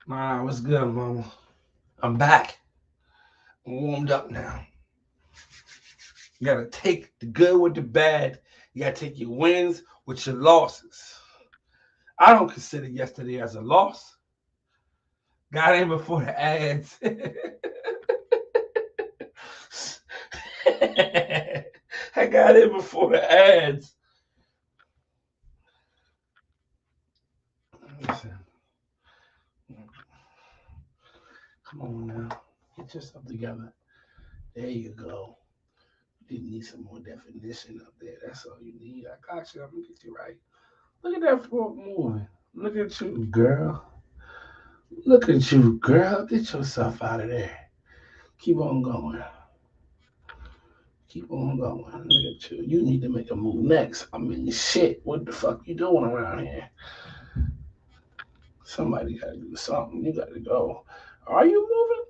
Nah, what's good, mama? I'm back. I'm warmed up now. You gotta take the good with the bad. You gotta take your wins with your losses. I don't consider yesterday as a loss. Got in before the ads. I got in before the ads. Listen, come on now. Get yourself together. There you go. You need some more definition up there. That's all you need. I got you. I'm gonna get you right. Look at that fork moving. Look at you, girl. Look at you, girl. Get yourself out of there. Keep on going. Keep on going. Look at you. You need to make a move next. I mean, shit. What the fuck you doing around here? Somebody gotta do something. You gotta go. Are you moving?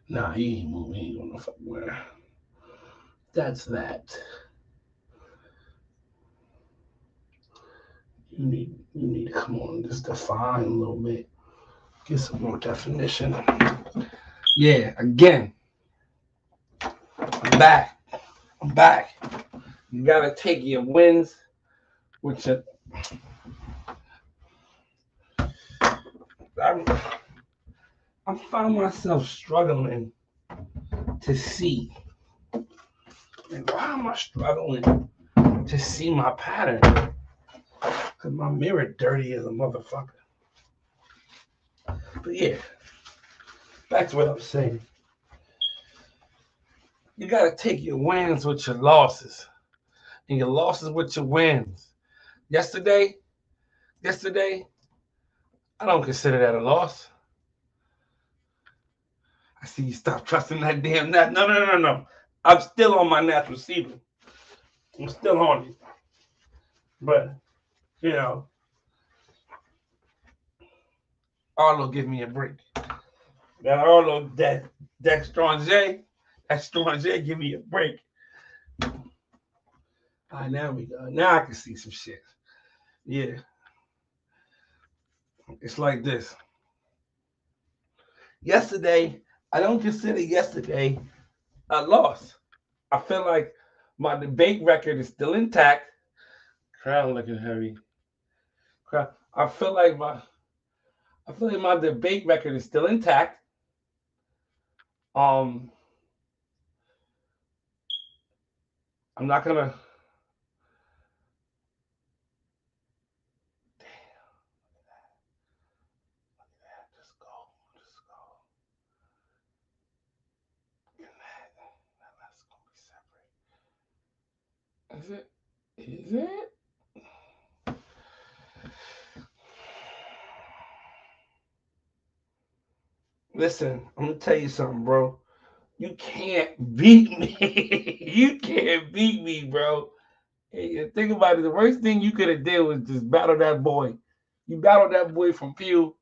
Nah, he ain't moving. He ain't going no fucking where. That's that. You need to come on, just define a little bit. Get some more definition. Yeah, again, I'm back. I'm back. You gotta take your wins with your. I'm, I find myself struggling to see. Like, why am I struggling to see my pattern? Because my mirror dirty as a motherfucker. But yeah, back to what I'm saying. You gotta take your wins with your losses, and your losses with your wins. Yesterday, yesterday, I don't consider that a loss. I see you stop trusting that damn nat. No, no, no, no. I'm still on my natural season. I'm still on it. But, you know, Arlo give me a break. That Arlo, that Stranger give me a break. All right, now we go. Now I can see some shit. Yeah, it's like this. Yesterday, I don't consider yesterday a loss. I feel like my debate record is still intact. Crown looking heavy. I feel like my debate record is still intact. Um, I'm not gonna. Damn, just go, just go. That's gonna be separate. Is it? Is it? Listen, I'm gonna tell you something, bro. You can't beat me. You can't beat me, bro. Hey, think about it. The worst thing you could have did was just battle that boy. You battled that boy from Pew.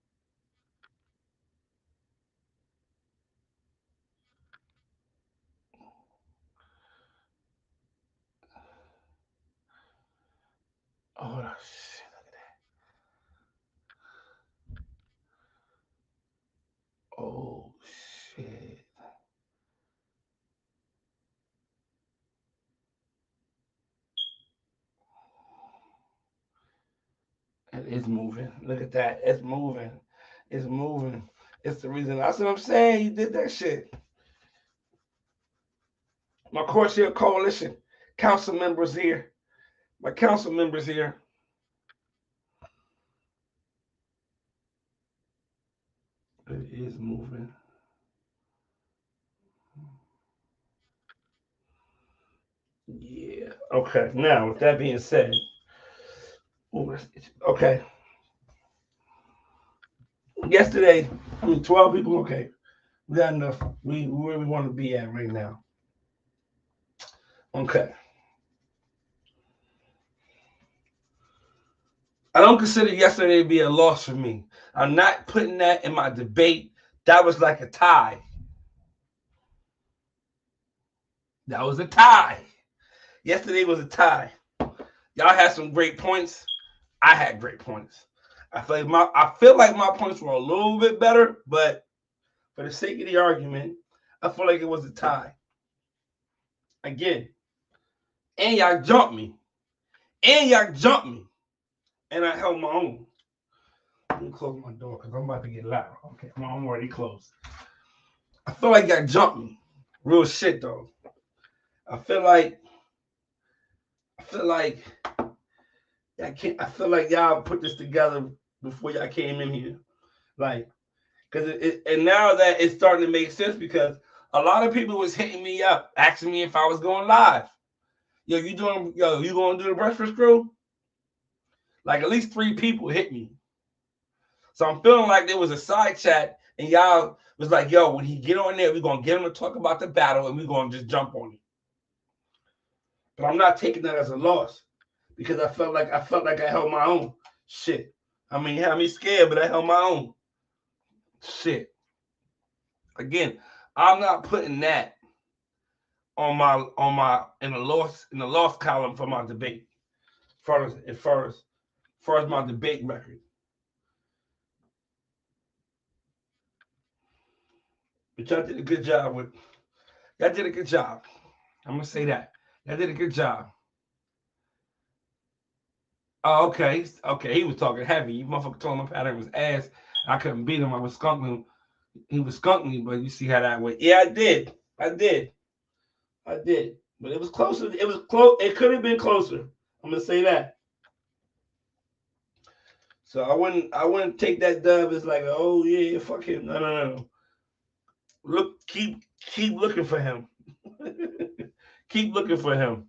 Oh shit! Look at that. Oh shit! It is moving. Look at that. It's moving. It's moving. It's the reason. That's what I'm saying. You did that shit. My Corsair Coalition council members here. My council members here. It is moving. Yeah. Okay. Now, with that being said, okay. Yesterday, 12 people. Okay, we got enough. We where we want to be at right now. Okay. I don't consider yesterday to be a loss for me. I'm not putting that in my debate. That was like a tie. That was a tie. Yesterday was a tie. Y'all had some great points. I had great points. I feel like my points were a little bit better, but for the sake of the argument, I feel like it was a tie. Again, and y'all jumped me. And y'all jumped me. And I held my own. Let me close my door because I'm about to get loud. Okay, I'm already closed. I feel like y'all jumped me. Real shit though. I feel like I feel like I feel like y'all put this together before y'all came in here. Like, cause and now that it's starting to make sense because a lot of people was hitting me up, asking me if I was going live. You gonna do the Brushfast Crew? Like at least 3 people hit me. So I'm feeling like there was a side chat and y'all was like, yo, when he get on there, we're gonna get him to talk about the battle and we're gonna just jump on it. But I'm not taking that as a loss because I felt like I held my own. Shit. I mean, you had me scared, but I held my own. Shit. Again, I'm not putting that on my in the loss column for my debate. As far as my debate record. But y'all did a good job with y'all did a good job. I'm gonna say that. Y'all did a good job. Oh, okay. Okay, he was talking heavy. You motherfucker told him my pattern was ass. I couldn't beat him. I was skunking him. He was skunking me, but you see how that went. Yeah, I did. I did. I did. But it was closer. It was close. It could have been closer. I'm gonna say that. So I wouldn't take that dub as like, oh yeah, fuck him. No, no, no, no. Keep looking for him. Keep looking for him.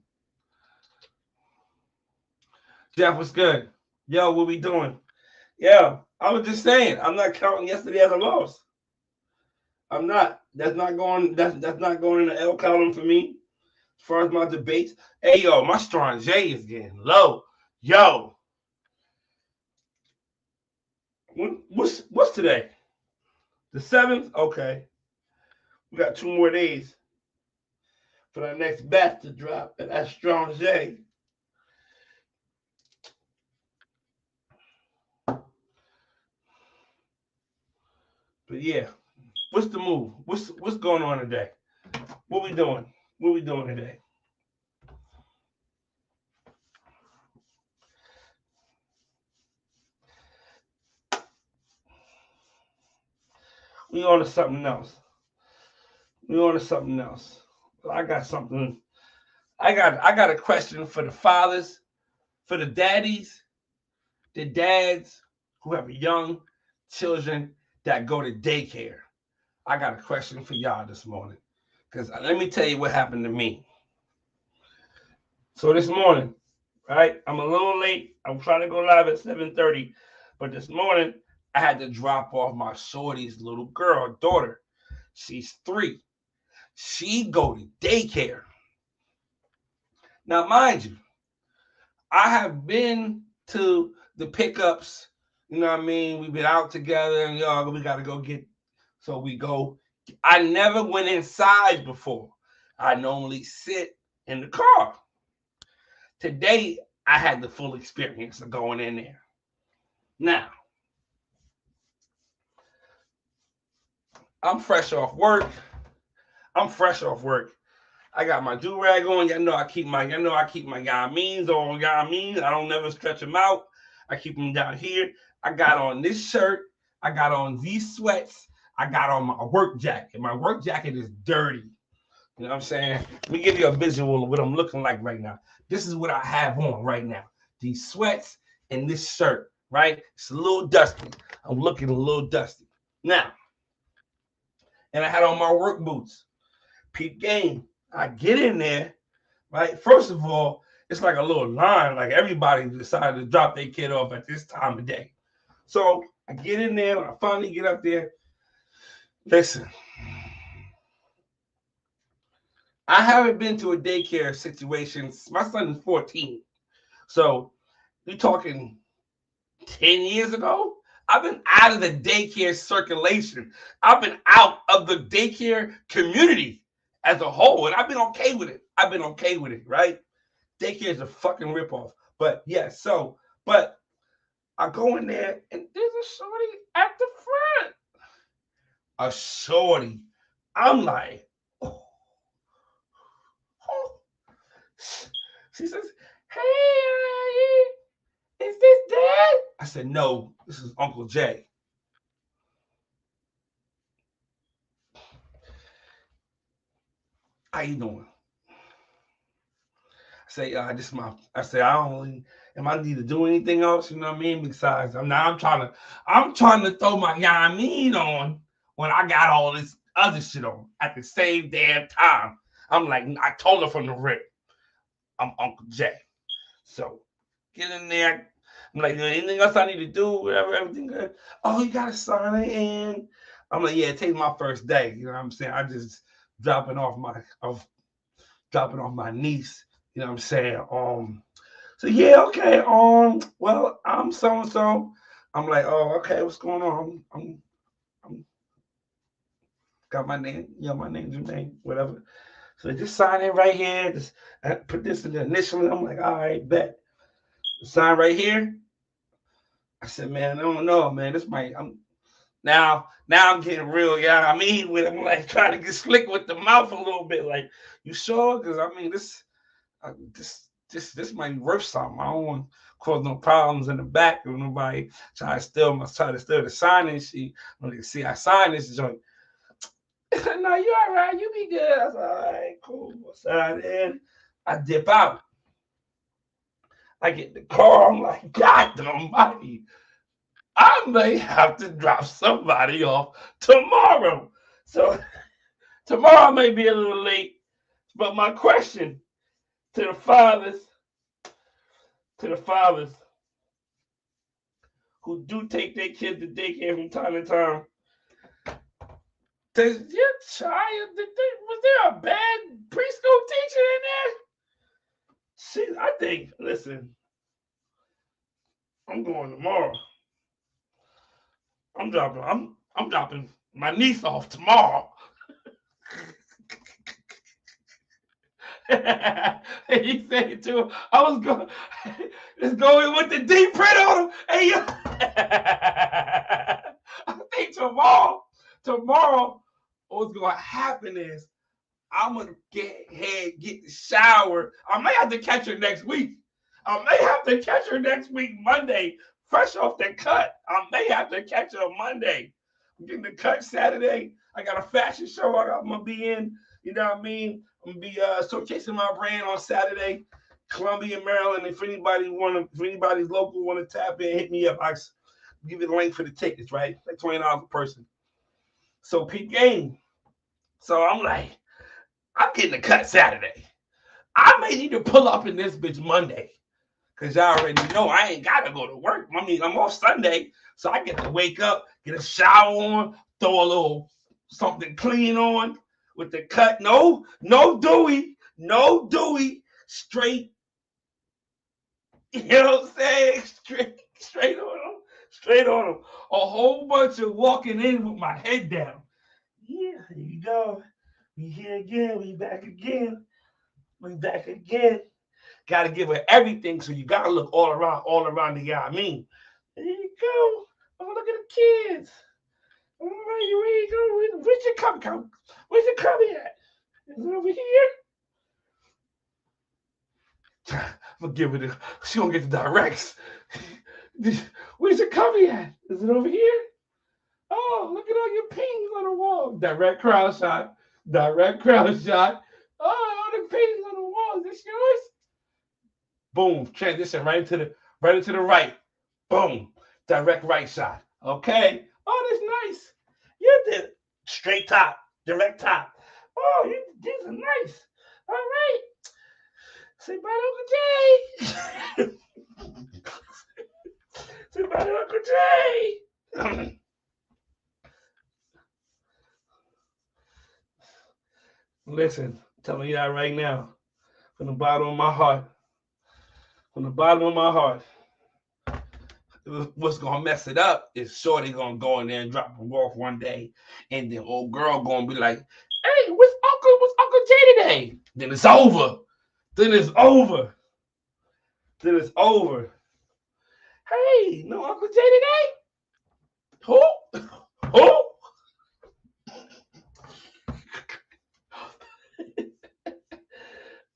Jeff was good. Yo, what we doing? Yeah, I was just saying, I'm not counting yesterday as a loss. I'm not. That's not going in the L column for me. As far as my debates. Hey yo, my strong J is getting low. Yo, what's today? The 7th? Okay. We got 2 more days for the next batch to drop. And that's strong J. But yeah, what's the move? What's going on today? What we doing? What we doing today? We on to something else. We on to something else. I got something. I got a question for the fathers, for the dads who have young children that go to daycare. I got a question for y'all this morning. Because let me tell you what happened to me. So this morning, right? I'm a little late. I'm trying to go live at 7:30. But this morning, I had to drop off my shorty's little girl, daughter. She's 3. She go to daycare. Now, mind you, I have been to the pickups. You know what I mean? We've been out together, and we got to go get. So we go. I never went inside before. I normally sit in the car. Today, I had the full experience of going in there. Now, I'm fresh off work. I'm fresh off work. I got my do rag on. I keep my yamins on. Yamins. I don't never stretch them out. I keep them down here. I got on this shirt. I got on these sweats. I got on my work jacket. My work jacket is dirty. You know what I'm saying? Let me give you a visual of what I'm looking like right now. This is what I have on right now. These sweats and this shirt, right? It's a little dusty. I'm looking a little dusty. Now, and I had on my work boots. Peep game. I get in there, right? First of all, it's like a little line. Like everybody decided to drop their kid off at this time of day. So I get in there. When I finally get up there, listen, I haven't been to a daycare situation. My son is 14. So you're talking 10 years ago? I've been out of the daycare circulation. I've been out of the daycare community as a whole, and I've been okay with it. Right? Daycare is a fucking ripoff. But yeah, but I go in there and there's a shorty at the front. A shorty. I'm like, oh, oh. She says, "Hey, is this Dad?" I said, "No, this is Uncle Jay." How you doing? I say, this my. I say, I don't really. Am I need to do anything else? You know what I mean? Besides, I'm trying to throw my mean on when I got all this other shit on at the same damn time. I'm like, I told her from the rip, I'm Uncle Jay. So get in there. I'm like, anything else I need to do? Whatever, everything good. Oh, you gotta sign it in. I'm like, yeah, today's my first day. You know what I'm saying? I just dropping off my niece. You know what I'm saying? So yeah, okay. Well, I'm so and so. I'm like, oh, okay, what's going on? I'm got my name, my name's your name, whatever. So just sign in right here. Just put this in the initial. I'm like, all right, bet. Sign right here. I said, man, I don't know, man. This might. Now I'm getting real. Yeah, I mean, with I'm like trying to get slick with the mouth a little bit. Like, you sure? Because I mean, this might be worth something. I don't want to cause no problems in the back if nobody try to steal the signing sheet. When they see I sign this joint. No, you all right. You be good. I said, all right, cool. Sign in. I dip out. I get in the car. I'm like, God almighty. I may have to drop somebody off tomorrow. So tomorrow may be a little late. But my question to the fathers who do take their kids to daycare from time to time, does your child, was there a bad preschool teacher in there? I think, listen, I'm going tomorrow. I'm dropping my niece off tomorrow. He said to him, I was going, let's go with the deep print on him. Hey, I think tomorrow, what's going to happen is I'm going to get the shower. I may have to catch her next week. Monday, fresh off the cut. I may have to catch her Monday. I'm getting the cut Saturday. I got a fashion show I'm going to be in. You know what I mean? I'm gonna be showcasing my brand on Saturday, Columbia, Maryland. If anybody's local want to tap in, hit me up. I'll give you the link for the tickets, right? Like $20 a person. So peak game. So I'm like, I'm getting the cut Saturday. I may need to pull up in this bitch Monday. Cause y'all already know I ain't gotta go to work. I mean, I'm off Sunday, so I get to wake up, get a shower on, throw a little something clean on with the cut. No Dewey, straight. You know what I'm saying? Straight on them. A whole bunch of walking in with my head down. Yeah, here you go. We here again. We back again. Got to give her everything, so you got to look all around the I mean. There you go. Oh, look at the kids. All right, where you go? Where's your cubby? Where's your cubby at? Is it over here? Forgive her. She gonna get the directs. Where's your cubby at? Is it over here? Oh, look at all your pings on the wall. Direct crowd shot. Oh, all the pings on the wall. Is this yours? Boom. Transition right into the right. Boom. Direct right shot. Okay. Oh, that's nice. You did straight top, direct top. Oh, these are nice. All right. Say bye to Uncle Jay. Say bye to Uncle Jay. Listen, I'm telling you that right now. From the bottom of my heart. What's gonna mess it up is Shorty gonna go in there and drop him off one day, and the old girl gonna be like, "Hey, what's Uncle Jay today?" Then it's over. Then it's over. Hey, no Uncle J today? Who? Who?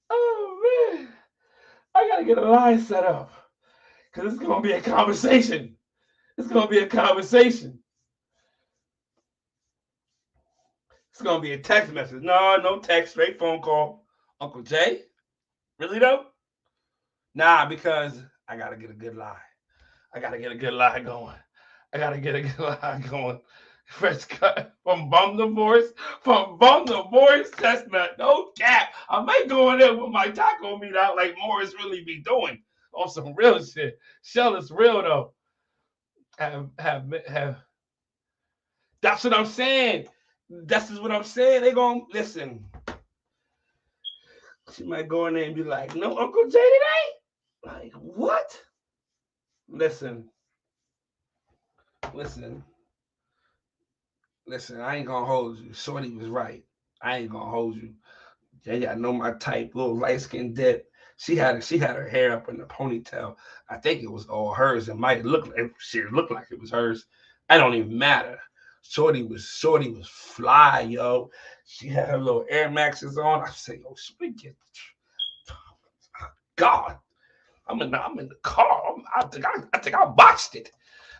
Oh man. I gotta get a line set up. Cause it's gonna be a conversation. It's gonna be a conversation. It's gonna be a text message. No, no text, straight phone call. Uncle Jay? Really though? Nah, because I gotta get a good lie. I gotta get a good lie going. I gotta get a good lie going. Fresh cut from Bum Divorce, Chestnut. No cap. I might go in there with my taco meat out like Morris really be doing on some real shit. Shell is real though. Have. That's what I'm saying. That's just what I'm saying. They gonna listen. She might go in there and be like, "No, Uncle J today." Like what? Listen, listen, listen. I ain't gonna hold you. Shorty was right. I ain't gonna hold you. Yeah, I know my type. Little light skinned dip. She had her hair up in the ponytail. I think it was all hers. It might look like she looked like it was hers. I don't even matter. Shorty was fly, yo. She had her little Air Maxes on. I say, yo, Shorty, God, I'm in the car. I think I botched it.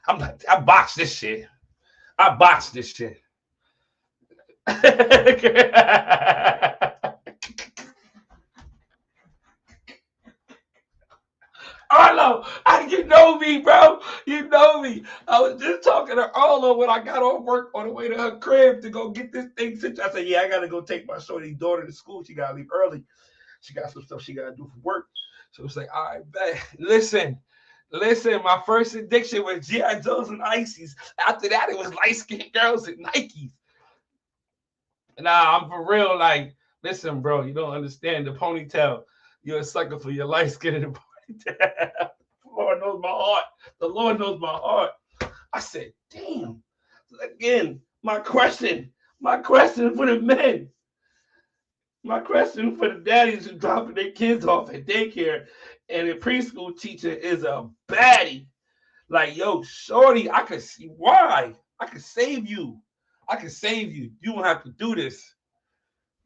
I'm like, I botched this shit. I botched this shit. Arlo, you know me, bro. You know me. I was just talking to Arlo when I got off work on the way to her crib to go get this thing situated. I said, yeah, I got to go take my shorty daughter to school. She got to leave early. She got some stuff she got to do for work. So it's like, all right, bet. Listen, my first addiction was G.I. Joes and Ices. After that, it was light-skinned girls and Nikes. Nah, I'm for real. Like, listen, bro, you don't understand the ponytail. You're a sucker for your light skin and the ponytail. The Lord knows my heart. The Lord knows my heart. I said, damn. Again, my question for the men. My question for the daddies who dropping their kids off at daycare and the preschool teacher is a baddie. Like, yo, shorty, I could see why. I could save you. I can save you. You don't have to do this.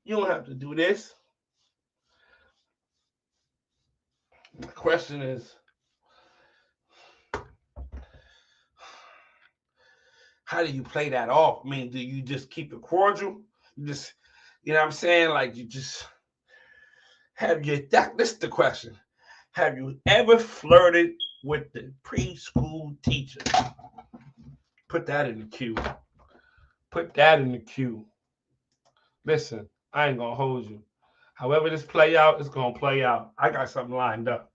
You don't have to do this. The question is, how do you play that off? I mean, do you just keep it cordial? You just, you know what I'm saying? Like you just this is the question. Have you ever flirted with the preschool teacher? Put that in the queue. Put that in the queue. Listen, I ain't gonna hold you. However this play out, it's gonna play out. I got something lined up.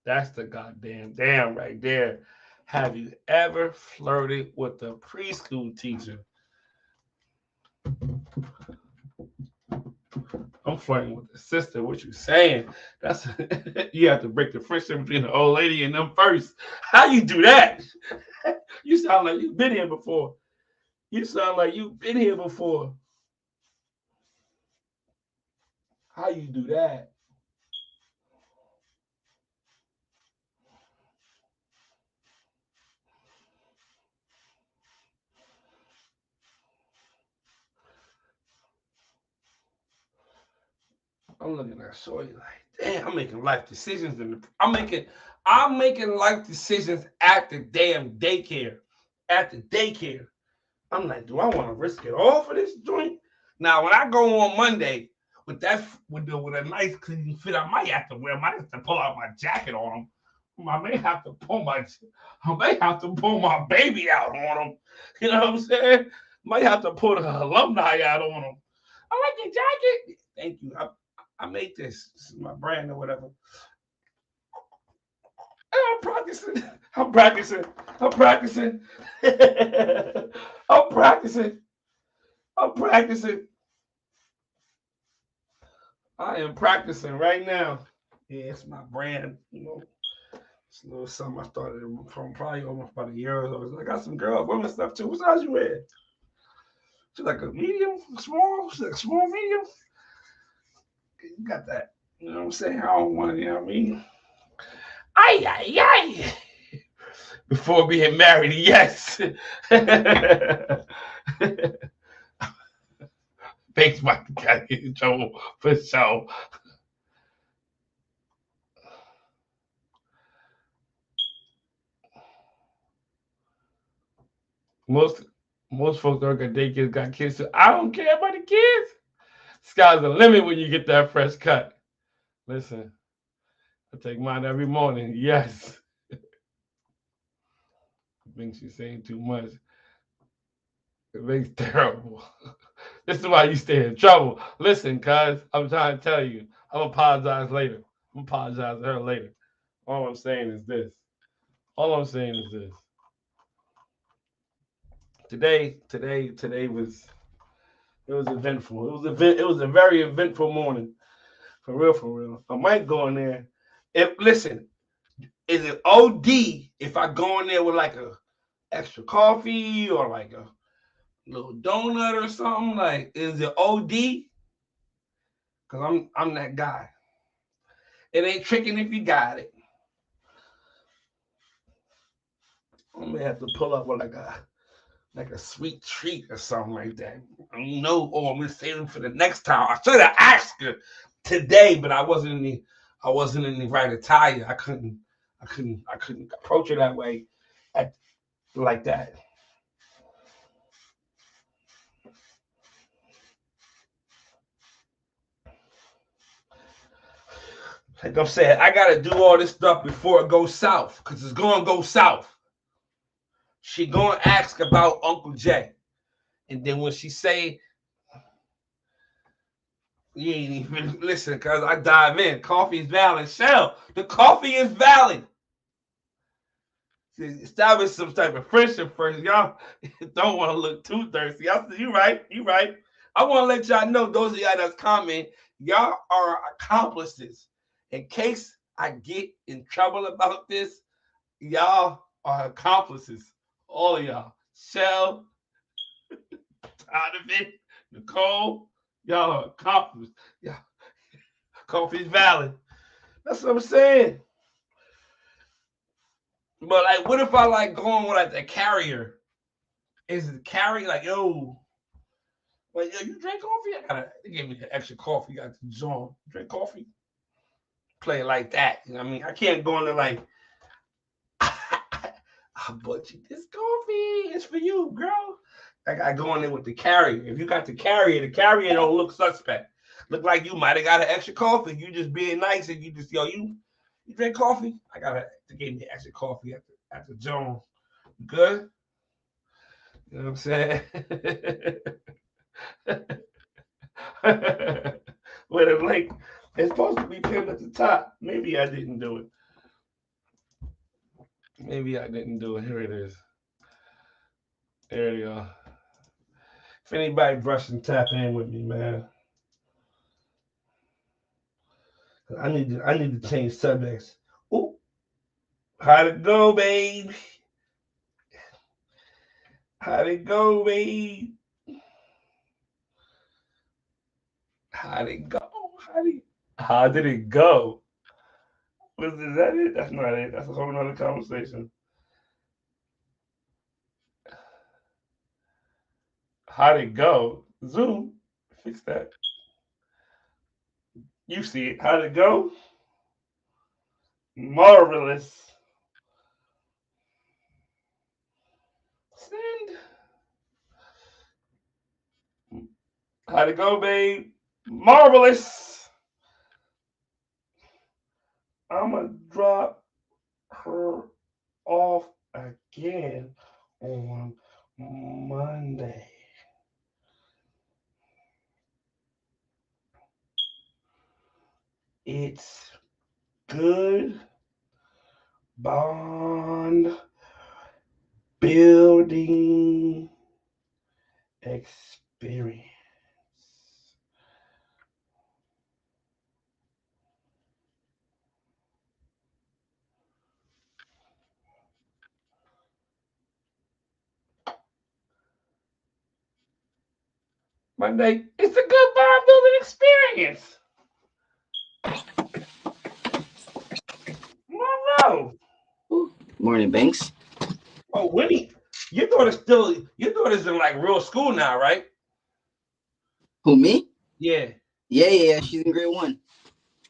That's the goddamn damn right there. Have you ever flirted with a preschool teacher? I'm flirting with the sister. What you saying? That's you have to break the friendship between the old lady and them first. How you do that? You sound like you've been here before. You sound like you've been here before. How you do that? I'm looking at Shorty like, damn, I'm making life decisions I'm making life decisions at the damn daycare. At the daycare. I'm like, do I want to risk it all for this joint? Now, when I go on Monday with a nice clean fit, I might have to pull out my jacket on them. I may have to pull my baby out on them. You know what I'm saying? Might have to put an alumni out on them. I like your jacket. Thank you. I made this. This is my brand or whatever. I'm practicing. I'm practicing. I'm practicing. I'm practicing. I'm practicing. I am practicing right now. Yeah, it's my brand. It's a little something I started from probably almost about a year ago. I got some women stuff too. What size you wear? She's like a medium, small. She's like small, medium. You got that. You know what I'm saying? I don't want to, you know what I mean? Ay, ay, ay. Before being married, yes. Thanks, Mike. Gotta get in trouble for sure. Most most folks don't got daycare got kids. So I don't care about the kids. Sky's the limit when you get that fresh cut. Listen, I take mine every morning. Yes. I think she's saying too much. It makes terrible. This is why you stay in trouble. Listen, cuz I'm trying to tell you. I'm apologize later. I'm apologize to her later. All I'm saying is this. All I'm saying is this. Today was it was eventful. It was a very eventful morning. For real, for real. I might go in there. If listen, is it OD if I go in there with like a extra coffee or like a little donut or something? Like, is it OD? Cause I'm that guy. It ain't tricking if you got it. I'm gonna have to pull up with like a sweet treat or something like that. I'm gonna save them for the next time. I should have asked her today, but I wasn't in the right attire. I couldn't approach her that way at like that. Like I'm saying, I gotta do all this stuff before it goes south, cause it's gonna go south. She gonna ask about Uncle Jay, and then when she say, "You ain't even listen," cause I dive in. Coffee is valid. Shell, the coffee is valid. See, establish some type of friendship first. Y'all don't want to look too thirsty. You right. You right. I want to let y'all know, those of y'all that's comment, y'all are accomplices. In case I get in trouble about this, y'all are accomplices. All of y'all. Shell, Donovan, Nicole, y'all are accomplices. Yeah, coffee's valid. That's what I'm saying. But like, what if I like going with like the carrier? Is the carrier like, yo, like, yo, you drink coffee? They gave me the extra coffee. Got the John. Drink coffee? Play it like that. You know what I mean? I can't go in there like, I bought you this coffee. It's for you, girl. I got to go in there with the carrier. If you got the carrier don't look suspect. Look like you might have got an extra coffee. You just being nice and you just, yo, you drink coffee? They gave me extra coffee at the Jones. Good? You know what I'm saying? With a link. It's supposed to be pinned at the top. Maybe I didn't do it. Maybe I didn't do it. Here it is. There you go. If anybody brushing, tap in with me, man. I need to change subjects. Ooh, how'd it go, babe? How'd it go, babe? How'd it go? How did it go? Is that it? That's not it. That's a whole nother conversation. How'd it go? Zoom, fix that. You see it. How'd it go? Marvelous. Send. How'd it go, babe? Marvelous. I'm gonna drop her off again on Monday. It's good bond building experience. Monday. It's a good vibe building experience. No. Morning, Banks. Oh, Winnie, your daughter's in like real school now, right? Who, me? Yeah. Yeah. She's in grade one.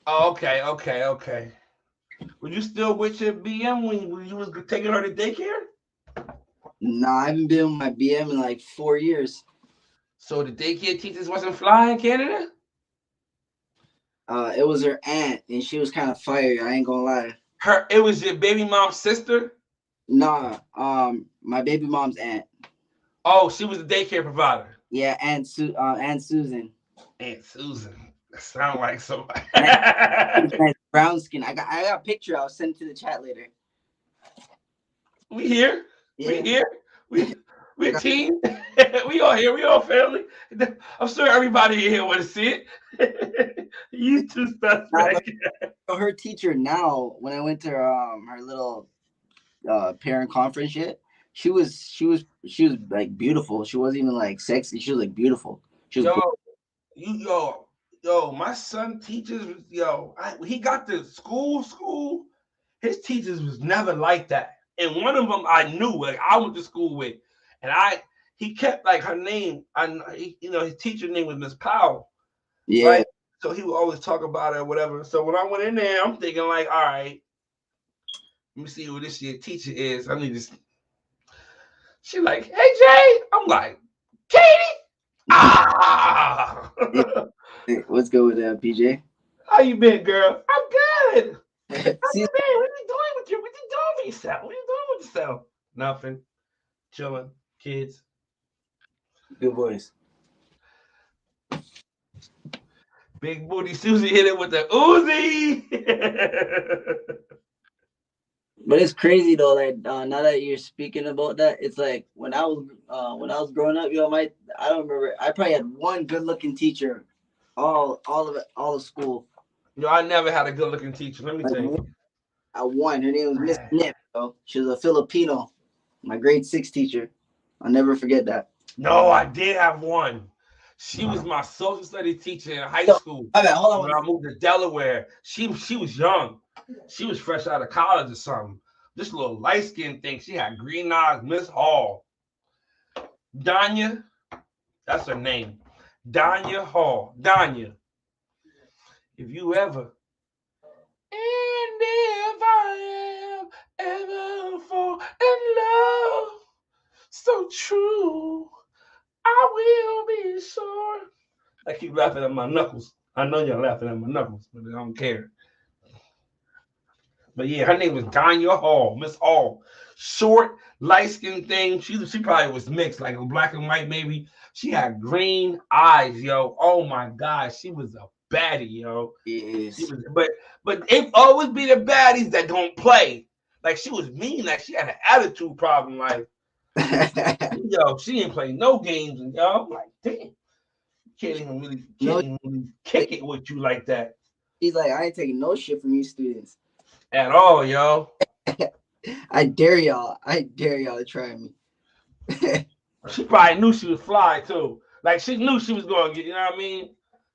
Oh, okay. Were you still with your BM when you was taking her to daycare? Nah, I haven't been with my BM in like 4 years. So the daycare teachers wasn't flying Canada? It was her aunt, and she was kind of fiery. I ain't gonna lie. It was your baby mom's sister? Nah, my baby mom's aunt. Oh, she was the daycare provider. Yeah, Aunt Susan. Aunt Susan. That sound like somebody. Nice, nice brown skin. I got a picture. I'll send it to the chat later. We here. We Yeah, here. We we I a got. team. We all here. We all family. I'm sure everybody here want to see it. You two Nah, but suspect. her teacher now. When I went to her little parent conference yet, she was like beautiful. She wasn't even like sexy. She was like beautiful. She was Yo, yo, my son teaches. He got to school. His teachers was never like that. And one of them I knew, like I went to school with, and he kept like her name. His teacher name was Miss Powell, yeah. right? So he would always talk about it or whatever. So when I went in there, I'm thinking like, all right, let me see who this year teacher is. I need to. She like, hey Jay. I'm like, Katie. Ah. Hey, what's good with that, PJ? How you been, girl? I'm good. How See, you been? What you doing with you? What you doing with yourself? What you doing with yourself? Nothing. Chilling. Kids. good voice. Big booty Susie hit it with the Uzi. But it's crazy though. Like now that you're speaking about that, it's like when I was growing up, I don't remember. I probably had one good looking teacher, all of it, all of school. Yo, I never had a good looking teacher. Let me Like tell you. I won. Her name was Miss Nip. Though she was a Filipino. My grade six teacher. I'll never forget that. No, I did have one. She was my social studies teacher in high Yo, school. my bad. Hold on When one I second. moved to Delaware, she was young. She was fresh out of college or something. This little light skinned thing. She had green eyes. Miss Hall. Danya, that's her name. Danya Hall. Danya, if you ever, and if I am ever fall in love, so true, I will be sure. I keep laughing at my knuckles. I know you're laughing at my knuckles, but I don't care. But yeah, her name was Danya Hall, Miss Hall. Short, light skinned thing. She probably was mixed, like a black and white maybe. She had green eyes, yo. Oh my god, she was a baddie, yo. She Yes. was, but it always be the baddies that don't play. Like she was mean, like she had an attitude problem. Like yo, she didn't play no games, and yo, I'm like, damn, can't No, even really kick it with you like that she's like, I ain't taking no shit from you students. at all, yo. I dare y'all. I dare y'all to try me. She probably knew she was fly too. Like she knew she was gonna get, you know what I mean?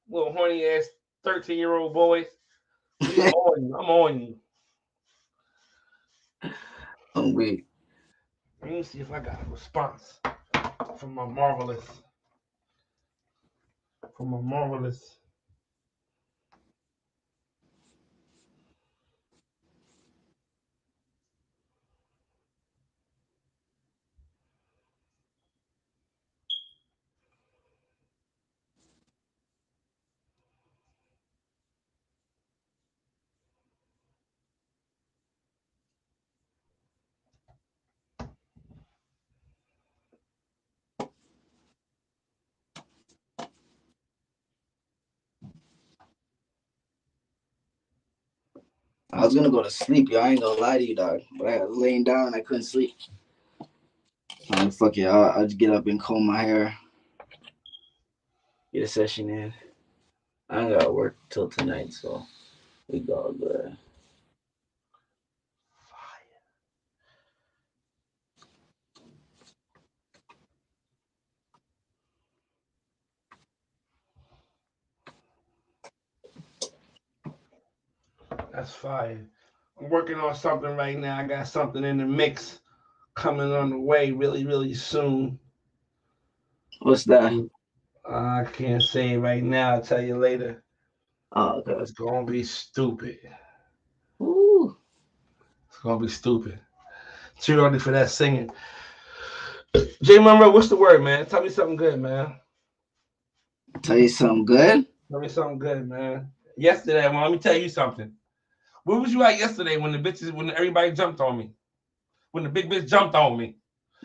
Little horny ass 13-year-old boys. We on you. I'm on you. I'm weak. Let me see if I got a response from my marvelous. From my marvelous. I was gonna go to sleep, yo. I ain't gonna lie to you, dog. But I was laying down and I couldn't sleep. I'm like, fuck it. I'll just get up and comb my hair, get a session in. I ain't gotta work till tonight, so we go good. That's fire. I'm working on something right now. I got something in the mix coming on the way really, really soon. What's that? I can't say it right now. I'll tell you later. Oh, But okay. it's gonna be stupid. Ooh. It's gonna be stupid. Too early for that singing. J Monroe, what's the word, man? Tell me something good, man. Tell you something good. Tell me something good, man. Yesterday, well, let me tell you something. Where was you at yesterday when everybody jumped on me? When the big bitch jumped on me.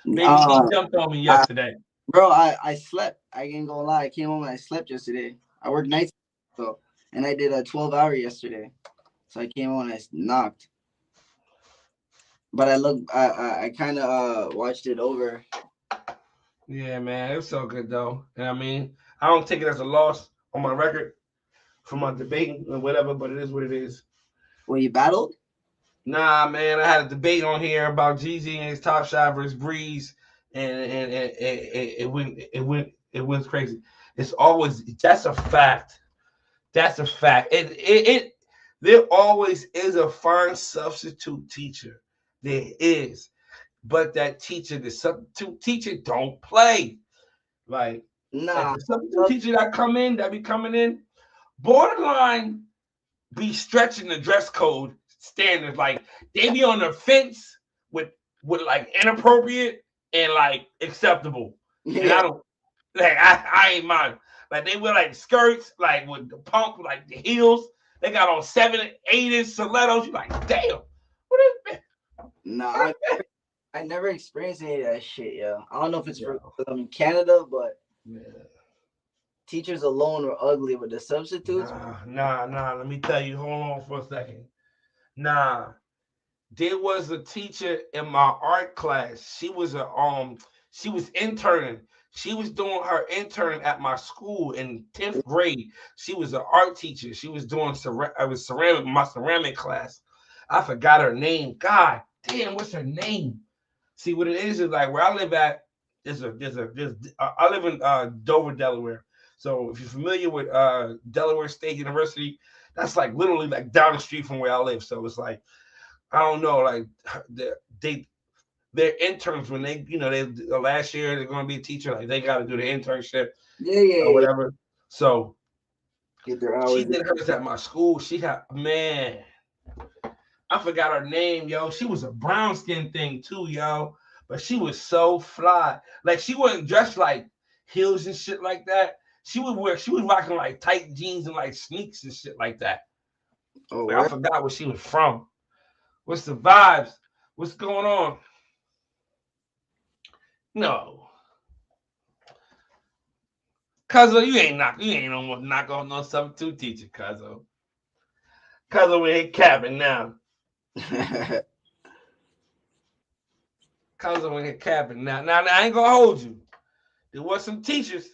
Baby D Uh, jumped on me I, yesterday. bro, I slept. I ain't gonna lie. I came home and I slept yesterday. I worked nights, so and I did a 12-hour yesterday. So I came home and I knocked. But I look, I kind of watched it over. Yeah, man, it was so good though. And I mean, I don't take it as a loss on my record for my debating or whatever, but it is what it is. Where you battled? Nah, man, I had a debate on here about Jeezy and his Top Shot versus Breeze, and it went crazy. It's always that's a fact. That's a fact. It there always is a fine substitute teacher. There is, but that teacher, the substitute teacher, don't play. Like Nah. the substitute teacher that be coming in, borderline be stretching the dress code standards. Like they be on the fence with like inappropriate and like acceptable. And I Yeah. don't like I ain't mind. Like they wear like skirts, like with the pump, like the heels. They got on 7, 8 inch stilettos. You like, damn, what is Nah. what is I never experienced any of that shit, yo. I don't know if it's that? for 'cause I'm in Canada, but Yeah. teachers alone were ugly with the substitutes. Nah. Let me tell you. Hold on for a second. Nah, there was a teacher in my art class. She was interning. She was doing her intern at my school in 10th grade. She was an art teacher. She was doing I was ceramic my ceramic class. I forgot her name. God damn, what's her name? See what it is like where I live at. I live in Dover, Delaware. So if you're familiar with Delaware State University, that's like literally like down the street from where I live. So it's like I don't know, like they they're interns when they last year they're going to be a teacher, like they got to do the internship Yeah, yeah, or yeah. whatever. So Get their she hours in. did hers at my school. She got man, I forgot her name, yo. She was a brown skin thing too, yo. But she was so fly. Like she wasn't dressed like heels and shit like that. She was rocking like tight jeans and like sneaks and shit like that. Oh, Like I where? forgot where she was from. What's the vibes? What's going on? No. Cuzzo, you ain't almost knock off no substitute teacher, Cuzzo. Cuzzo in here capping now. Cuzzo in here capping now. Now I ain't gonna hold you. There was some teachers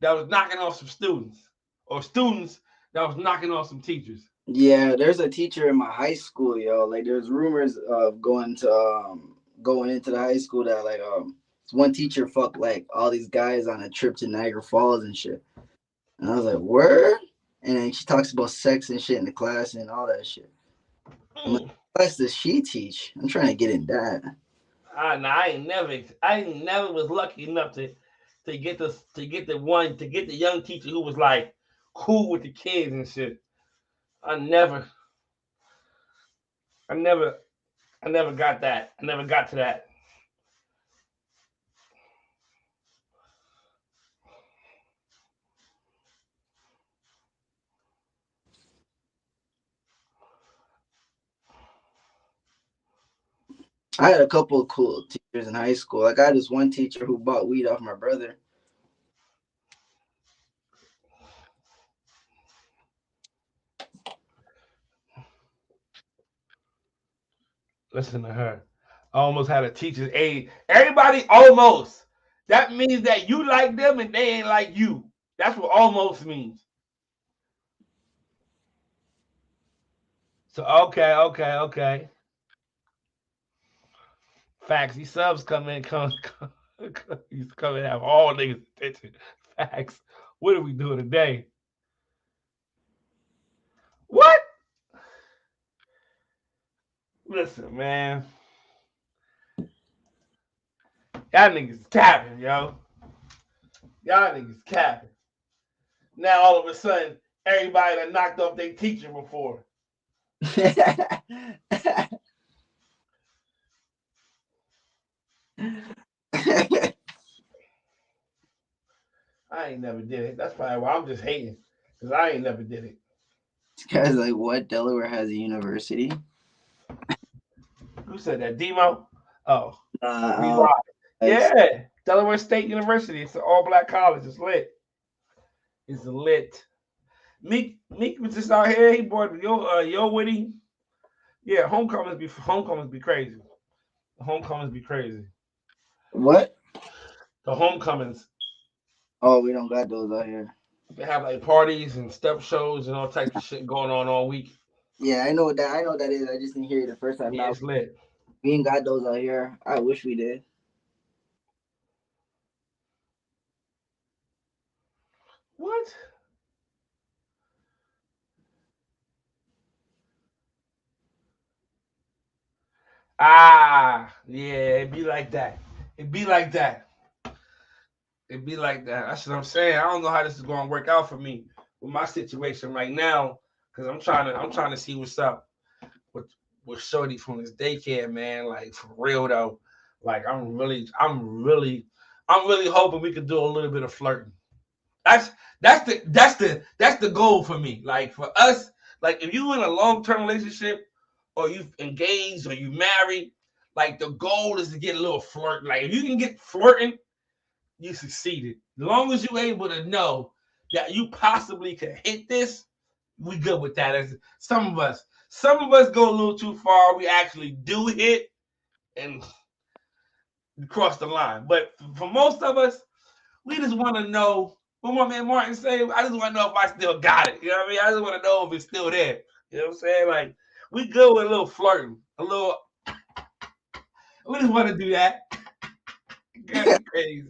that was knocking off some students, or students that was knocking off some teachers. Yeah, there's a teacher in my high school, yo. Like, there's rumors of going into the high school that one teacher fucked like all these guys on a trip to Niagara Falls and shit. And I was like, word? And then she talks about sex and shit in the class and all that shit. I'm like, Mm. what class does she teach? I'm trying to get in that. I ain't never was lucky enough to get the young teacher who was like cool with the kids and shit. I never, I never, I never got that. I never got to that. I had a couple of cool teachers in high school. Like, I had this one teacher who bought weed off my brother. Listen to her. I almost had a teacher's aide. Everybody almost. That means that you like them and they ain't like you. That's what almost means. So okay. Facts. These subs he's coming have all niggas attention. Facts. What are we doing today? What? Listen, man. Y'all niggas capping, yo. Y'all niggas capping. Now all of a sudden, everybody that knocked off their teacher before. I ain't never did it. That's probably why I'm just hating. Because I ain't never did it. This guy's like, what? Delaware has a university? Who said that? Demo? Oh. Uh, Rewind. Yeah. Delaware State University. It's an all black college. It's lit. It's lit. Meek was just out here. He brought yo with him. Yeah, homecomings be crazy. The homecomings be crazy. what? The homecomings, Oh, we don't got those out here. they have like parties and step shows and all types of shit going on all week. Yeah, I know what that. I know what that is. I just didn't hear it the first time. Yeah, Now it's lit. we ain't got those out here. I wish we did. What? Ah, yeah, it be like that. It be like that. It be like that. That's what I'm saying. I don't know how this is going to work out for me with my situation right now, because I'm trying to see what's up with Shorty from this daycare, man. Like for real though. Like I'm really hoping we could do a little bit of flirting. That's that's the goal for me. Like for us, like if you in a long term relationship or you engaged or you married, like the goal is to get a little flirt. Like if you can get flirting, you succeeded. As long as you're able to know that you possibly could hit this, we good with that. As some of us go a little too far. We actually do hit and cross the line. But for most of us, we just want to know. What my man Martin say? I just want to know if I still got it. You know what I mean? I just want to know if it's still there. You know what I'm saying? Like we good with a little flirting, a little. We just want to do that. Girl, you crazy?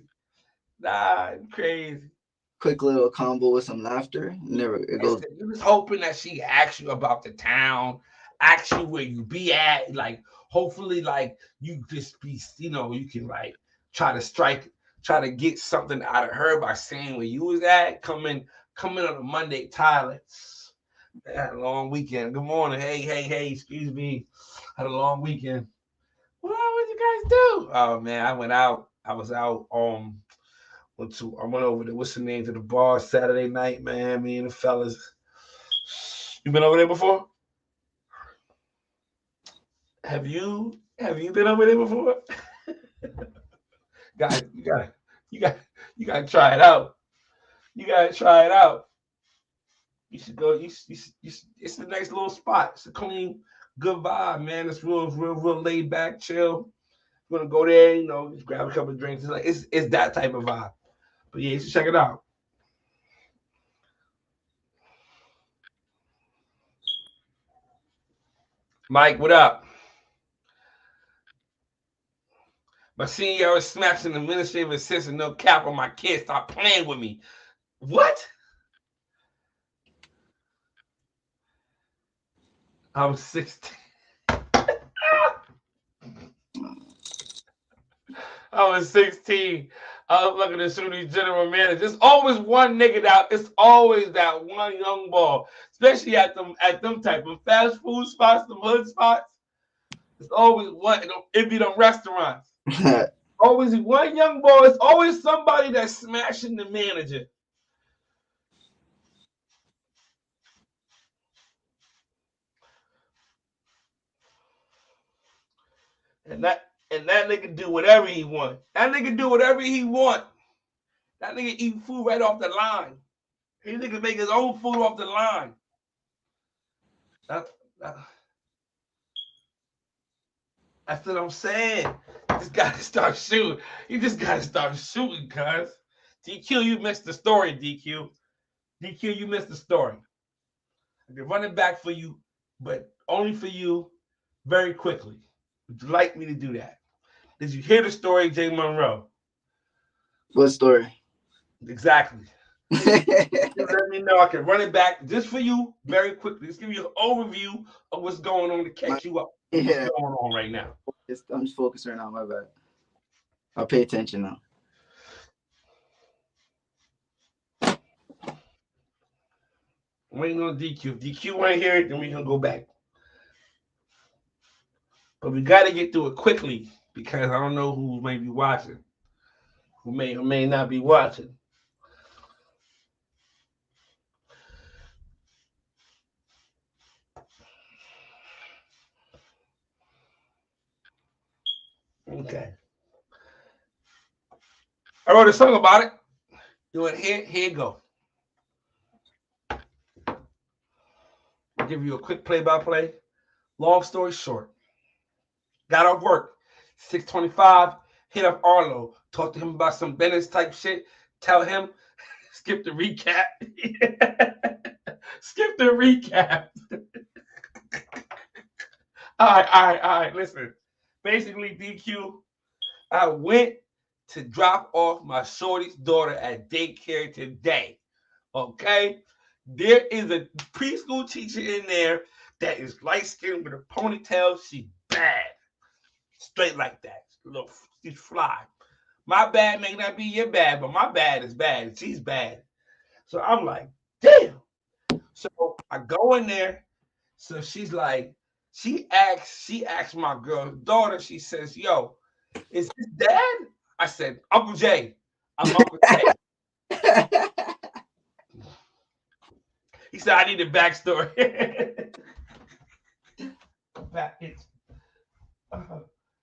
Nah, you crazy. Quick little combo with some laughter. Never it goes. You was hoping that she asked you about the town, asked you where you be at, like hopefully like you just be, you can like try to try to get something out of her by saying where you was at, coming on a Monday, Tyler. Had a long weekend. Good morning. Hey, excuse me. Had a long weekend. What did you guys do? Oh man, I went out. I was out I went over to what's the name to the bar Saturday night, man. Me and the fellas. You been over there before? Have you been over there before? Guys, you got you gotta try it out. You gotta try it out. You should go. It's a nice little spot. It's a clean, good vibe, man. It's real laid back, chill. You wanna go there, just grab a couple of drinks. It's that type of vibe. But yeah, you should check it out. Mike, what up? My CEO is smashing the administrative assistant, no cap on my kids. Stop playing with me. What? I'm 16. I was 16. I was looking at Shooty's general manager. There's always one nigga out. It's always that one young ball, especially at them type of fast food spots, the hood spots. It's always one. It be them restaurants. Always one young boy. It's always somebody that's smashing the manager. And that nigga do whatever he want. That nigga do whatever he want. That nigga eat food right off the line. He nigga make his own food off the line. That, that, that's what I'm saying. You just gotta start shooting. You just gotta start shooting, cuz. DQ, you missed the story, DQ. DQ, you missed the story. I can run it back for you, but only for you very quickly. Would you like me to do that? Did you hear the story, Jay Monroe? What story? Exactly. Let me know. I can run it back just for you very quickly. Just give you an overview of what's going on to catch you up. What's Yeah, going on right now? I'm just focused right now. My bad. I'll pay attention now. We ain't gonna DQ. If DQ ain't here, then we gonna go back. But we got to get through it quickly because I don't know who may be watching, who may or may not be watching. Okay. I wrote a song about it. You want here you go. I'll give you a quick play-by-play. Long story short, got off work, 6:25, hit up Arlo, talk to him about some business type shit, tell him, skip the recap. Skip the recap. All right, listen. Basically, DQ, I went to drop off my shorty's daughter at daycare today. Okay? There is a preschool teacher in there that is light skinned with a ponytail. She's bad. Straight like that. Look, she's fly. My bad may not be your bad, but my bad is bad. She's bad. So I'm like, damn. So I go in there. So she's like, she asks my girl's daughter, she says, yo, is this dad? I said, Uncle Jay. I'm Uncle Jay. He said, I need a backstory. Back.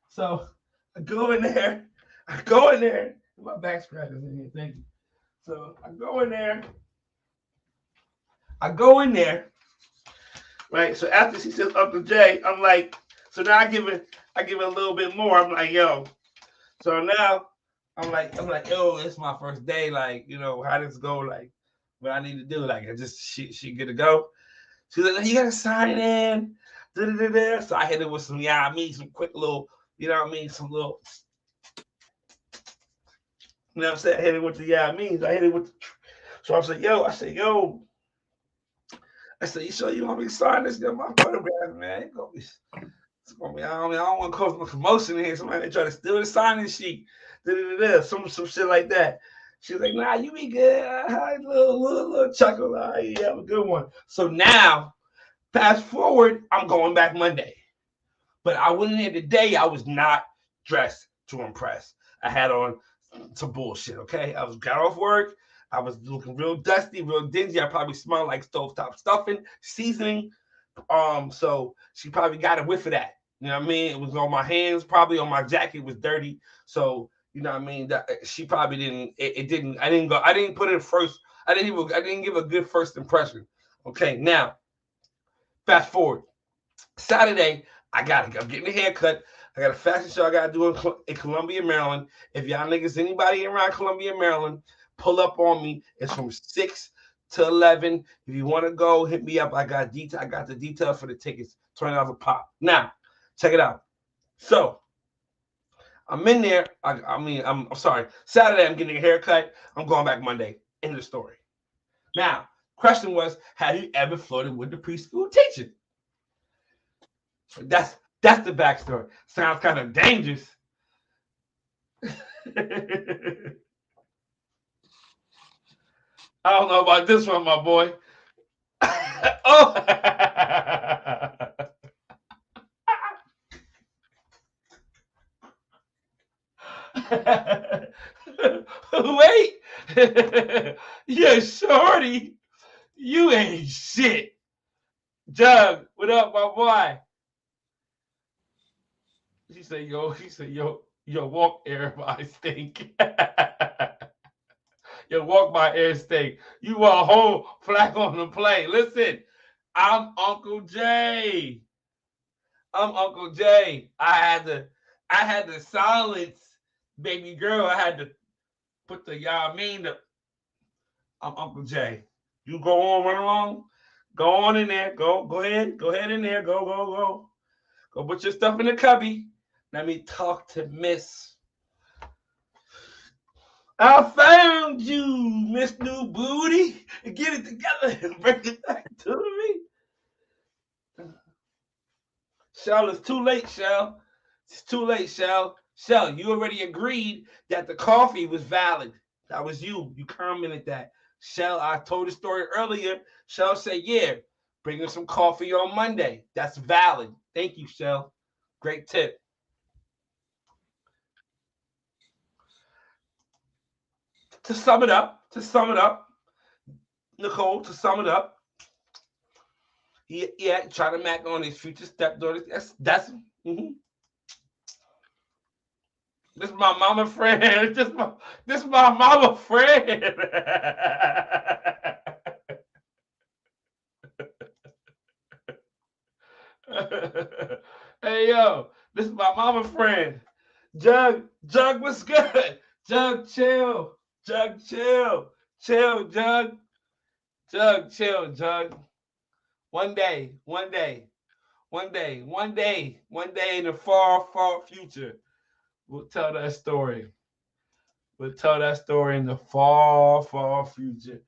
So I go in there. My back scratch is in here. Thank you. So I go in there. Right. So after she says Uncle Jay, I'm like, so now I give it a little bit more. I'm like, yo. So now I'm like, yo, it's my first day. Like, how this go? Like, what I need to do? Like, I just she get to go. She's like, you gotta sign in. Da-da-da-da. So I hit it with some, some quick little, some little, what I'm saying? I hit it with the, I hit it with the, so I said, yo. I said, you sure you want me to sign this? My photograph, man. It's gonna be, I don't want to cause no commotion in here. Somebody try to steal the signing sheet. Da-da-da-da. Some shit like that. She's like, nah, you be good. Little chuckle. You have a good one. So now, fast forward, I'm going back Monday. But I went in there today. I was not dressed to impress. I had on some bullshit, okay? I got off work. I was looking real dusty, real dingy. I probably smelled like stovetop stuffing, seasoning. So she probably got a whiff of that. You know what I mean? It was on my hands, probably on my jacket was dirty. So you know what I mean? That she probably didn't. It didn't. I didn't go. I didn't put it first. I didn't give a good first impression. Okay, now fast forward. Saturday, I'm getting a haircut. I got a fashion show I gotta do in Columbia, Maryland. If y'all niggas, anybody around Columbia, Maryland, pull up on me. It's from 6 to 11. If you want to go, hit me up. I got the details for the tickets, $20 a pop. Now, check it out. So I'm in there. I'm sorry. Saturday, I'm getting a haircut. I'm going back Monday. End of the story. Now, question was, have you ever flirted with the preschool teacher? That's the backstory. Sounds kind of dangerous. I don't know about this one, my boy. Oh. Wait. Yeah, shorty. You ain't shit. Jug, what up, my boy? Yo, walk air by stink. Yo, walk by air stink. You a whole flag on the play. Listen, I'm Uncle Jay. I had to silence baby girl. I had to put the y'all mean the I'm Uncle Jay. You go on, run along. Go on in there. Go ahead. Go ahead in there. Go. Go put your stuff in the cubby. Let me talk to Miss. I found you, Miss New Booty. Get it together and bring it back to me. Shell, it's too late, Shell. It's too late, Shell. Shell, you already agreed that the coffee was valid. That was you. You commented that. Shell, I told the story earlier. Shell said, yeah, bring her some coffee on Monday. That's valid. Thank you, Shell. Great tip. To sum it up, Nicole, to sum it up, yeah, trying to mac on his future stepdaughter. That's mhm. This is my mama friend. This my mama friend. Hey yo, this is my mama friend. Jug, what's good? Jug, chill. Jug, chill. Chill, Jug. Jug, chill, Jug. One day, one day, one day, one day, one day in the far, far future, we'll tell that story. We'll tell that story in the far, far future.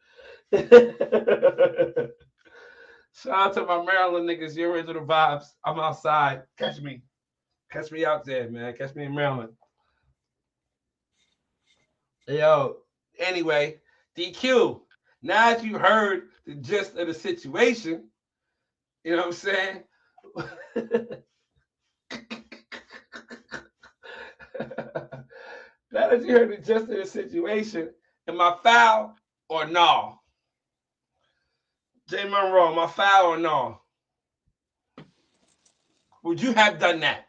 Shout out to my Maryland niggas. You're into the vibes. I'm outside. Catch me. Catch me out there, man. Catch me in Maryland. Yo, anyway, DQ. Now that you heard the gist of the situation, you know what I'm saying? Now that you heard the gist of the situation, am I foul or no? J Monroe, am I foul or no? Would you have done that?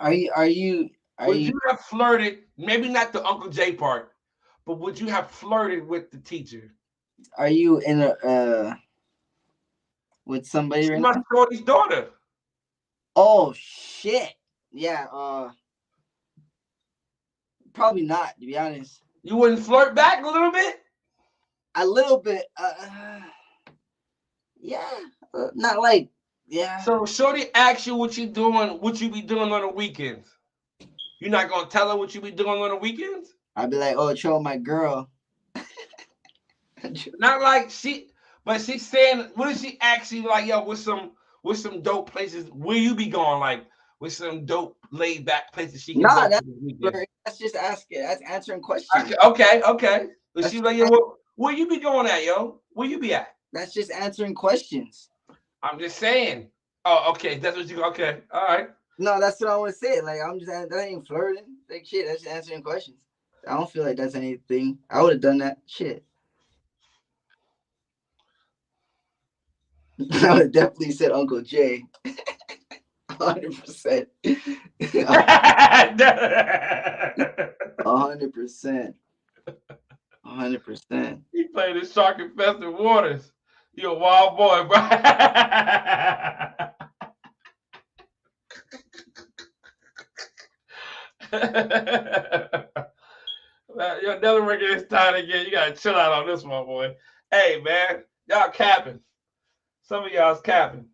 Are you? Are you? Are Would you? you have flirted? Maybe not the Uncle J part, but would you have flirted with the teacher? Are you in a with somebody She's right my now? shorty's daughter. Oh shit! Yeah. Probably not. To be honest, You wouldn't flirt back a little bit? a little bit. Yeah. Not like. Yeah. So Shorty asks you what you doing, what you be doing on the weekends. You're not gonna tell her what you be doing on the weekends? I'd be like, oh, show my girl. Not like she, but she's saying, what is she actually like? Yo, with some dope places, where you be going? Like with some dope laid back places she can Nah, go to that's this weekend. that's just asking. That's answering questions. Okay, okay, okay. But That's she just, like, yo, where you be going at, yo? Where you be at? that's just answering questions. I'm just saying. Oh, okay, that's what you. Okay, all right. No, that's what I want to say. Like I'm just that ain't flirting. Like shit, that's just answering questions. I don't feel like that's anything. I would have done that. Shit. I would have definitely said Uncle Jay. 100%. 100%. 100%. He played in shark infested waters. You a wild boy, bro. You're never making this time again. You gotta chill out on this one, boy. Hey, man, y'all capping. Some of y'all's capping.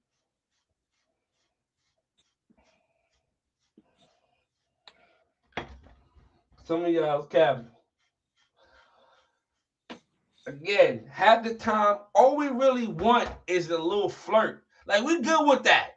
Some of y'all's capping. Again, half the time, all we really want is a little flirt. Like we good with that.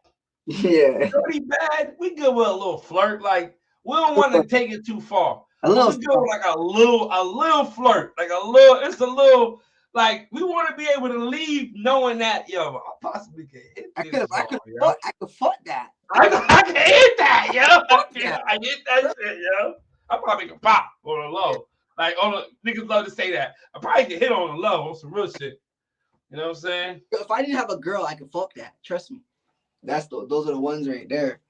Yeah. Dirty bad, we good with a little flirt. Like we don't want to take it too far. A But little we go like a little flirt, like a little. It's a little like we want to be able to leave knowing that yo, I possibly can hit I this could song, yo. I could fuck that. I can hit that, yo. Fuck that. I hit that shit, yo. I probably can pop on the low. Like on the niggas love to say that. I probably can hit on the low on some real shit. You know what I'm saying? If I didn't have a girl, I could fuck that. Trust me. Those are the ones right there.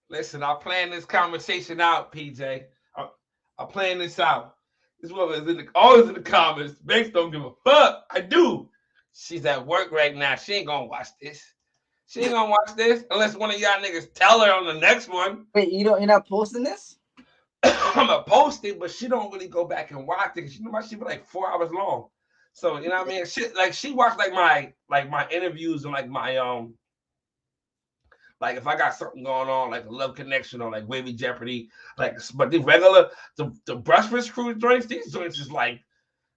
Listen, I'll plan this conversation out, PJ. I'll plan this out. This woman is always in the comments. Banks don't give a fuck. I do. She's at work right now. She ain't gonna watch this. She ain't gonna watch this unless one of y'all niggas tell her on the next one. Wait, you're not posting this? I'm gonna post it, but she don't really go back and watch it. You know my shit be like 4 hours long. So you know what I mean? She watched like my interviews and like my like if I got something going on, like a love connection or like Wavy Jeopardy, like but the regular the Brushfast Crew joints, these joints is like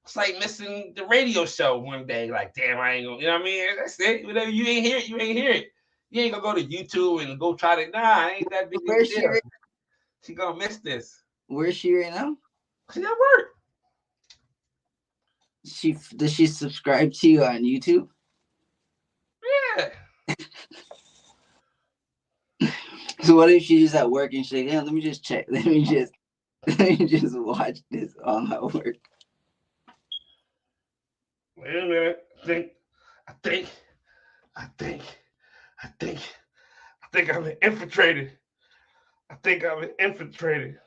It's like missing the radio show one day. Like, damn, I ain't gonna, you know what I mean? That's it. Whatever you ain't hear it, you ain't hear it. You ain't gonna go to YouTube and go try to. Nah, ain't that big of a Where's she? deal. She gonna miss this. Where's she right now? She at work. Does she subscribe to you on YouTube? Yeah. So what if she's at work and she's like, yeah, let me just check. Let me just watch this on my work. Wait a minute. I think, I think, I think, I think I've been infiltrated. I think I've been infiltrated.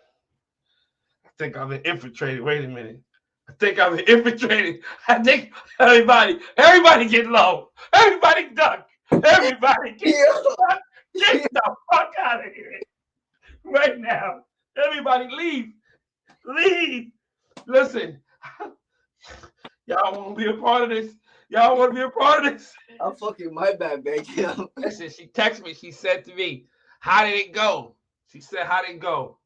I think I've been infiltrated. Wait a minute. I think I've been infiltrated. I think everybody get low. Everybody duck. Everybody get duck. Get the fuck out of here right now. Everybody leave. Leave. Listen, y'all want to be a part of this? Y'all want to be a part of this? I'm fucking my bad, baby. Listen, she texted me. She said to me, how did it go? She said, how did it go?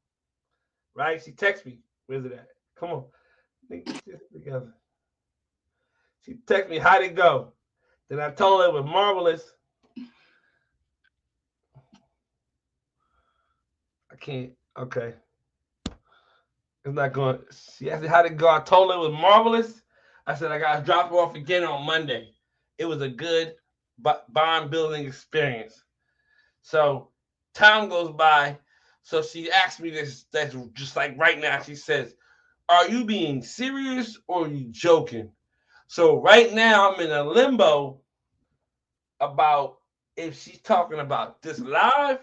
Right? She texted me. Where's it at? Come on. Get this together. She texted me, how did it go? Then I told her it was marvelous. I can't. Okay. It's not going. She asked me how did it go. I told her it was marvelous. I said I got to drop her off again on Monday. It was a good bond building experience. So time goes by. So she asked me this. That's just like right now. She says, "Are you being serious or are you joking?" So right now I'm in a limbo about if she's talking about this live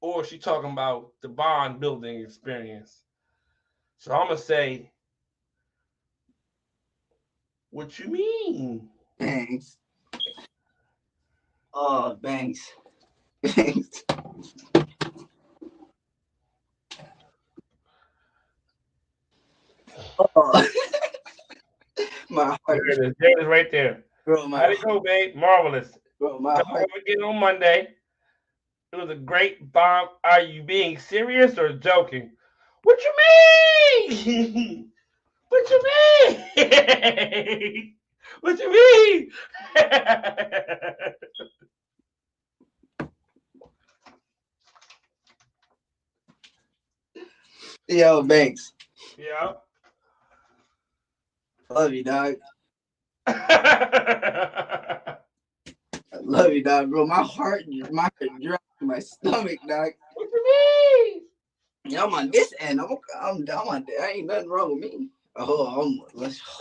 or is she talking about the bond building experience. So I'm gonna say, what you mean? Thanks. Oh, thanks. Thanks. Oh. My heart. There it is. There it is right there. Bro, How'd it go, babe? Marvelous. Bro, my Drop heart. off again on Monday. It was a great bomb. Are you being serious or joking? What you mean? What you mean? What you mean? Yo, Banks. Yeah. Love you, dog. I love you, dog, bro. My heart dropped in my stomach, dog. What you mean? Yeah, I'm on this end. I'm on. There ain't nothing wrong with me. Oh,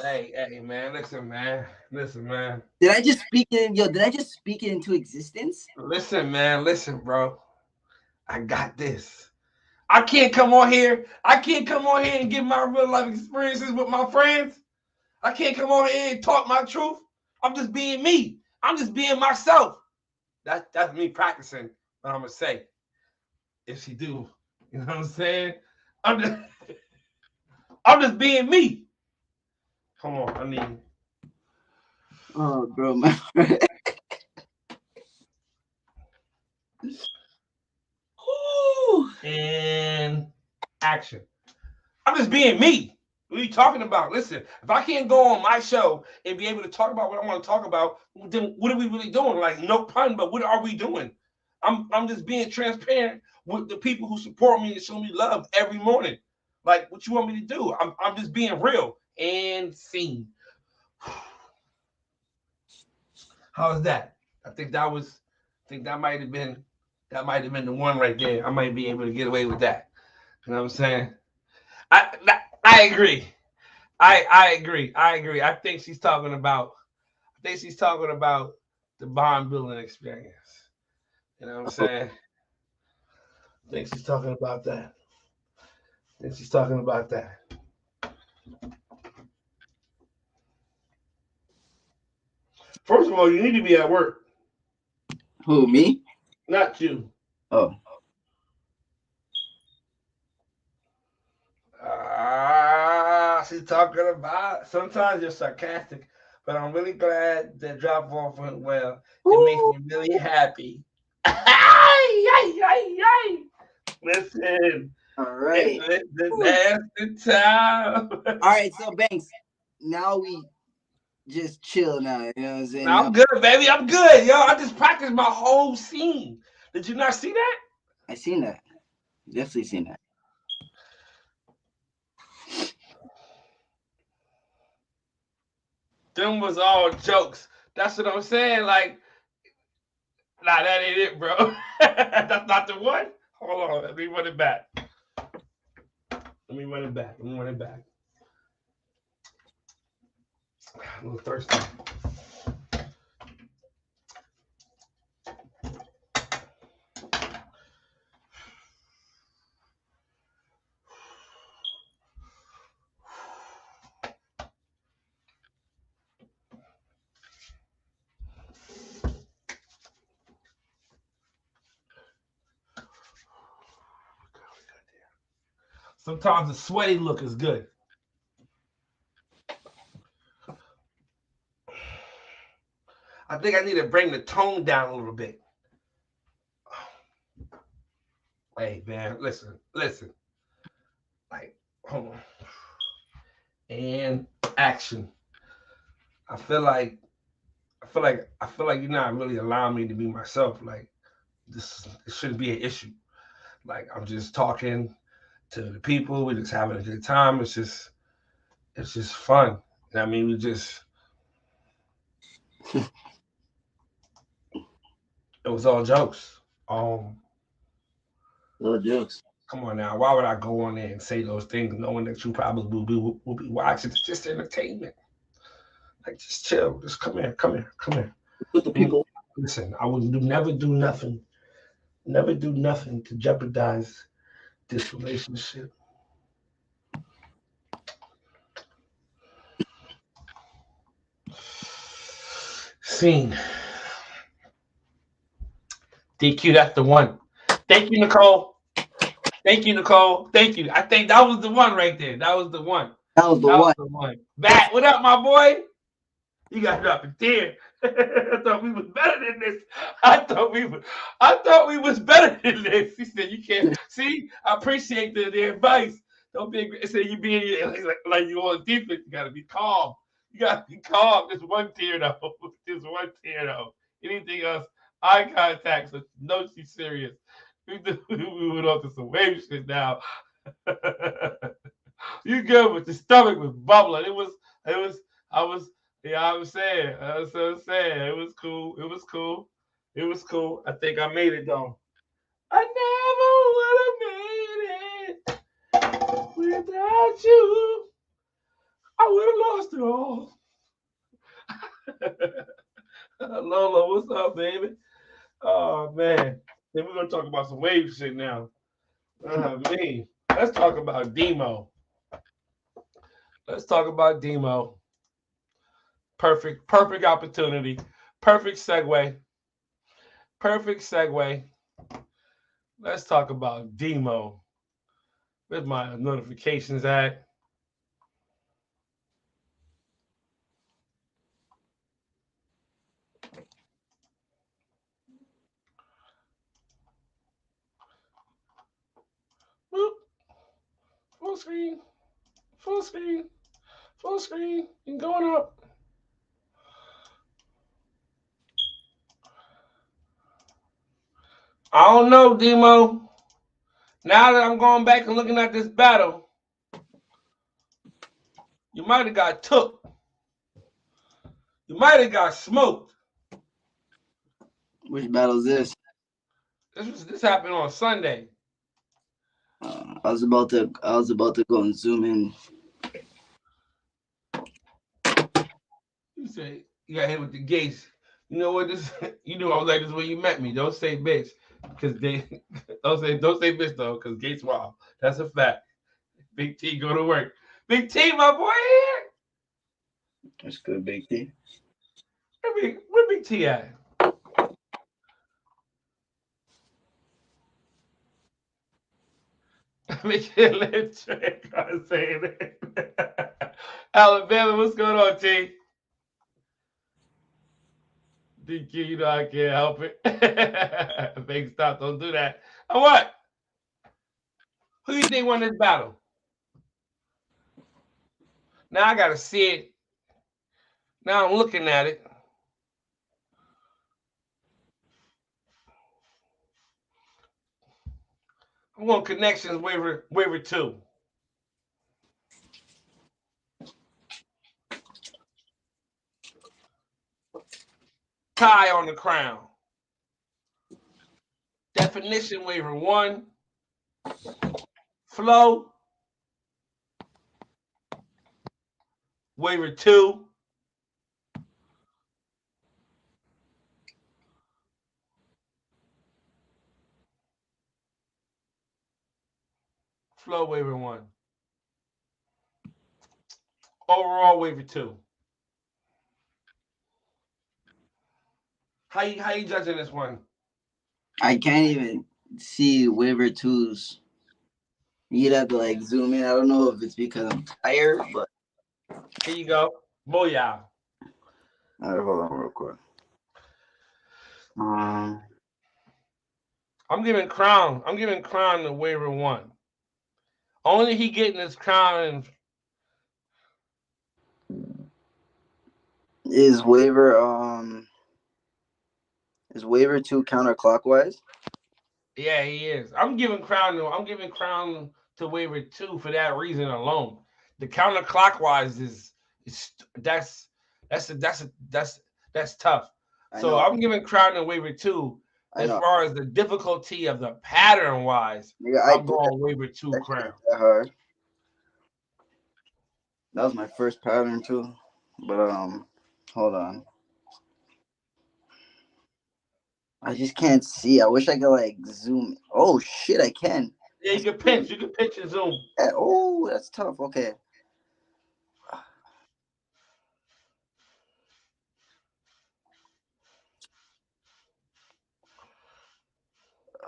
Hey, man. Listen, man. Did I just speak it? Yo, did I just speak it into existence? Listen, man. Listen, bro. I got this. I can't come on here. I can't come on here and give my real life experiences with my friends. I can't come on here and talk my truth. I'm just being me. I'm just being myself. That's me practicing what I'm gonna say. If she do, you know what I'm saying? I'm just I'm just being me. Come on, I need. Oh, bro, my. And action. I'm just being me. What are you talking about? Listen, if I can't go on my show and be able to talk about what I want to talk about, then what are we really doing? Like, no pun, but what are we doing? I'm just being transparent with the people who support me and show me love every morning. Like, what you want me to do? I'm just being real and seen. How's that? I think that might have been the one right there. I might be able to get away with that. You know what I'm saying? I agree. I agree. I think she's talking about. The bond building experience. You know what I'm saying? I think she's talking about that. First of all, you need to be at work. Who, me? Not you. Oh. She's talking about. Sometimes you're sarcastic, but I'm really glad that drop off went well. It makes me really happy. Listen. All right. It's the nasty time. All right, so Banks, now we just chill now. You know what I'm saying? Now Now I'm good, baby. I'm good, yo. I just practiced my whole scene. Did you not see that? I seen that. Definitely seen that. Them was all jokes. That's what I'm saying. Like, nah, that ain't it, bro. That's not the one. Hold on. Let me run it back. Let me run it back. Let me run it back. I'm a little thirsty. Sometimes the sweaty look is good. I think I need to bring the tone down a little bit. Hey, man, listen, listen. Like, hold on. And action. I feel like I feel like you're not really allowing me to be myself. Like this shouldn't be an issue. Like I'm just talking to the people. We're just having a good time. It's just fun. I mean, we just it was all jokes. Little jokes. Come on now. Why would I go on there and say those things knowing that you probably will be watching? It's just entertainment. Like just chill. Just come here. Come here. Come here. Put the Mm, people. Listen, I would never do nothing. Never do nothing to jeopardize this relationship. Scene. DQ, that's the one. Thank you, Nicole. Thank you, Nicole. Thank you. I think that was the one right there. That was the one. That was the That was one. the one. Bat, what up, my boy? You got dropped a tear. I thought we was better than this. I thought we was better than this. He said you can't see. I appreciate the advice. Don't be say you being like you on defense. You gotta be calm. You gotta be calm. Just one tear though. Just one tear though. Anything else? Eye contact. So no, she's serious. We went on to some wave shit now. You good, but the stomach was bubbling. It was. I was. Yeah, I was saying. I was so saying. It was cool. It was cool. It was cool. I think I made it though. I never would have made it without you. I would have lost it all. Lola, what's up, baby? Oh man. Then we're gonna talk about some wave shit now. Me. Let's talk about Demo. Let's talk about Demo. Perfect opportunity. Perfect segue. Perfect segue. Let's talk about Demo. Where's my notifications at? Whoop. Full screen. Full screen. Full screen. And going up. I don't know, Demo. Now that I'm going back and looking at this battle, you might have got took. You might have got smoked. Which battle is this? This happened on Sunday. I was about to go and zoom in. You say you got hit with the gates. You know what this? You knew I was like this when you met me. Don't say bitch, because they don't say bitch though, because Gates wild. That's a fact. Big T go to work. Big T, my boy here. That's good, Big T. Where Big T at? Make it a little trick. I'm saying it. Alabama, what's going on, T? DQ, you know I can't help it. Big stop, don't do that. And what? Who do you think won this battle? Now I gotta see it. Now I'm looking at it. I'm going connections waiver two. Tie on the crown. Definition waiver one. Flow waiver two. Flow waiver one. Overall waiver two. How you judging this one? I can't even see waiver twos. You'd have to like zoom in. I don't know if it's because I'm tired, but Here you go. Booyah. all right, hold on real quick. Um, I'm giving Crown the waiver one. Only he getting his crown and is waiver two counterclockwise? yeah, he is. I'm giving Crown to waiver two for that reason alone. The counterclockwise is that's tough. I So know, I'm giving Crown to waiver two. I As know. far as the difficulty of the pattern wise, Nigga, I I'm did going waiver two that shit Crown. ain't that hard. That was my first pattern too. But hold on. I just can't see. I wish I could like zoom. Oh shit, I can. Yeah, I you can see. pinch. You can pinch and zoom. Yeah, oh, that's tough. Okay.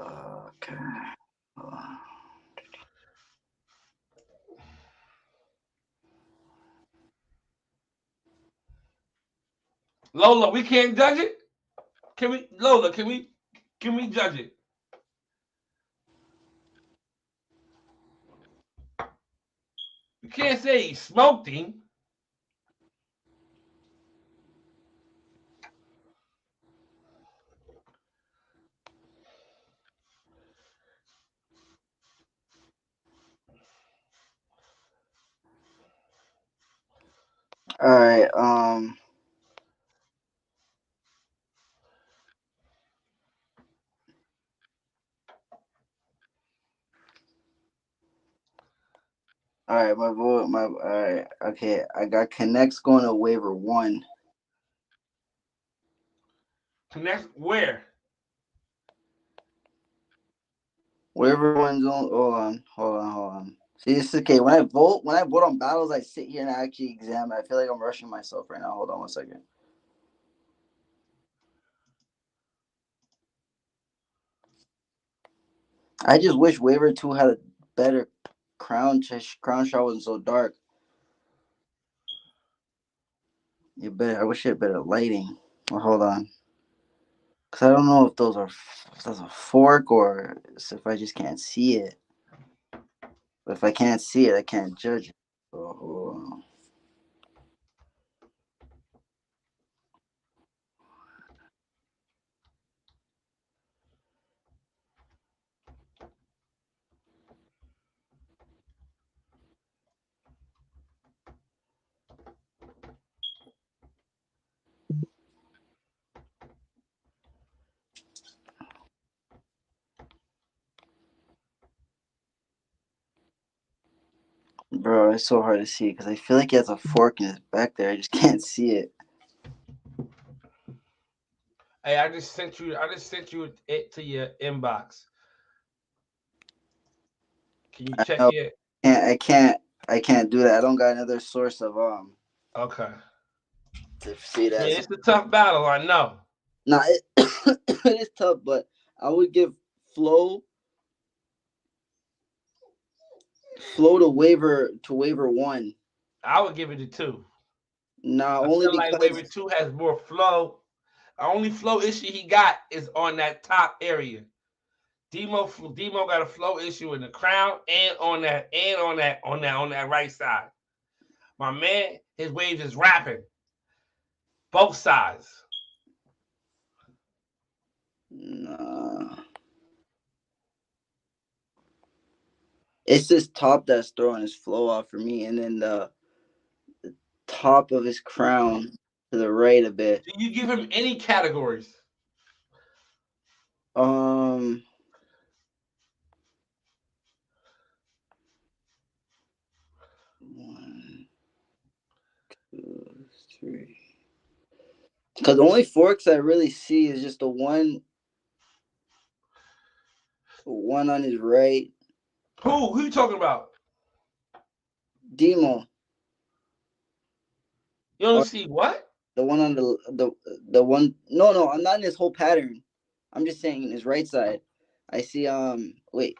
Okay. Hold on. Lola, we can't judge it. Can we, Lola? Can we judge it? You can't say he smoked him. All right. All right. My vote. My. All right. Okay. I got connects going to waiver one. Connect where? Waiver one's on. Hold on. Hold on. Hold on. See, this is okay. When I vote on battles, I sit here and I actually examine. I feel like I'm rushing myself right now. Hold on one second. I just wish waiver two had a better crown shot wasn't so dark. You better. I wish it had better lighting. Well, hold on. Cause I don't know if those a fork or if I just can't see it. But if I can't see it, I can't judge it. So, bro, it's so hard to see because I feel like he has a fork in his back there. I just can't see it. Hey, I just sent you it to your inbox. Can you I check know. it? I can't do that. I don't got another source of Okay. to see I that. mean, So, it's a tough battle. I know. nah, it is tough, but I would give flow flow to waiver one. I would give it a two. Nah, I only feel like because waiver two has more flow. The only flow issue he got is on that top area. Demo got a flow issue in the crown and on that right side. My man, his waves is rapping. Both sides. Nah. It's this top that's throwing his flow off for me, and then the top of his crown to the right a bit. Do you give him any categories? Um, 1, 2, 3. Because the only forks I really see is just the one on his right. Who? Who you talking about? Demo. You don't Or see what? the one on the one. No, I'm not in his whole pattern. I'm just saying in his right side. I see. Wait.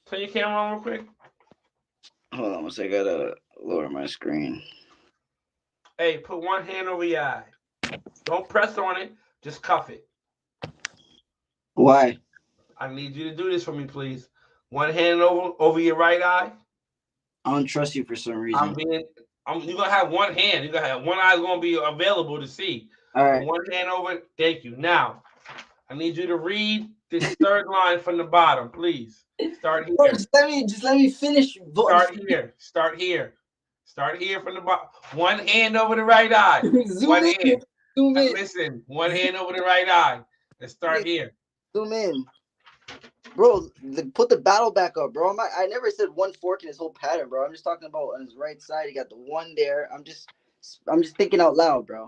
Turn your camera on real quick. Hold on one second. I gotta lower my screen. Hey, put one hand over your eye. Don't press on it. Just cuff it. Why? I need you to do this for me, please. One hand over your right eye. I don't trust you for some reason. You're gonna have one hand. You're gonna have one eye gonna be available to see. All But right. one hand over. Thank you. Now, I need you to read this third line from the bottom, please. Start Bro, here. just let me finish. Start here. Start here. Start here from the bottom. One hand over the right eye. Zoom One in. hand. Zoom in. Listen. One hand over the right eye. Let's start here. Zoom in. Bro, put the battle back up, bro. I never said one fork in his whole pattern, bro. I'm just talking about on his right side. He got the one there. I'm just thinking out loud, bro.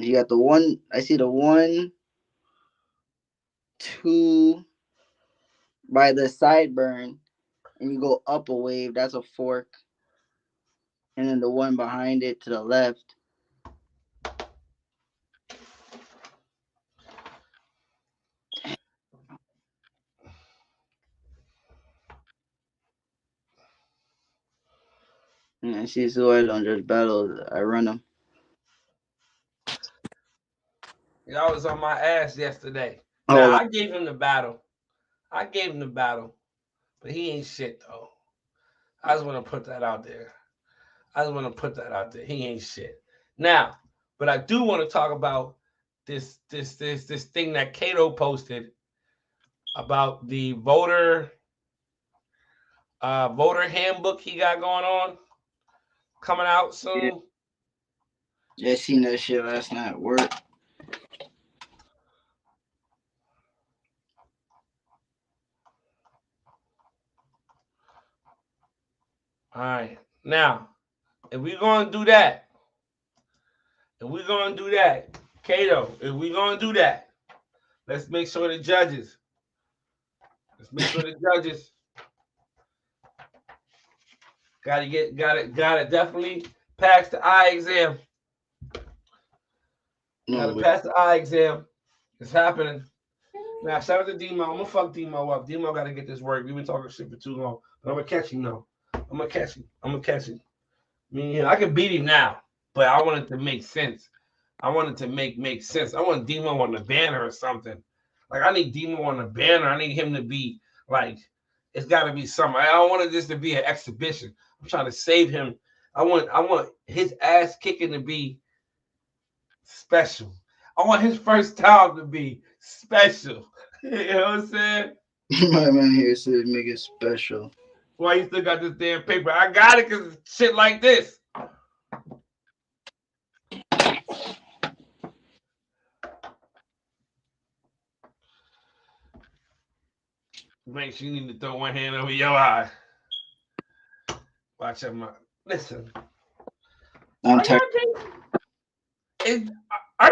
He got the one. I see the 1, 2 by the sideburn, and you go up a wave. That's a fork, and then the one behind it to the left. And I see so I don't just battle. I run them. Y'all was on my ass yesterday. Hold Now on. I gave him the battle. But he ain't shit though. I just want to put that out there. He ain't shit. Now, but I do want to talk about this thing that Cato posted about the voter handbook he got going on, coming out soon. Yeah, I seen that shit last night at work. All right. Now, if we're gonna do that, Cato, if we're gonna do that, let's make sure the judges. Gotta definitely pass the eye exam. Gotta pass the eye exam. It's happening. Now, shout out to Demo. I'm gonna fuck Demo up. Demo gotta get this work. We've been talking shit for too long. But I'm gonna catch him though. I'm gonna catch him. I mean, I can beat him now, but I want it to make sense. I want it to make sense. I want Demo on the banner or something. Like I need Demo on the banner. I need him to be like, it's got to be something. I don't want this to be an exhibition. I'm trying to save him. I want his ass kicking to be special. I want his first time to be special. You know what I'm saying? My man here said make it special. Why you still got this damn paper? I got it because shit like this. Make sure you need to throw one hand over your eye. Watch out, listen. I'm tired. Are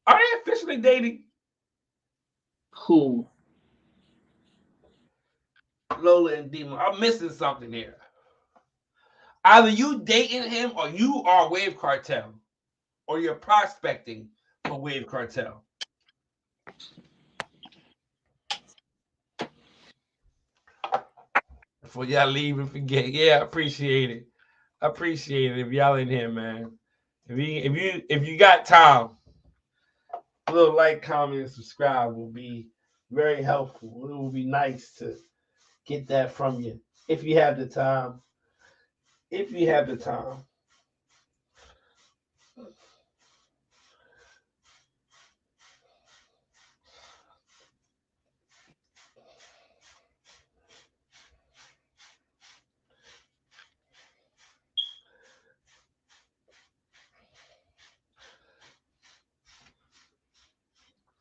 they officially dating? Who? Lola and Demo. I'm missing something here. Either you dating him or you are Wave Cartel. Or you're prospecting for Wave Cartel. Before y'all leave and forget. Yeah, I appreciate it. If y'all in here, man. If you got time, a little like, comment, and subscribe will be very helpful. It will be nice to get that from you if you have the time. if you have the time.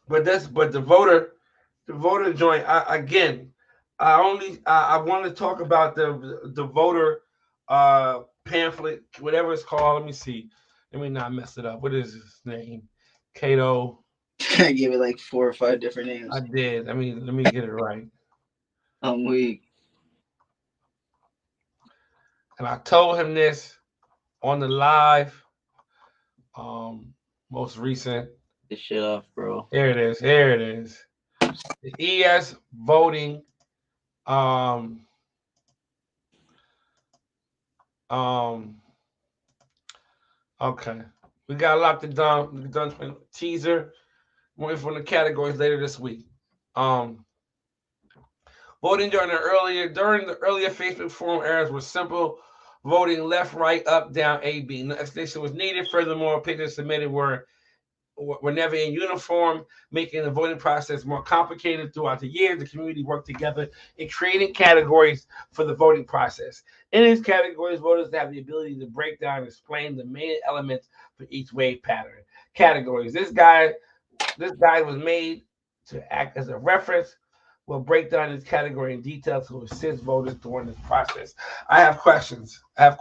But the voter joint. Again, I want to talk about the voter pamphlet, whatever it's called. Let me see. Let me not mess it up. What is his name? Cato. I gave it like 4 or 5 different I names. did. I mean, let me get it right. We And I told him this on the live, most recent. this shit off, bro. Here it is. Here it is. The ES voting. Um, um, okay. We got a lot to done teaser. More from the categories later this week. Um, Voting during the earlier Facebook forum eras was simple. Voting left, right, up, down, A, B. No explanation was needed. Furthermore, pictures submitted were never in uniform, making the voting process more complicated. Throughout the years, the community worked together in creating categories for the voting process. In these categories, voters have the ability to break down and explain the main elements for each wave pattern. Categories. This guide was made to act as a reference. We'll break down this category in detail to assist voters during this process. I have questions. I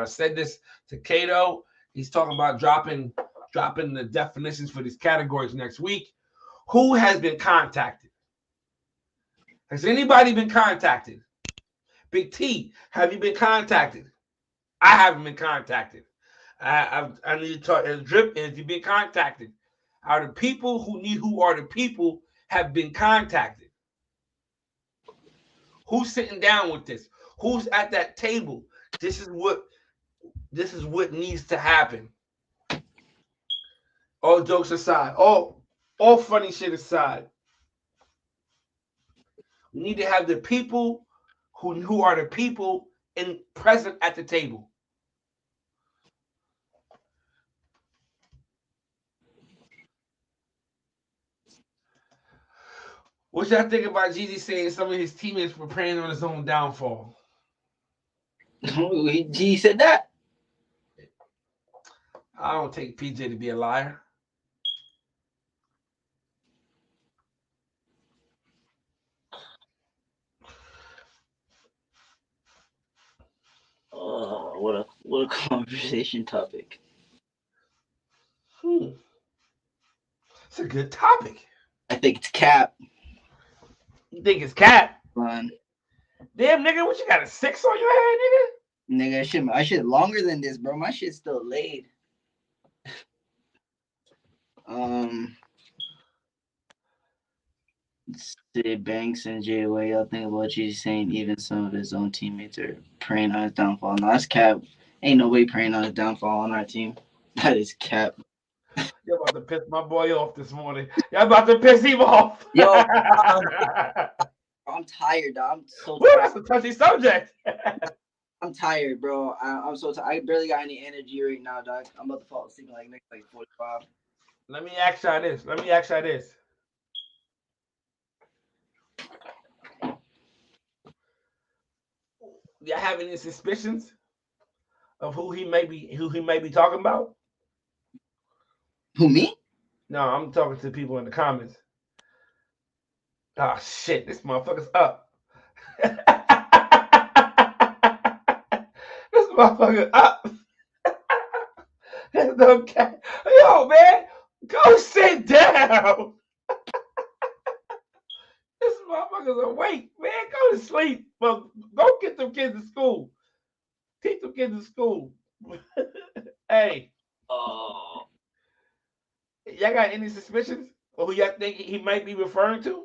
said this to Cato. He's talking about dropping the definitions for these categories next week. Who has been contacted? Has anybody been contacted? Big T, have you been contacted? I haven't been contacted. I need to talk. Drip, have you been contacted? Are the people who are the people have been contacted? Who's sitting down with this? Who's at that table? This is what needs to happen. All jokes aside, all funny shit aside, we need to have the people who are the people in present at the table. What y'all think about Jeezy saying some of his teammates were preying on his own downfall? He said that. I don't take PJ to be a liar. Oh, what a conversation topic. It's a good topic. I think it's cap. You think it's cat? Man. Damn, nigga, what you got, a 6 on your head, nigga? Nigga, I should longer than this, bro. My shit's still laid. Sid Banks and Jay, what y'all think about Jeezy saying even some of his own teammates are preying on his downfall? No, that's cap. Ain't no way preying on his downfall on our team. That is cap. You're about to piss my boy off this morning. Y'all about to piss him off. Yo, I'm tired, dog. I'm so Woo, tired. that's a touchy subject. I'm tired, bro. I'm so tired. I barely got any energy right now, dog. I'm about to fall asleep in like next 45. Let me ask y'all this. Y'all have any suspicions of who he may be talking about? Who, me? No, I'm talking to people in the comments. Oh shit, this motherfucker's up. This motherfucker up. Okay. Yo, man, go sit down. This motherfucker's awake, man. Go to sleep. Well, go get them kids to school. Teach them kids to school. Hey. Oh. Y'all got any suspicions of who y'all think he might be referring to?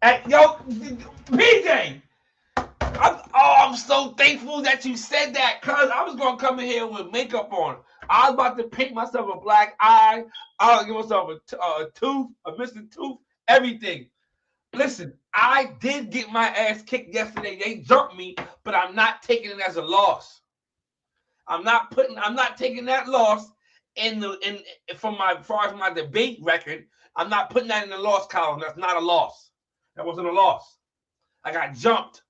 Hey, yo, PJ. I'm so thankful that you said that, cuz I was gonna come in here with makeup on. I was about to paint myself a black eye. I was gonna give myself a tooth, a missing tooth, everything. Listen, I did get my ass kicked yesterday. They jumped me, but I'm not taking it as a loss. I'm not taking that loss in the in from my as far as my debate record. I'm not putting that in the loss column. That's not a loss. That wasn't a loss. I got jumped.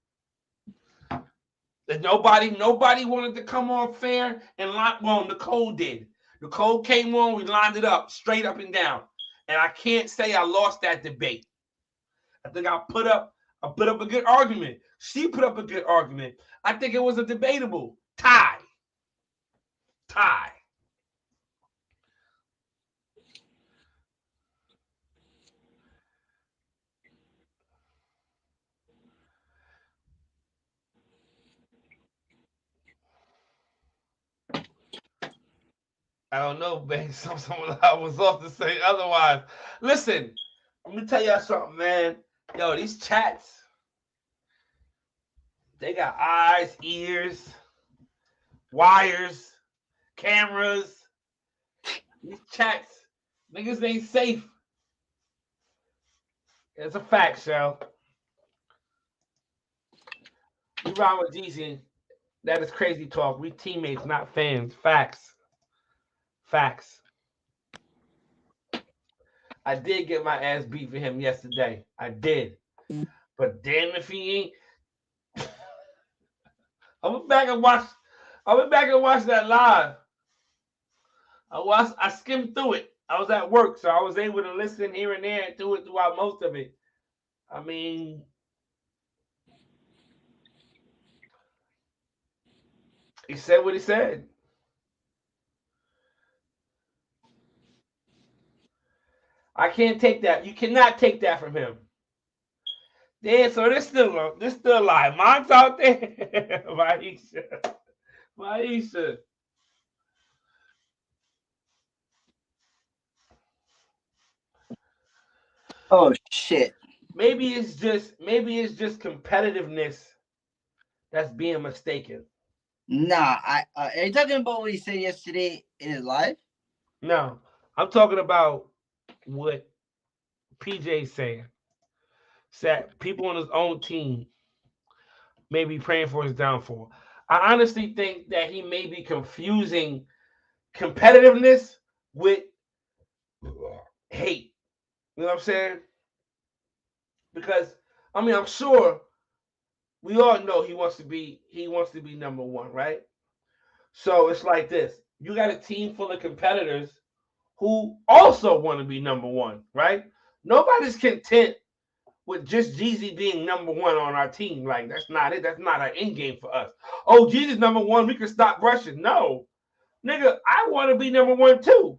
That nobody wanted to come on fair and line. Well, Nicole did. Nicole came on. We lined it up straight up and down. And I can't say I lost that debate. I think I put up a good argument. She put up a good argument. I think it was a debatable tie. Tie. I don't know, man. Someone I was off to say otherwise. Listen, let me tell y'all something, man. Yo, these chats, they got eyes, ears, wires, cameras. These chats, niggas ain't safe. It's a fact, Shell. You ride with Jeezy. That is crazy talk. We teammates, not fans. Facts. Facts. I did get my ass beat for him yesterday. I did. But damn if he ain't. I went back and watched. I went back and watched that live. I skimmed through it. I was at work, so I was able to listen here and there and do it throughout most of it. I mean, he said what he said. I can't take that. You cannot take that from him. Yeah, so this still alive. Mine's out there. Maisha. Maisha. Oh shit. Maybe it's just competitiveness that's being mistaken. Nah, are you talking about what he said yesterday in his live? No, I'm talking about what PJ's saying. Said people on his own team may be praying for his downfall. I honestly think that he may be confusing competitiveness with hate. You know what I'm saying? Because I mean, I'm sure we all know he wants to be number one, right? So it's like this: you got a team full of competitors who also want to be number one, right? Nobody's content with just Jeezy being number one on our team. Like that's not it. That's not an end game for us. Oh, Jeezy's number one. We can stop brushing. No, nigga, I want to be number one too.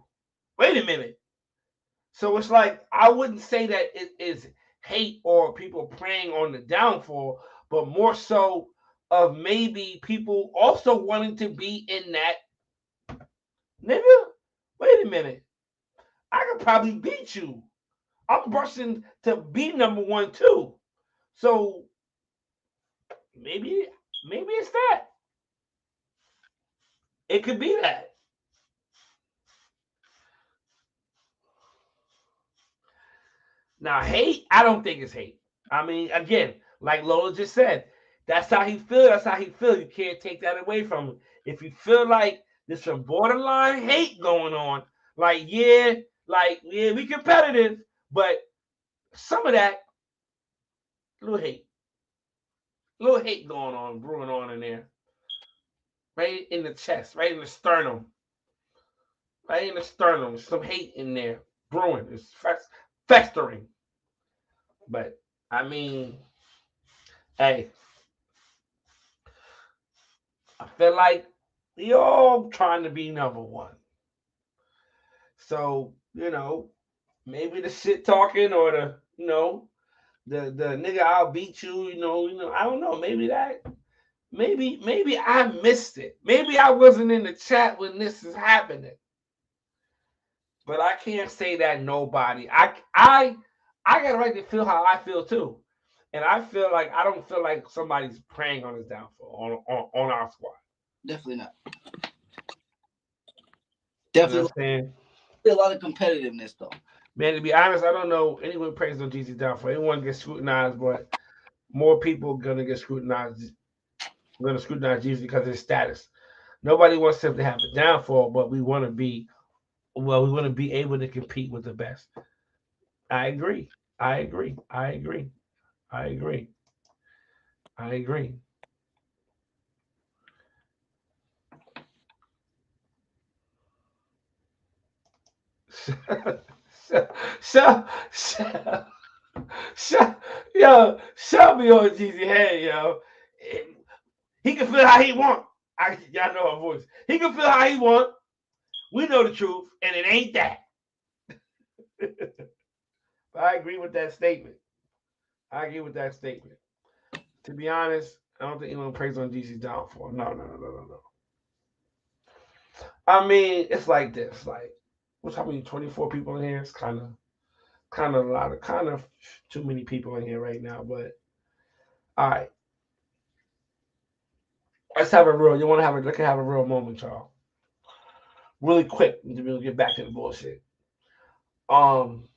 Wait a minute. So it's like I wouldn't say that it is hate or people preying on the downfall, but more so of maybe people also wanting to be in that nigga. Wait a minute. I could probably beat you. I'm brushing to be number one too. So maybe it's that. It could be that. Now hate, I don't think it's hate. I mean, again, like Lola just said, that's how he feel. That's how he feel. You can't take that away from him. If you feel like there's some borderline hate going on, like yeah, we competitive, but some of that little hate, little hate going on, brewing on in there, right in the chest, right in the sternum, right in the sternum. Some hate in there brewing. It's festering. But I mean, hey, I feel like we all trying to be number one. So, maybe the shit talking or the nigga I'll beat you, I don't know. Maybe I missed it. Maybe I wasn't in the chat when this is happening. But I can't say that nobody. I got a right to feel how I feel too. And I feel like I don't feel like somebody's preying on his downfall on our squad. Definitely not. You know what Definitely I'm saying? a lot of competitiveness though. Man, to be honest, I don't know anyone prays on Jesus downfall. Anyone gets scrutinized, but more people gonna get scrutinized. Gonna scrutinize Jesus because of his status. Nobody wants him to have a downfall, but we want to be well. We want to be able to compete with the best. I agree. I agree. I agree. I agree. I agree. so, so, so, so, yo, Shelby on Jeezy head, yo. He can feel how he want. Y'all know her voice. He can feel how he want. We know the truth, and it ain't that. But I agree with that statement. I agree with that statement. To be honest, I don't think anyone prays on Jeezy's downfall. No, no, no, no, no, no. I mean, it's like this. Like, what's how many? 24 people in here. It's kind of a lot of kind of too many people in here right now. But all right, let's have a real. You want to have a? Let's have a real moment, y'all. Really quick. We'll get back to the bullshit. Um,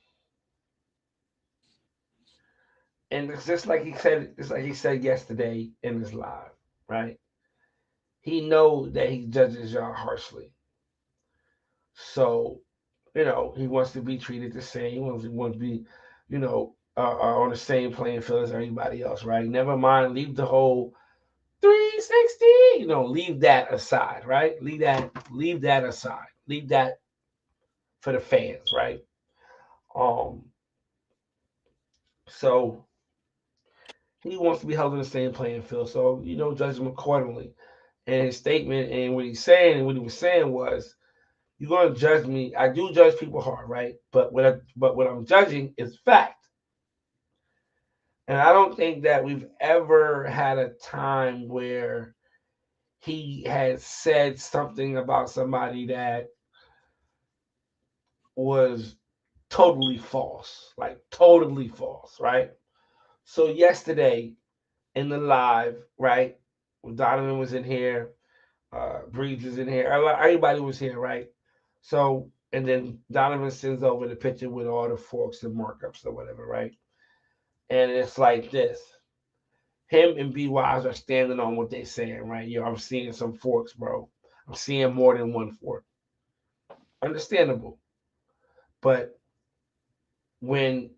and it's just like he said. It's like he said yesterday in his live, right? He know that he judges y'all harshly, so he wants to be treated the same. He wants to be, on the same playing field as everybody else, right? Never mind, leave the whole 360. Leave that aside, right? Leave that aside. Leave that for the fans, right? Um, so he wants to be held in the same playing field. So judge him accordingly. And his statement and what he's saying and what he was saying was, "You're gonna judge me. I do judge people hard, right? But what I'm judging is fact." And I don't think that we've ever had a time where he had said something about somebody that was totally false, like totally false, right? So yesterday in the live, right, when Donovan was in here, Breeze was in here, everybody was here, right? So and then Donovan sends over the picture with all the forks and markups or whatever, right? And it's like this. Him and B Wise are standing on what they're saying, right? I'm seeing some forks, bro. I'm seeing more than one fork. Understandable. But when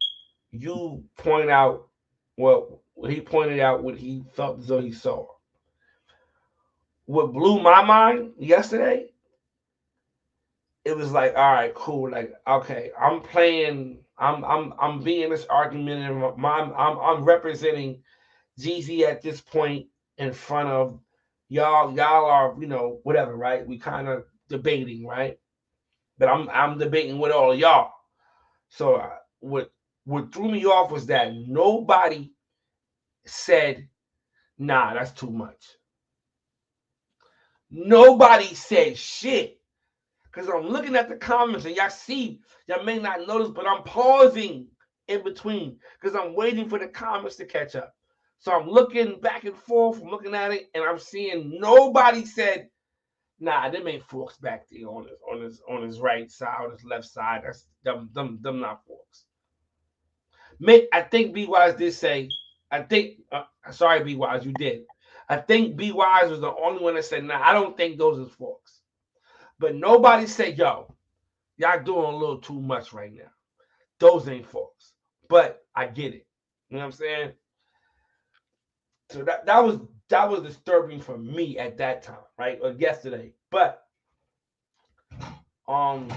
you point out when he pointed out what he felt as though he saw, what blew my mind yesterday, it was like, all right, cool. Like, okay, I'm playing, I'm being this argument, and I'm representing Jeezy at this point in front of y'all. Y'all are, whatever, right? We kind of debating, right? But I'm debating with all of y'all. So what threw me off was that nobody said, "Nah, that's too much." Nobody said shit. Because I'm looking at the comments and y'all may not notice, but I'm pausing in between because I'm waiting for the comments to catch up. So I'm looking back and forth, I'm looking at it, and I'm seeing nobody said, "Nah, them ain't forks back there on his right side, on his left side. That's them not forks." I think B Wise did say, I think sorry, B Wise, you did. I think B Wise was the only one that said, "Nah, I don't think those are forks." But nobody said, "Yo, y'all doing a little too much right now. Those ain't forks." But I get it. You know what I'm saying? So that was disturbing for me at that time, right? Or yesterday. But um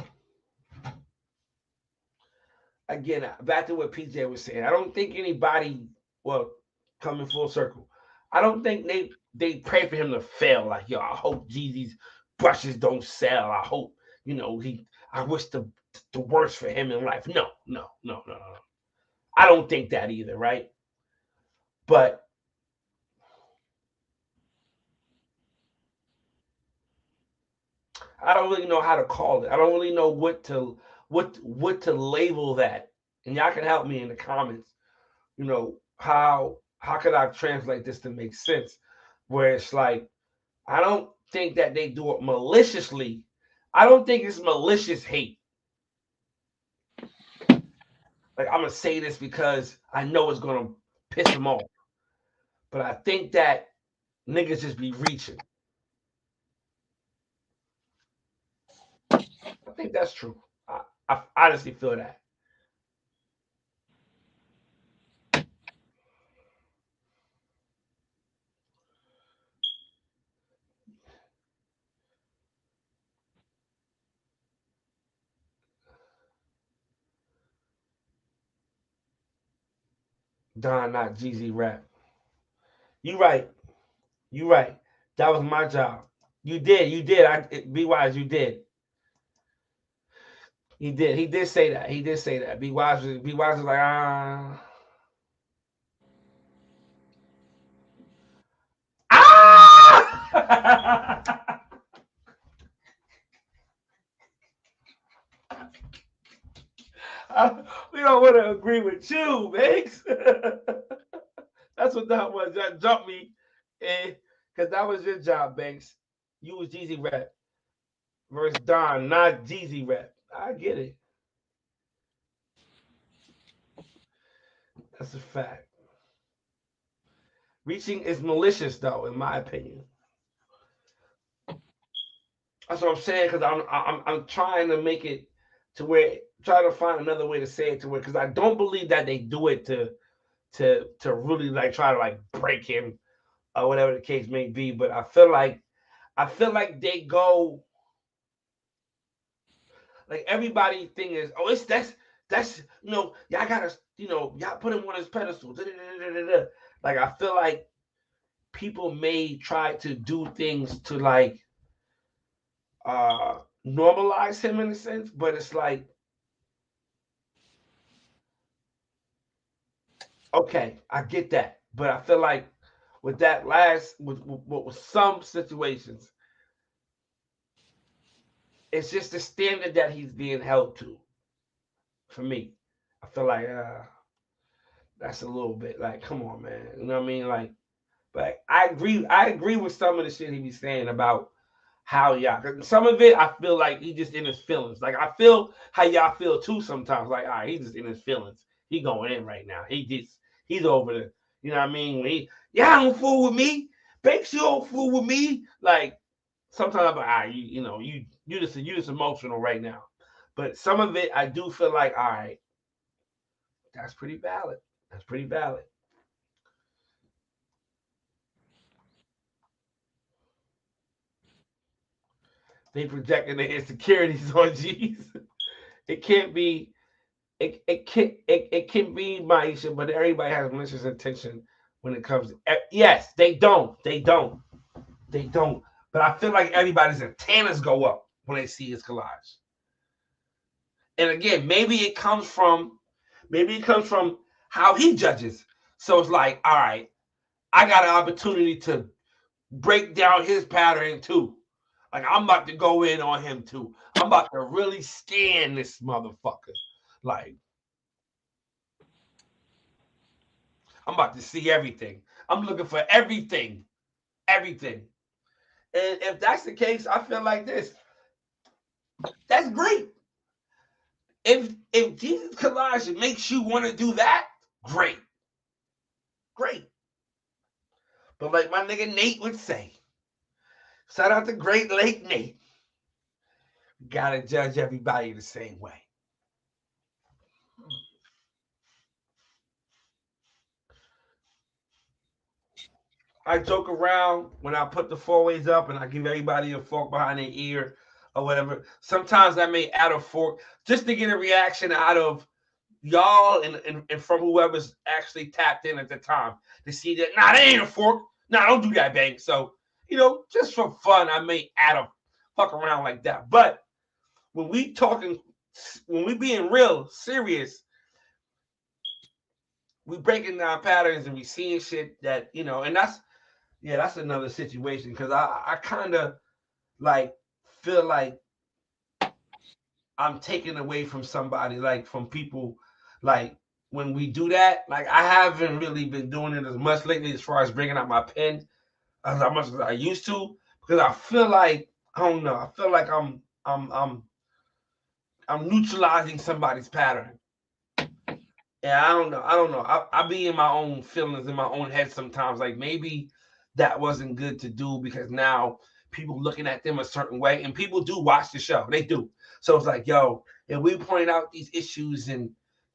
again, back to what PJ was saying. I don't think anybody, well, coming full circle, I don't think they pray for him to fail. Like, yo, I hope Jeezy's brushes don't sell. I hope, I wish the worst for him in life. No, no, no, no, no. I don't think that either, right? But I don't really know how to call it. I don't really know what to label that. And y'all can help me in the comments. How could I translate this to make sense? Where it's like, I don't think that they do it maliciously. I don't think it's malicious hate. like I'm gonna say this because I know it's gonna piss him off, but I think that niggas just be reaching. I think that's true. I honestly feel that. Don, not Jeezy rap. You right. You right. That was my job. You did. You did. Be wise. You did. He did. He did say that. He did say that. Be wise. Be wise was like ah. We don't want to agree with you, Banks. That's what that was. That jumped me, because that was your job, Banks. You was Jeezy rap versus Don, not Jeezy rap. I get it. That's a fact. Reaching is malicious, though, in my opinion. That's what I'm saying. Because I'm trying to make it to where try to find another way to say it to where because I don't believe that they do it to really like try to like break him or whatever the case may be. But I feel like they go like everybody thing is it's that's y'all gotta y'all put him on his pedestal. Da, da, da, da, da. Like I feel like people may try to do things to like normalize him in a sense, but it's like okay, I get that, but I feel like with that last with some situations, it's just the standard that he's being held to. For me, I feel like that's a little bit like, come on, man. You know what I mean? Like, but I agree. I agree with some of the shit he be saying about how y'all. Cause some of it, I feel like he just in his feelings. Like I feel how y'all feel too sometimes. Like, all right, he's just in his feelings. He going in right now. He's over the. You know what I mean? When y'all don't fool with me. Banks, you don't fool with me. Like sometimes I'm like, all right, you just emotional right now. But some of it, I do feel like, all right, that's pretty valid. That's pretty valid. They projecting their insecurities on G's. It can't be. It can be Maisha, but everybody has malicious intention when it comes. Yes, they don't. They don't. They don't. But I feel like everybody's antennas go up when they see his collage. And again, maybe it comes from how he judges. So it's like, all right, I got an opportunity to break down his pattern too. Like I'm about to go in on him too. I'm about to really scan this motherfucker. Like I'm about to see everything. I'm looking for everything, everything. And if that's the case, I feel like this. That's great. If Jesus collage makes you want to do that, great, great. But like my nigga Nate would say, shout out to Great Lake Nate. Gotta judge everybody the same way. I joke around when I put the four ways up and I give everybody a fork behind their ear or whatever. Sometimes I may add a fork just to get a reaction out of y'all and from whoever's actually tapped in at the time to see that, nah, that ain't a fork. Nah, don't do that, bang. So, just for fun, I may add a fuck around like that. But when we talking, when we being real serious, we breaking down patterns and we seeing shit that, and that's another situation because I kind of like feel like I'm taking away from somebody, like from people, like when we do that. Like I haven't really been doing it as much lately, as far as bringing out my pen as much as I used to, because I feel like I don't know. I feel like I'm neutralizing somebody's pattern. Yeah, I don't know. I don't know. I be in my own feelings in my own head sometimes. Like maybe that wasn't good to do because now people looking at them a certain way, and people do watch the show. They do. So it's like, yo, if we point out these issues and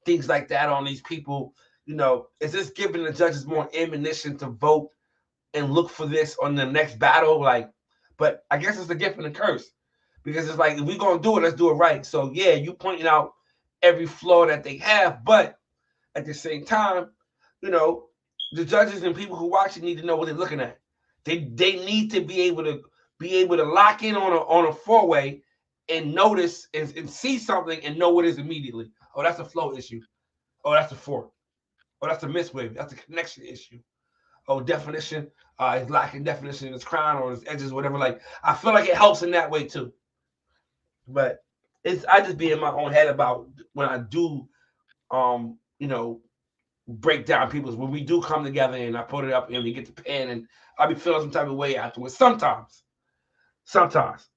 things like that on these people, is this giving the judges more ammunition to vote and look for this on the next battle? Like, but I guess it's a gift and a curse because it's like if we're gonna do it, let's do it right. So yeah, you pointing out every flaw that they have, but at the same time, you know, the judges and people who watch it need to know what they're looking at. They need to be able to lock in on a four way and notice and see something and know what it is immediately. Oh, that's a flow issue. Oh, that's a fork. Oh, that's a miswave. That's a connection issue. Oh, definition. It's lacking definition in his crown or his edges, whatever. Like I feel like it helps in that way too. But I just be in my own head about when I do break down people's when we do come together and I put it up and we get the pen and I'll be feeling some type of way afterwards. Sometimes. Sometimes.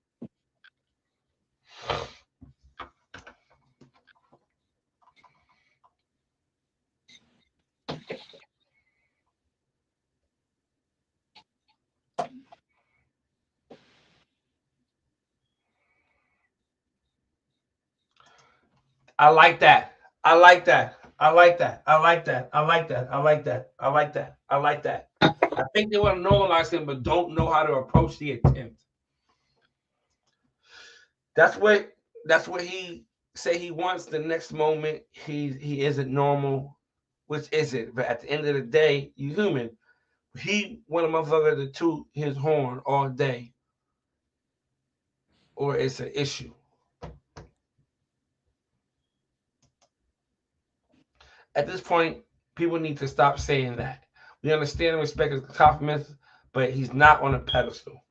I like that. I like that. I like that. I like that. I like that. I like that. I like that. I like that. I think they want to normalize him, but don't know how to approach the attempt. That's what he say he wants. The next moment he isn't normal, which is it? But at the end of the day, you human. He want a motherfucker to toot his horn all day, or it's an issue. At this point, people need to stop saying that. We understand and respect his compliments, but he's not on a pedestal.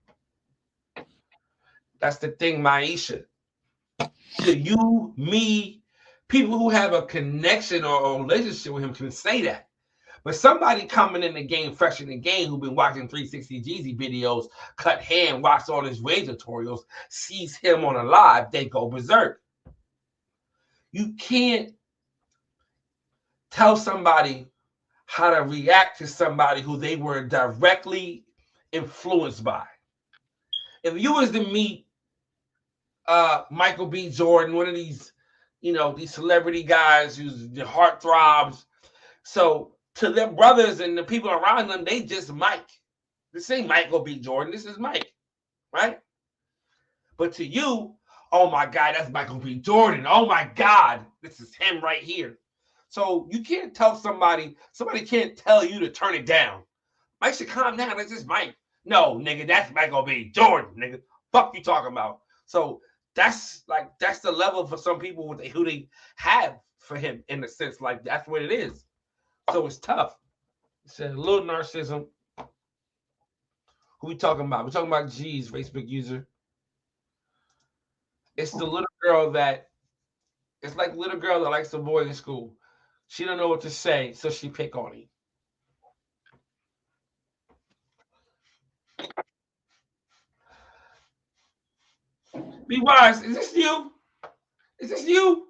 That's the thing, Maisha. To you, me, people who have a connection or a relationship with him can say that. But somebody coming in the game, fresh in the game, who been watching 360 Jeezy videos, cut hair, and watched all his rage tutorials, sees him on a live, they go berserk. You can't tell somebody how to react to somebody who they were directly influenced by. If you was to meet Michael B. Jordan, one of these, these celebrity guys who's the heartthrobs, so to their brothers and the people around them, they just Mike. This ain't Michael B. Jordan. This is Mike, right? But to you, oh my God, that's Michael B. Jordan. Oh my God, this is him right here. So you can't tell somebody can't tell you to turn it down. Mike should calm down. That's just Mike. No, nigga, that's Michael B. Jordan, nigga. Fuck you talking about. So that's the level for some people who they have for him in a sense. Like that's what it is. So it's tough. It's a little narcissism. Who we talking about? We're talking about G's Facebook user. It's the little girl that it's like little girl that likes the boy in school. She don't know what to say, so she pick on him. Be wise. Is this you? Is this you?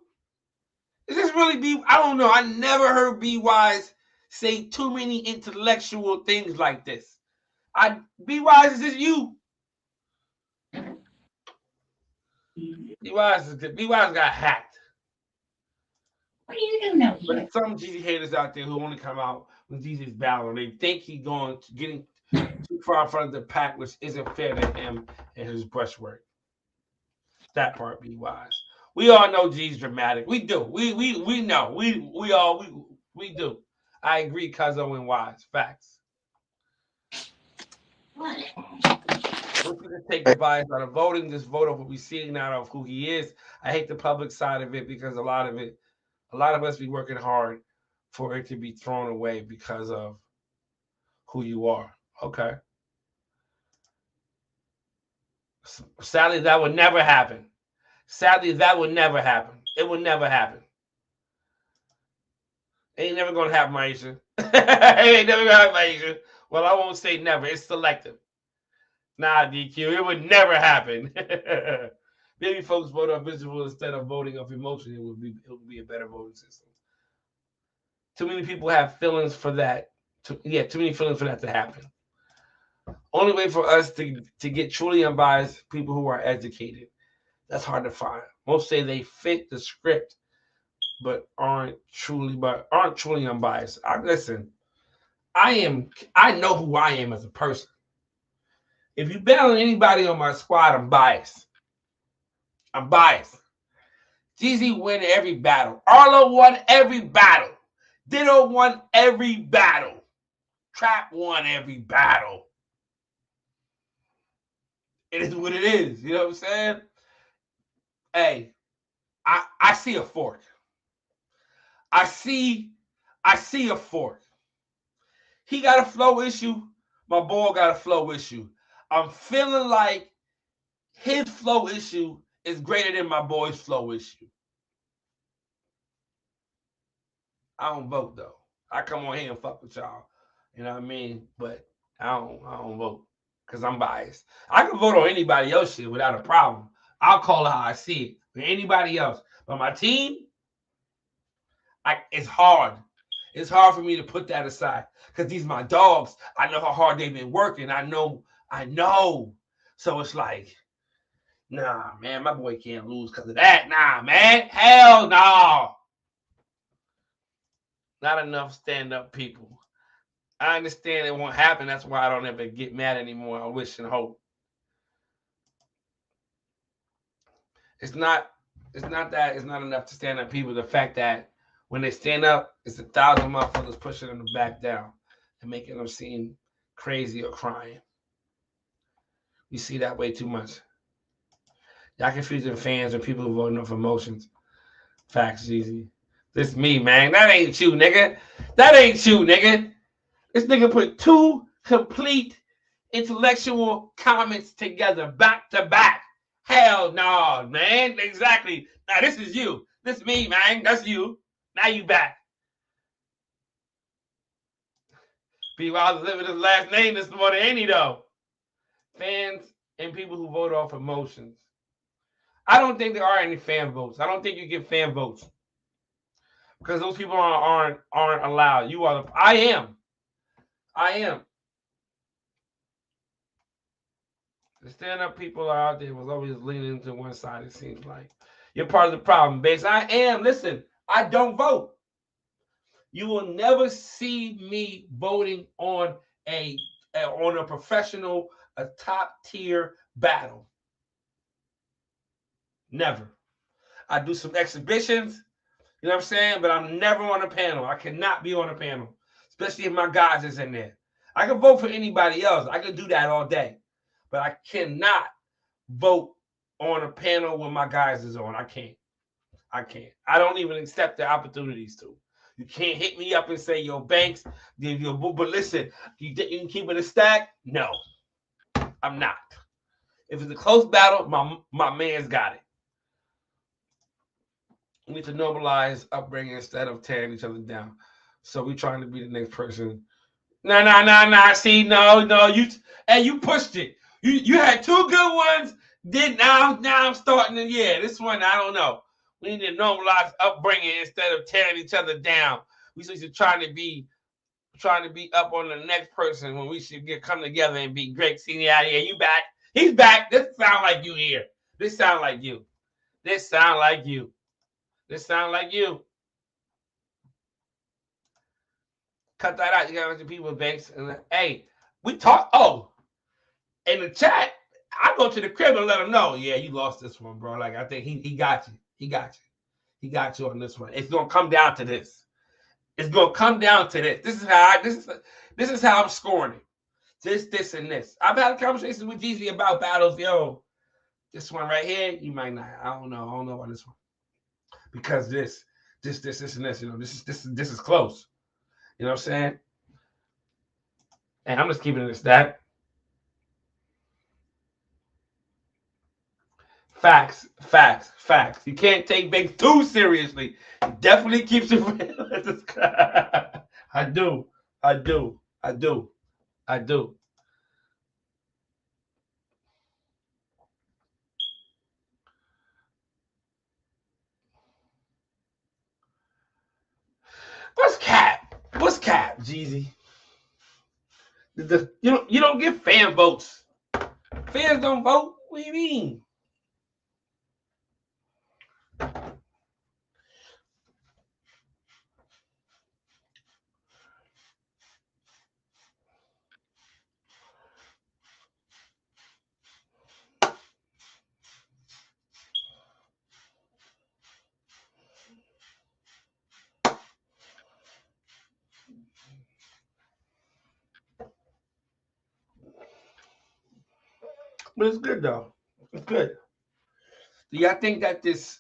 Is this really be? I don't know. I never heard Be Wise say too many intellectual things like this. Be Wise. Is this you? Be Wise got hacked. What are you doing out But here? some Jeezy haters out there who only come out when Jeezy's battling, they think he's going to getting too far in front of the pack, which isn't fair to him and his brushwork. That part, Be Wise. We all know G's dramatic. We do. We know. We do. I agree, Cuzzo and Wise. Facts. What? If we can take the bias out of voting, just vote of what we seeing out of who he is. I hate the public side of it because a lot of us be working hard for it to be thrown away because of who you are. Okay. Sadly, that would never happen. Sadly, that would never happen. It would never happen. Ain't never gonna happen, Maisha. Ain't never gonna happen, Maisha. Well, I won't say never. It's selective. Nah, DQ. It would never happen. Maybe folks vote on visual instead of voting off emotion. It would be a better voting system. Too many people have feelings for that. Too many feelings for that to happen. Only way for us to get truly unbiased people who are educated. That's hard to find. Most say they fit the script, but aren't truly unbiased. Listen. I know who I am as a person. If you bet on anybody on my squad, I'm biased. I'm biased. GZ win every battle. Arlo won every battle. Ditto won every battle. Trap won every battle. It is what it is. You know what I'm saying? Hey, I see a fork. I see a fork. He got a flow issue. My boy got a flow issue. I'm feeling like his flow issue is greater than my boy's flow issue. I don't vote though. I come on here and fuck with y'all. You know what I mean? But I don't vote because I'm biased. I can vote on anybody else shit without a problem. I'll call it how I see it for anybody else. But my team, it's hard. It's hard for me to put that aside because these my dogs. I know how hard they've been working. I know. So it's like, nah, man, my boy can't lose because of that. Nah, man, hell no. Not enough stand-up people. I understand it won't happen. That's why I don't ever get mad anymore. I wish and hope. It's not that it's not enough to stand up people. The fact that when they stand up, it's 1,000 motherfuckers pushing them back down and making them seem crazy or crying. You see that way too much. Y'all confusing fans and people who voting off emotions. Facts, Jeezy. This me, man. That ain't you, nigga. That ain't you, nigga. This nigga put two complete intellectual comments together back to back. Hell no, man. Exactly. Now this is you. This is me, man. That's you. Now you back. B Wild is living his last name this morning, ain't he though? Fans and people who vote off emotions. I don't think there are any fan votes. I don't think you get fan votes because those people aren't allowed. You are. I am. The stand-up people are out there was always leaning to one side. It seems like you're part of the problem, base. I am. Listen, I don't vote. You will never see me voting on a professional, a top tier battle. Never. I do some exhibitions, you know what I'm saying? But I'm never on a panel. I cannot be on a panel, especially if my guys is in there. I can vote for anybody else. I can do that all day. But I cannot vote on a panel when my guys is on. I can't. I don't even accept the opportunities to. You can't hit me up and say, yo, Banks, but listen, you can keep it a stack? No, I'm not. If it's a close battle, my man's got it. We need to normalize upbringing instead of tearing each other down. So we're trying to be the next person. Nah. See, no, you pushed it. You had two good ones. Then now I'm starting to this one I don't know. We need to normalize upbringing instead of tearing each other down. We should trying to be up on the next person when we should come together and be great. See, yeah, you back. He's back. This sound like you here. This sound like you. This sound like you. This sound like you. Cut that out. You got a bunch of people, Banks. And hey, we talk. Oh, in the chat, I go to the crib and let him know. Yeah, you lost this one, bro. Like I think he got you. He got you on this one. It's gonna come down to this. It's gonna come down to this. This is how I'm scoring it. This, and this. I've had conversations with Jeezy about battles. Yo, this one right here, you might not. I don't know about this one because this, and this. You know, this is close. You know what I'm saying? And I'm just keeping it as that. Facts. You can't take Banks too seriously. He definitely keeps it real. I do. What's cat? Jeezy. You don't get fan votes. Fans don't vote. What do you mean? But it's good though. It's good. Do y'all think that this?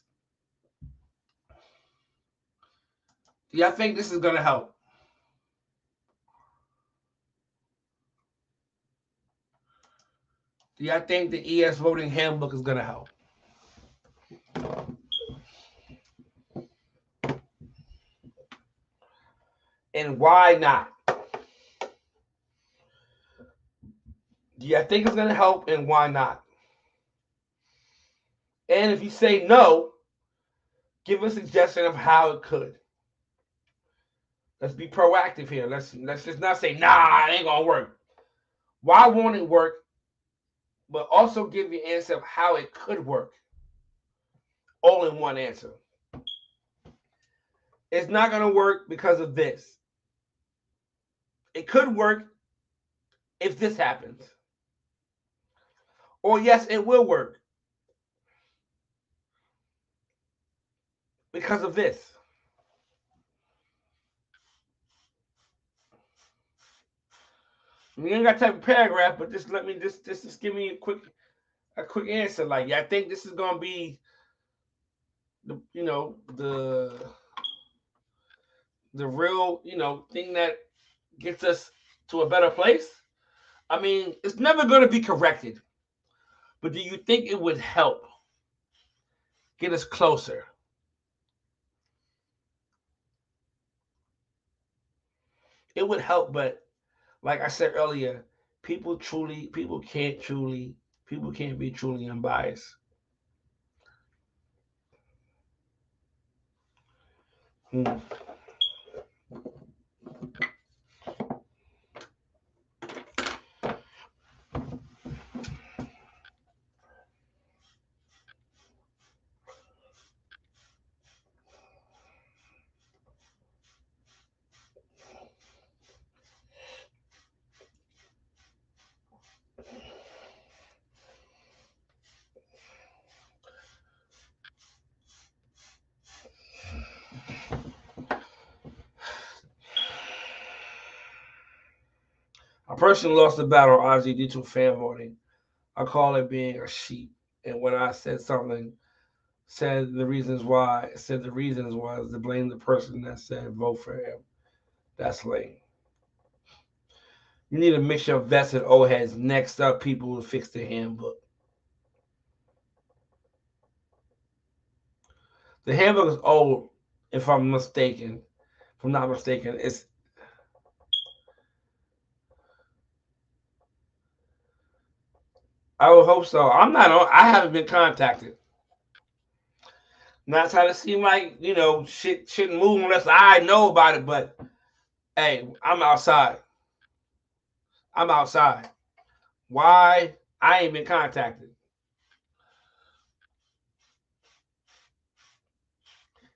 Do y'all think this is gonna help? Do y'all think the ES voting handbook is gonna help? And why not? Do y'all think it's gonna help? And why not? And if you say no, give a suggestion of how it could. Let's be proactive here. Let's just not say nah, it ain't gonna work. Why won't it work? But also give the answer of how it could work. All in one answer. It's not gonna work because of this. It could work if this happens. Or yes, it will work because of this. We ain't got to type a paragraph, but just let me just give me a quick answer. Like, yeah, I think this is gonna be the real thing that gets us to a better place. I mean, it's never gonna be corrected, but do you think it would help get us closer? It would help, but like I said earlier, people can't be truly unbiased. Hmm. A person lost the battle, Ozzy, due to fan voting. I call it being a sheep. And when I said something, said the reasons was to blame the person that said vote for him. That's lame. You need a mixture of vets and old heads. Next up, people who fix the handbook. The handbook is old, if I'm mistaken. If I'm not mistaken, it's. I would hope so. I'm not on. I haven't been contacted. Not trying to seem like shit shouldn't move unless I know about it. But hey, I'm outside. I'm outside. Why? I ain't been contacted.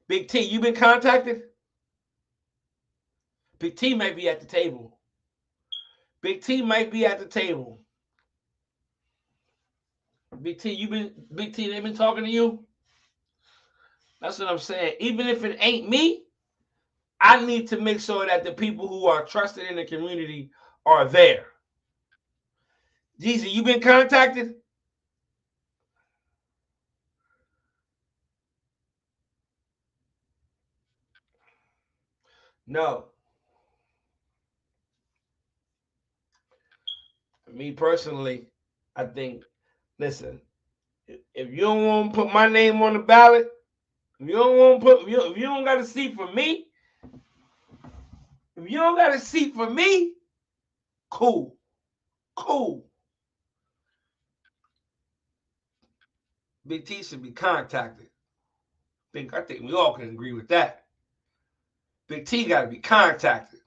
Big T, you been contacted? Big T might be at the table. Big T might be at the table. Big T, they been talking to you? That's what I'm saying. Even if it ain't me, I need to make sure that the people who are trusted in the community are there. Jeezy, you been contacted? No. Me personally, I think, listen, if you don't want to put my name on the ballot, if you don't got a seat for me, if you don't got a seat for me, cool. Cool. Big T should be contacted. I think we all can agree with that. Big T got to be contacted.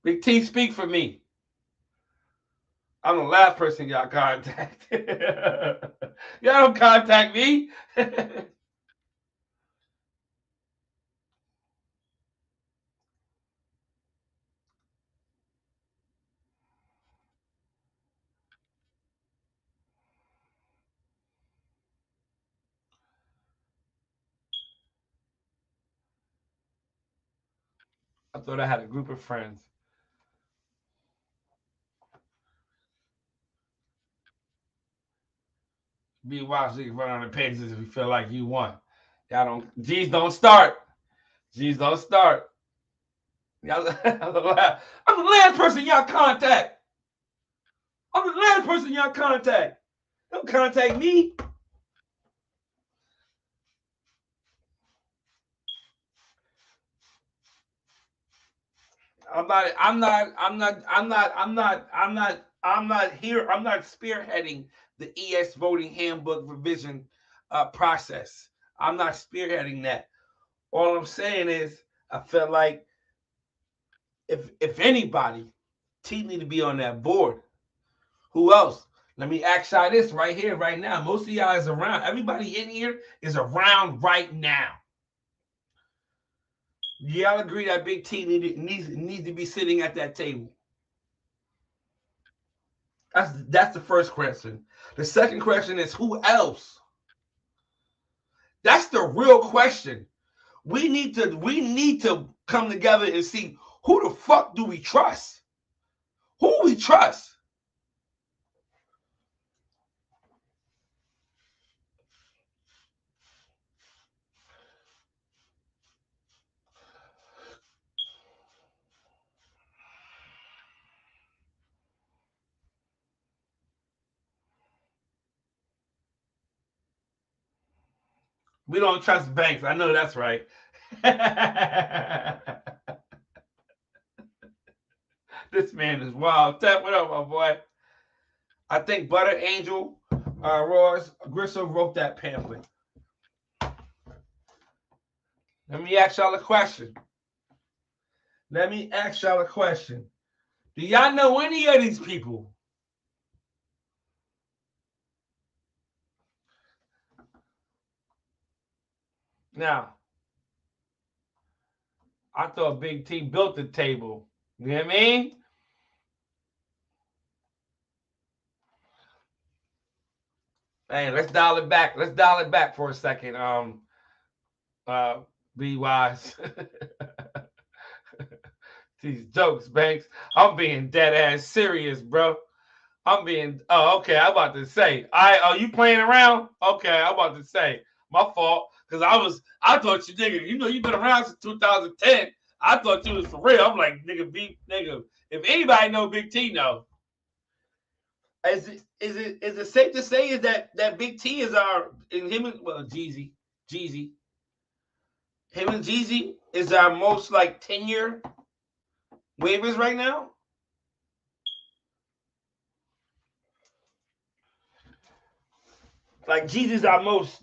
Big T, speak for me. I'm the last person y'all contact. Y'all don't contact me. I thought I had a group of friends. Be watching run on the pages if you feel like you won. Y'all don't. G's don't start. G's don't start. Y'all, I'm the last person y'all contact. I'm the last person y'all contact. Don't contact me. I'm not here. I'm not spearheading the ES voting handbook revision process. I'm not spearheading that. All I'm saying is I felt like if anybody, T need to be on that board. Who else? Let me ask y'all this right here, right now. Most of y'all is around. Everybody in here is around right now. Y'all agree that Big T needs to be sitting at that table? That's the first question. The second question is who else? That's the real question. We need to come together and see who the fuck do we trust? Who we trust? We don't trust banks. I know that's right. This man is wild. Tap, what up, my boy? I think Butter Angel Ross Grissom wrote that pamphlet. Let me ask y'all a question. Let me ask y'all a question. Do y'all know any of these people? Now, I thought Big T built the table. You know what I mean? Hey, let's dial it back. Let's dial it back for a second. Be wise. These jokes, Banks. I'm being dead ass serious, bro. I'm being. Oh, okay. I'm about to say. Are you playing around? Okay, I'm about to say. My fault, because I thought you nigga. You know you've been around since 2010. I thought you was for real. I'm like nigga. If anybody know Big T, know. Is it safe to say is that Big T is our and him and well Jeezy him and Jeezy is our most like 10-year waivers right now? Like Jeezy's our most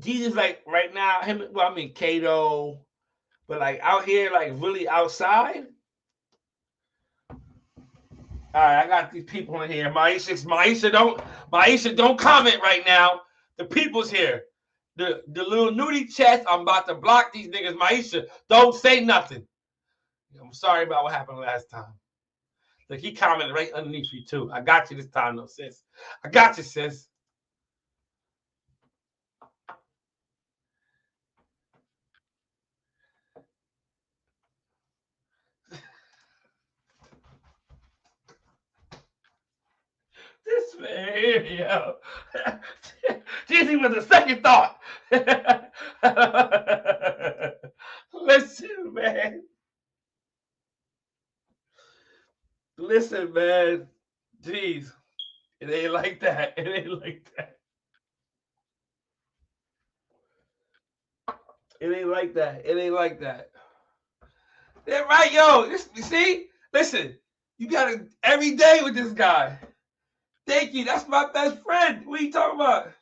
Jeezy's like right now him well I mean Kato, but like out here like really outside. All right, I got these people in here. Maisha don't comment right now. The people's here. The little nudie chest. I'm about to block these niggas. Maisha, don't say nothing. I'm sorry about what happened last time. Look, he commented right underneath you too. I got you this time, though, sis. I got you, sis. This man here, yo. Jeezy was a second thought. Listen, man. Listen, man. Jeez. It ain't like that. It ain't like that. It ain't like that. It ain't like that. Yeah, right, yo. You see? Listen, you got it every day with this guy. Thank you. That's my best friend. What are you talking about?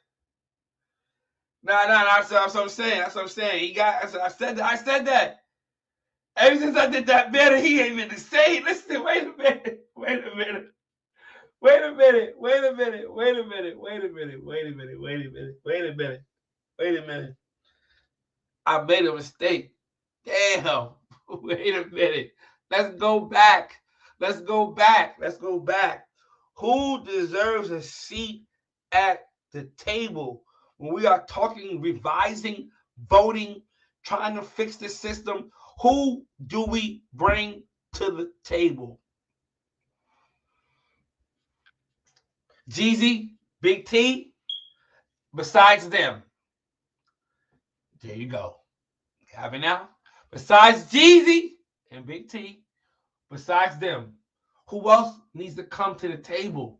Nah. That's what I'm saying. That's what I'm saying. He got. I said that. Ever since I did that better, he ain't been the same. Listen, wait a minute. Wait a minute. Wait a minute. Wait a minute. Wait a minute. Wait a minute. Wait a minute. Wait a minute. Wait a minute. Wait a minute. I made a mistake. Damn. Wait a minute. Let's go back. Let's go back. Let's go back. Who deserves a seat at the table when we are talking, revising, voting, trying to fix the system? Who do we bring to the table? Jeezy, Big T, besides them. There you go. Have it now. Besides Jeezy and Big T, besides them, who else needs to come to the table?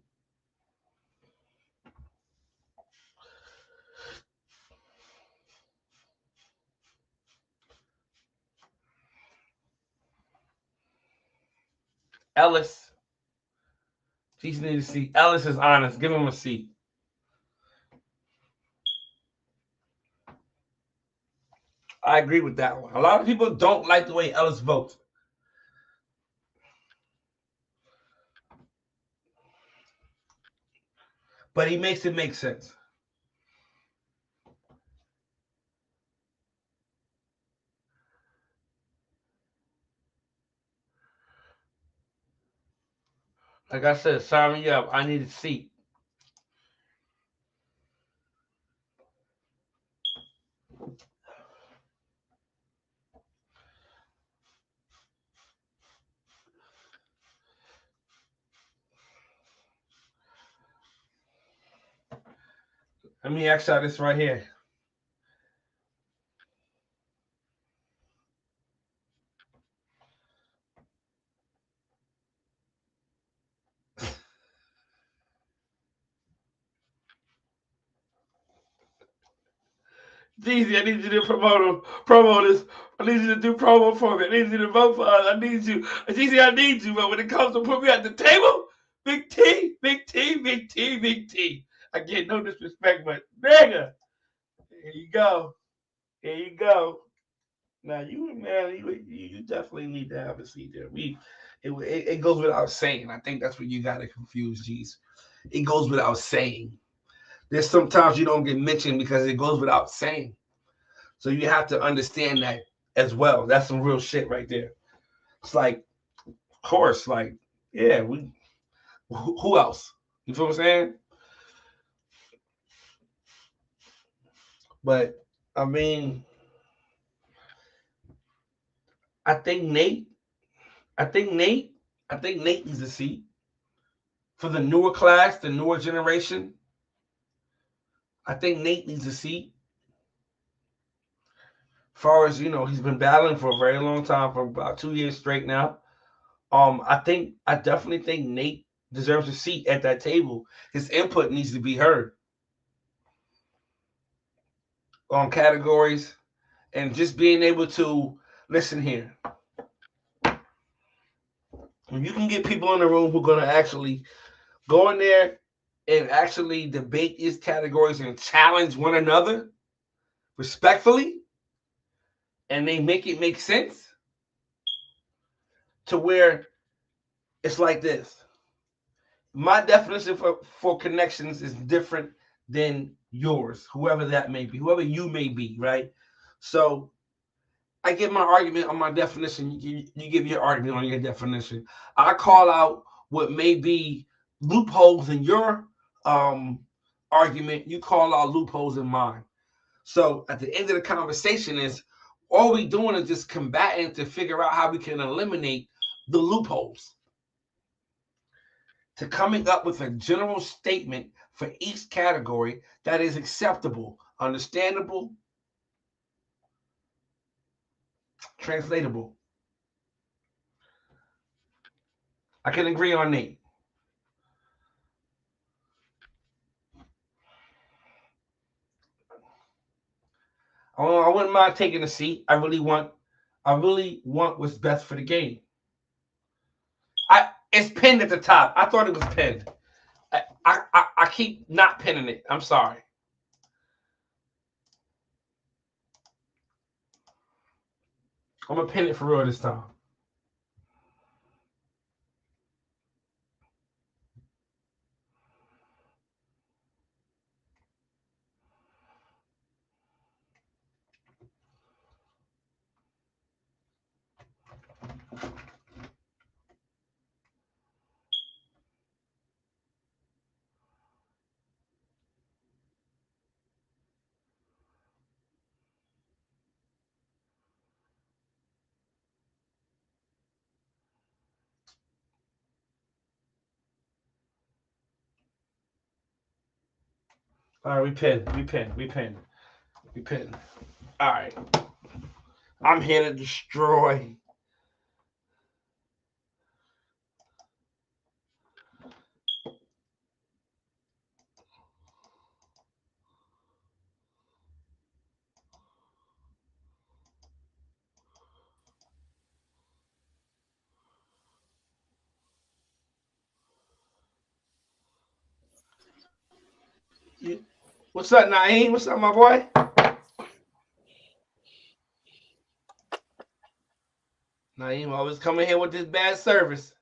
Ellis. Jeezy needs a seat. Ellis is honest. Give him a seat. I agree with that one. A lot of people don't like the way Ellis votes. But he makes it make sense. Like I said, sign me up. I need a seat. Let me ask y'all this right here. Jeezy, I need you to promote this. I need you to do promo for me. I need you to vote for us. I need you. Jeezy, I need you. But when it comes to put me at the table, Big T, Big T, Big T, Big T. I get no disrespect, but nigga, here you go. Here you go. Now you man, you definitely need to have a seat there. It goes without saying. I think that's what you got to confuse, G's. It goes without saying. There's sometimes you don't get mentioned because it goes without saying. So you have to understand that as well. That's some real shit right there. It's like, of course, like, yeah, who else? You feel what I'm saying? But I mean, I think Nate, I think Nate, I think Nate needs a seat for the newer class, the newer generation. I think Nate needs a seat. As far as he's been battling for a very long time, for about 2 years straight now. I definitely think Nate deserves a seat at that table. His input needs to be heard on categories and just being able to listen here. When you can get people in the room who are gonna actually go in there and actually debate these categories and challenge one another respectfully, and they make it make sense to where it's like this. My definition for connections is different than yours, whoever that may be, whoever you may be, right? So I give my argument on my definition. You give your argument on your definition. I call out what may be loopholes in your um, argument. You call out loopholes in mine. So at the end of the conversation is all we doing is just combating to figure out how we can eliminate the loopholes. To coming up with a general statement for each category that is acceptable, understandable, translatable. I can agree on Nate. I wouldn't mind taking a seat. I really want what's best for the game. It's pinned at the top. I thought it was pinned. I keep not pinning it. I'm sorry. I'm gonna pin it for real this time. All right, we pin, we pin, we pin, we pin. All right, I'm here to destroy. You, what's up, Naeem? What's up, my boy? Naeem always coming here with this bad service.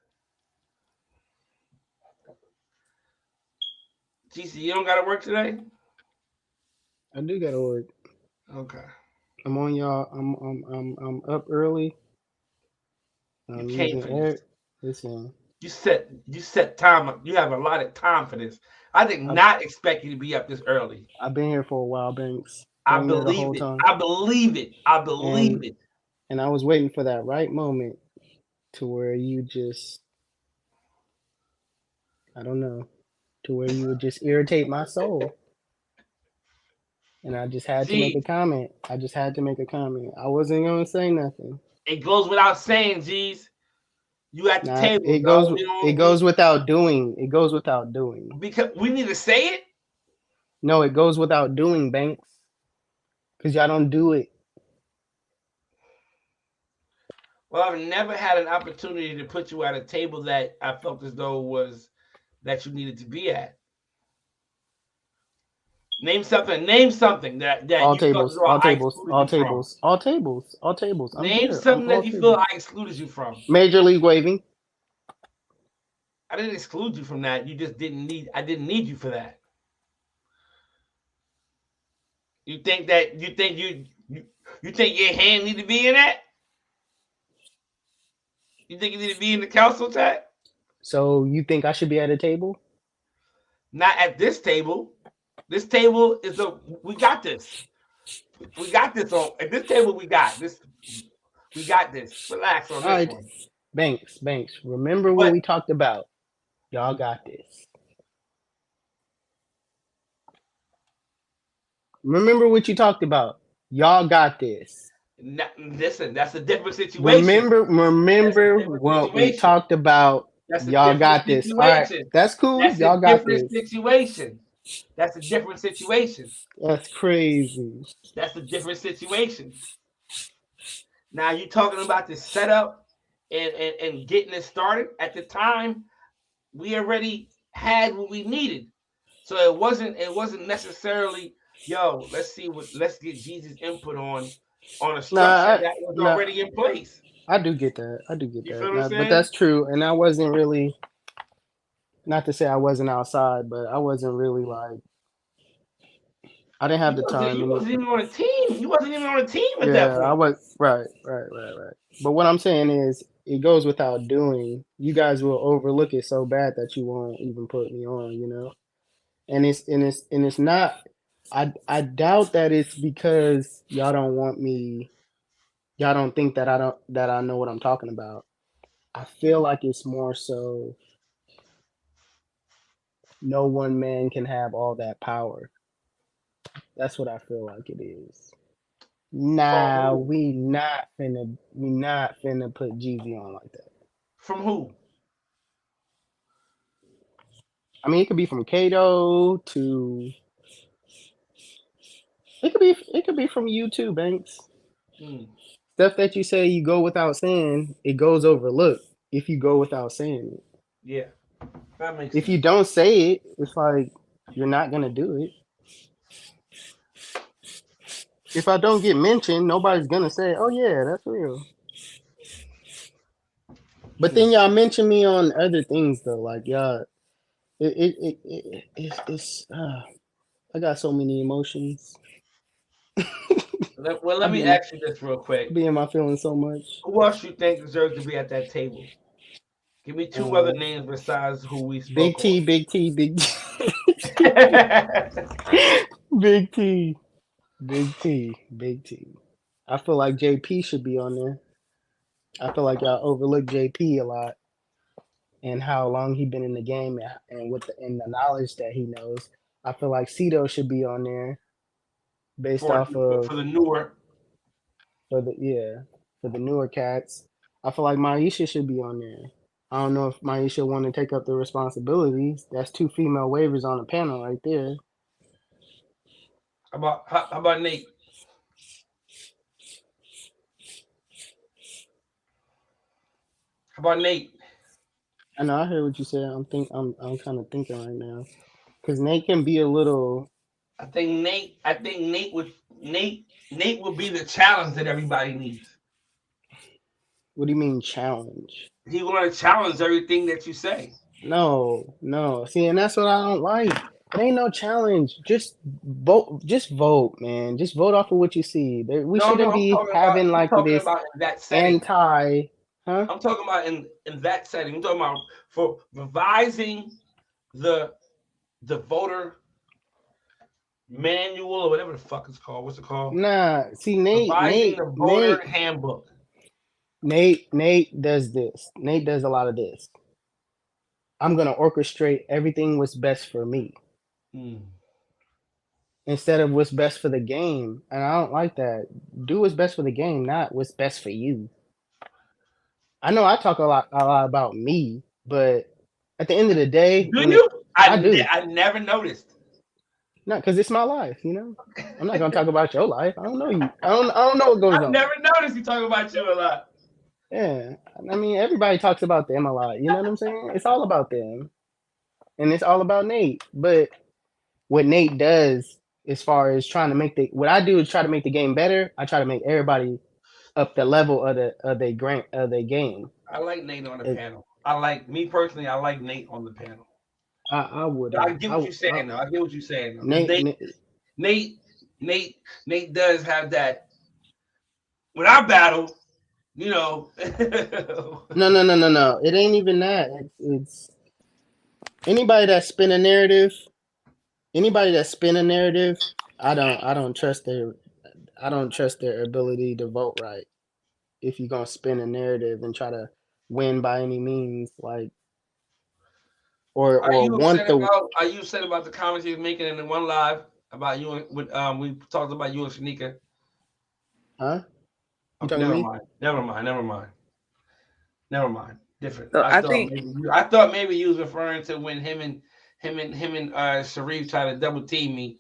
GC, you don't gotta work today? I do gotta work. Okay. I'm on y'all. I'm up early. You I'm came using for this. air. Listen, You set time. You have a lot of time for this. I did I not expect you to be up this early. I've been here for a while, Banks. I Been there the believe whole it. time, I believe it. I believe and it. I was waiting for that right moment to where you just, I don't know, to where you would just irritate my soul, and I just had to make a Gee, comment. I just had to make a comment. I wasn't gonna say nothing. it goes without saying, G's. You at the Not table, bro. We it don't goes we without doing. It goes without doing. because we need to say it. No, it goes without doing, Banks, because y'all don't do it. Well, I've never had an opportunity to put you at a table that I felt as though was that you needed to be at. Name something. Name something that All you felt as tables, though all I tables, excluded all you from. tables, all tables, all tables. I'm Name here. I'm something all that you feel tables. I excluded you from. Major League Waving. I didn't exclude you from that. You just didn't need. I didn't need you for that. You think that you think your hand need to be in that? You think you need to be in the council chat? So you think I should be at a table? Not at this table. This table is a. We got this. We got this on at this table. We got this. We got this. Relax on All this right, one. Banks. Remember what But we talked about? Y'all got this. Remember what you talked about? Y'all got this. listen, that's a different situation. That's a Remember different what we situation. talked about? That's a Y'all different got this. All right, situation. that's cool. That's a Y'all got different this. situation. That's a different situation. That's crazy. That's a different situation. Now you talking about the setup and getting it started. At the time, we already had what we needed. So it wasn't necessarily, yo, let's get Jesus input on a structure Nah, that was nah. already in place. I do get that. I do get You that. feel what I'm Nah, but saying? that's true. And I wasn't really, not to say I wasn't outside, but I wasn't really like, I didn't have You the wasn't time. you And wasn't even on a team. You wasn't even on a team at that yeah, I point. was right. But what I'm saying is, it goes without doing. You guys will overlook it so bad that you won't even put me on. And it's not. I doubt that it's because y'all don't want me. Y'all don't think that I know what I'm talking about. I feel like it's more so no one man can have all that power. That's what I feel like it is. From Nah, who? we not finna put Jeezy on like that. From who? I mean, it could be from Kato to it could be from you too, Banks. Hmm. Stuff that you say you go without saying, it goes overlooked if you go without saying it. Yeah, that makes If you sense. don't say it, it's like you're not gonna do it. If I don't get mentioned, nobody's gonna say, "Oh yeah, that's real." But then y'all mention me on other things though, like y'all. It's I got so many emotions. Well, I let be me in my ask you this real quick. be in my feelings so much. Who else you think deserves to be at that table? Give me two other Um, names besides who we Big spoke on. T, Big T, Big T, Big T, Big T, Big T. I feel like JP should be on there. I feel like y'all overlook JP a lot and how long he been in the game and and the knowledge that he knows. I feel like Cito should be on there based for off of for the newer. for the yeah for the newer cats. I feel like Maisha should be on there. I don't know if Maisha want to take up the responsibilities. That's two female waivers on the panel right there. How about Nate? How about Nate? I know I heard what you said. I'm kind of thinking right now because Nate can be a little. I think Nate would be the challenge that everybody needs. What do you mean challenge? He want to challenge everything that you say. No, no. See, and that's what I don't like. It ain't no challenge. Just vote. Just vote, man. Just vote off of what you see. We No, no, shouldn't be having I'm like talking this about in that setting. anti. Huh? I'm talking about in that setting. I'm talking about for revising the voter manual or whatever the fuck it's called. What's it called? Nah. See, Revising the voter handbook. Nate does this. Nate does a lot of this. I'm gonna orchestrate everything what's best for me Hmm. instead of what's best for the game. And I don't like that. Do what's best for the game, not what's best for you. I know I talk a lot about me, but at the end of the day, Do when it you? I do. I never noticed. Not because it's my life, you know. I'm not gonna talk about your life. I don't know you. I don't know what goes I on. never noticed you talk about you a lot. Yeah, I mean everybody talks about them a lot. You know what I'm saying? It's all about them, and it's all about Nate. But what Nate does, as far as trying to make what I do is try to make the game better. I try to make everybody up the level of the game. I like Nate on the It, panel. I like me personally. I like Nate on the panel. I would But I get what you're I saying though. I get what you're saying though. Because Nate, Nate Nate, Nate, Nate does have that. When I battle, you know, no. It ain't even that. It's anybody that spin a narrative. Anybody that spin a narrative, I don't trust their ability to vote right. If you're gonna spin a narrative and try to win by any means, like or want the are you upset about the comments he was making in the one live about you and with we talked about you and Shanika? huh? You talking to Never me? mind. Never mind. Never mind. Never mind. Different. So I think I thought maybe you was referring to when him and Sharif tried to double team me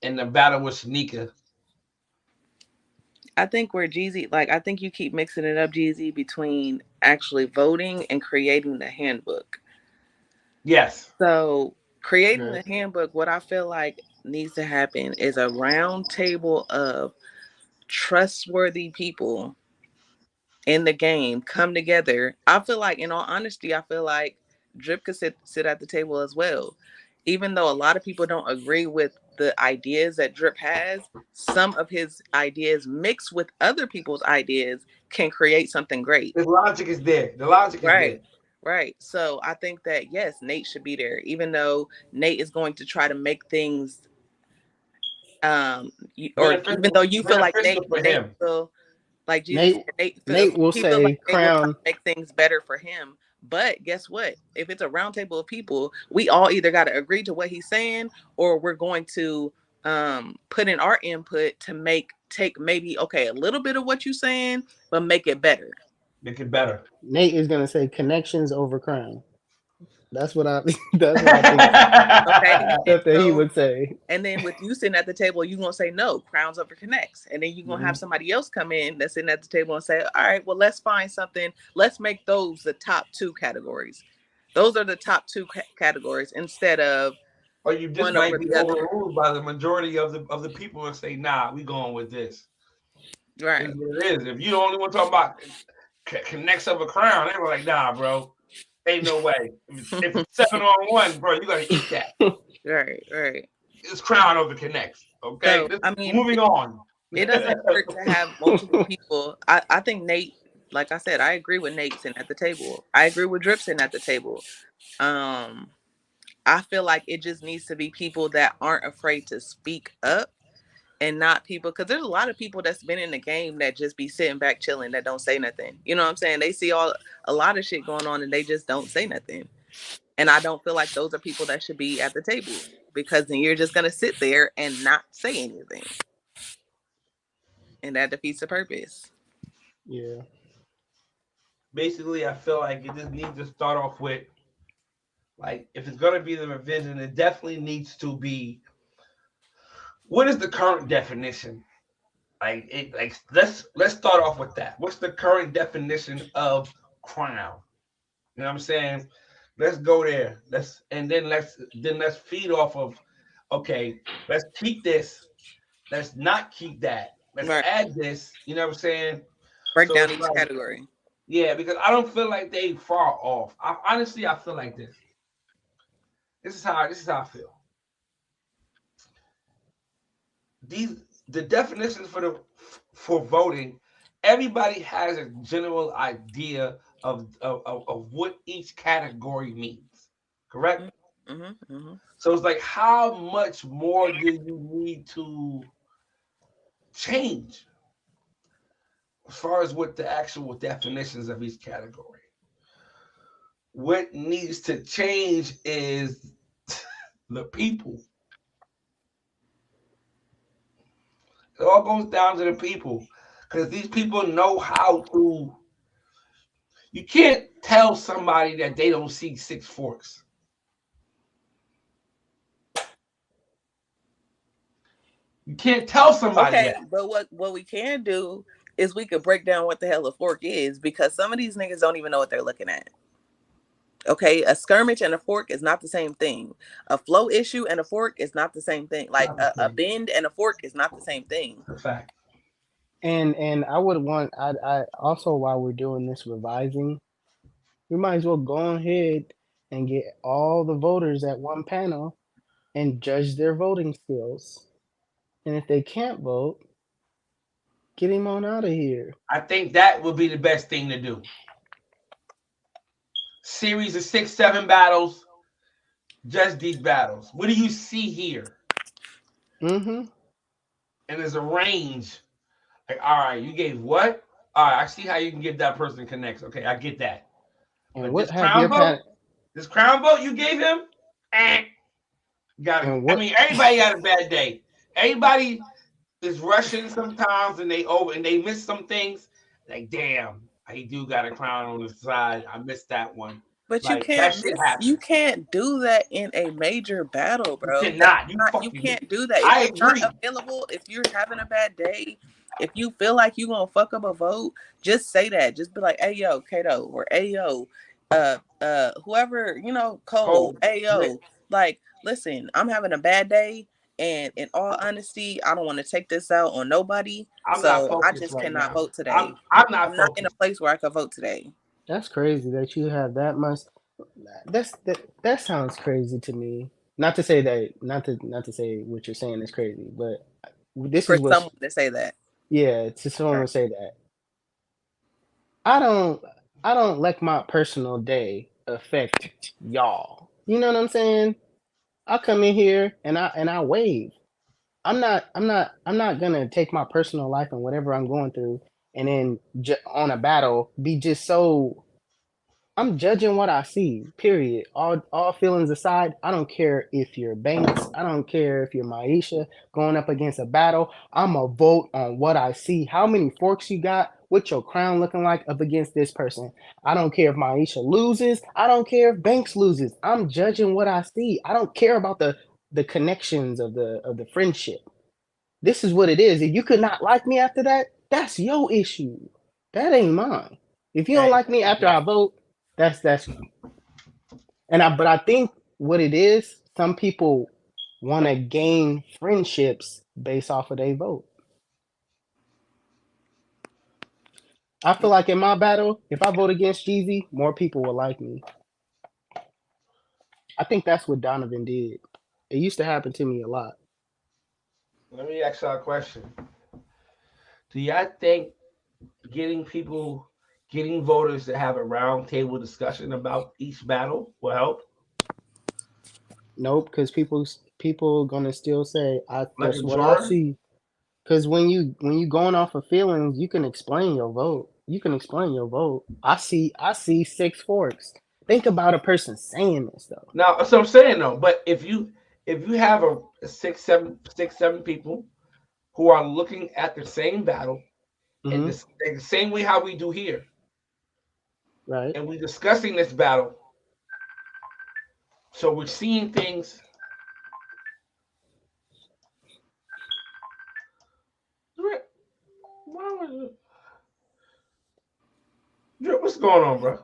in the battle with Shanika. where Jeezy, like I think you keep mixing it up, Jeezy, between actually voting and creating the handbook. Yes. So creating the Yes. handbook, what I feel like needs to happen is a round table of trustworthy people in the game come together. I feel like, in all honesty, I feel like Drip could sit at the table as well. Even though a lot of people don't agree with the ideas that Drip has, some of his ideas mixed with other people's ideas can create something great. The logic is there. The logic is there. Right. Right. So I think that yes, Nate should be there, even though Nate is going to try to make things or even though you feel like Beneficial for Nate him. will, like Jesus Nate said, Nate Nate will he feels like say Nate will try crown. to make things better for him. But guess what? If it's a round table of people, we all either got to agree to what he's saying, or we're going to put in our input to take maybe okay a little bit of what you're saying, but make it better. Make it better. Nate is gonna say connections over crown. That's what I that's what I think Okay, and stuff that he so would say. and then with you sitting at the table, you're gonna say no, crowns over connects. And then you're gonna have Mhm. somebody else come in that's sitting at the table and say, all right, well, let's find something. Let's make those the top two categories. Those are the top two categories instead of Or you just one might over be the other. overruled by the majority of the people and say, nah, we going with this. It is Right. what it is. If you the only one talking about connects of a crown. They were like, nah, bro, ain't no way. If it's 7-on-1, bro, you gotta eat that. Right, right. It's crown over connects. Okay, So I mean, moving on. it doesn't hurt to have multiple people. I think Nate, like I said, I agree with Nate sitting at the table. I agree with Drip sitting at the table. Um, I feel like it just needs to be people that aren't afraid to speak up and not people, because there's a lot of people that's been in the game that just be sitting back chilling that don't say nothing. You know what I'm saying? They see a lot of shit going on and they just don't say nothing. And I don't feel like those are people that should be at the table, because then you're just gonna sit there and not say anything. And that defeats the purpose. Yeah. Basically, I feel like it just needs to start off with, like, if it's gonna be the revision, it definitely needs to be, what is the current definition? Let's start off with that. What's the current definition of crown? You know what I'm saying? Let's go there. Let's feed off of, okay, let's keep this. Let's not keep that. Let's Right. add this. You know what I'm saying? Break So down it's each like, category. yeah, because I don't feel like they far off. Honestly, I feel like this. This is how I feel. These the definitions for voting. Everybody has a general idea of what each category means. Correct? Mm-hmm, mm-hmm. So it's like, how much more do you need to change as far as what the actual definitions of each category? What needs to change is the people. It all goes down to the people, because these people know how to. You can't tell somebody that they don't see six forks. You can't tell somebody that. Okay, but what we can do is we could break down what the hell a fork is, because some of these niggas don't even know what they're looking at. Okay, a skirmish and a fork is not the same thing. A flow issue and a fork is not the same thing. Like Not the a same. bend and a fork is not the same thing. It's a fact. And I would want I also, while we're doing this revising, we might as well go ahead and get all the voters at one panel and judge their voting skills. And if they can't vote, get him on out of here. I think that would be the best thing to do. Series of 6, 7 battles, just these battles. What do you see here? Mm-hmm. And there's a range. Like, all right, you gave what? All right, I see how you can give that person connects. Okay, I get that. And But what have your this crown vote you gave him, eh, got it. and I what mean, everybody had a bad day. Everybody is rushing sometimes, and they miss some things. Like, damn, he do got a crown on the side. I missed that one. But you Like, that can't shit miss. You happens. can't do that in a major battle, You bro. That's cannot. You not. You fucking. can't do that if I you're not agree. available. If you're having a bad day, if you feel like you gonna fuck up a vote, just say that. Just be like, "Hey yo, Kato," or "Hey yo, whoever Cole. Cole, Hey Rick, yo, like, listen, I'm having a bad day, and in all honesty, I don't want to take this out on nobody, I'm not so I focused just right cannot now. vote I'm today. I'm not I'm not in a focused. place where I can vote today." That's crazy that you have that much. That sounds crazy to me. Not to say that, not to say what you're saying is crazy, but this For is what's someone to say that. yeah. To someone say that, I don't I don't let my personal day affect y'all. You know what I'm saying? I come in here and I wave. I'm not gonna take my personal life and whatever I'm going through and then on a battle be just so. I'm judging what I see. Period. All feelings aside, I don't care if you're Banks. I don't care if you're Maisha going up against a battle. I'm a vote on what I see. How many forks you got? What your crown looking like up against this person? I don't care if Maisha loses. I don't care if Banks loses. I'm judging what I see. I don't care about the connections of the friendship. This is what it is. If you could not like me after that, that's your issue. That ain't mine. If you don't Hey, like me after I vote, that's but I think what it is, some people want to gain friendships based off of their vote. I feel like in my battle, if I vote against Jeezy, more people will like me. I think that's what Donovan did. It used to happen to me a lot. Let me ask y'all a question. Do y'all think getting voters to have a round table discussion about each battle will help? Nope, because people gonna still say, "I Like a that's what I drawer? see." Because when you going off of feelings, you can explain your vote. You can explain your vote. I see six forks. Think about a person saying this though. Now, that's what I'm saying though. But if you have a six, seven people who are looking at the same battle and Hmm. the same way how we do here, Right. and we're discussing this battle, so we're seeing things. Why was it? Drip, what's going on, bro?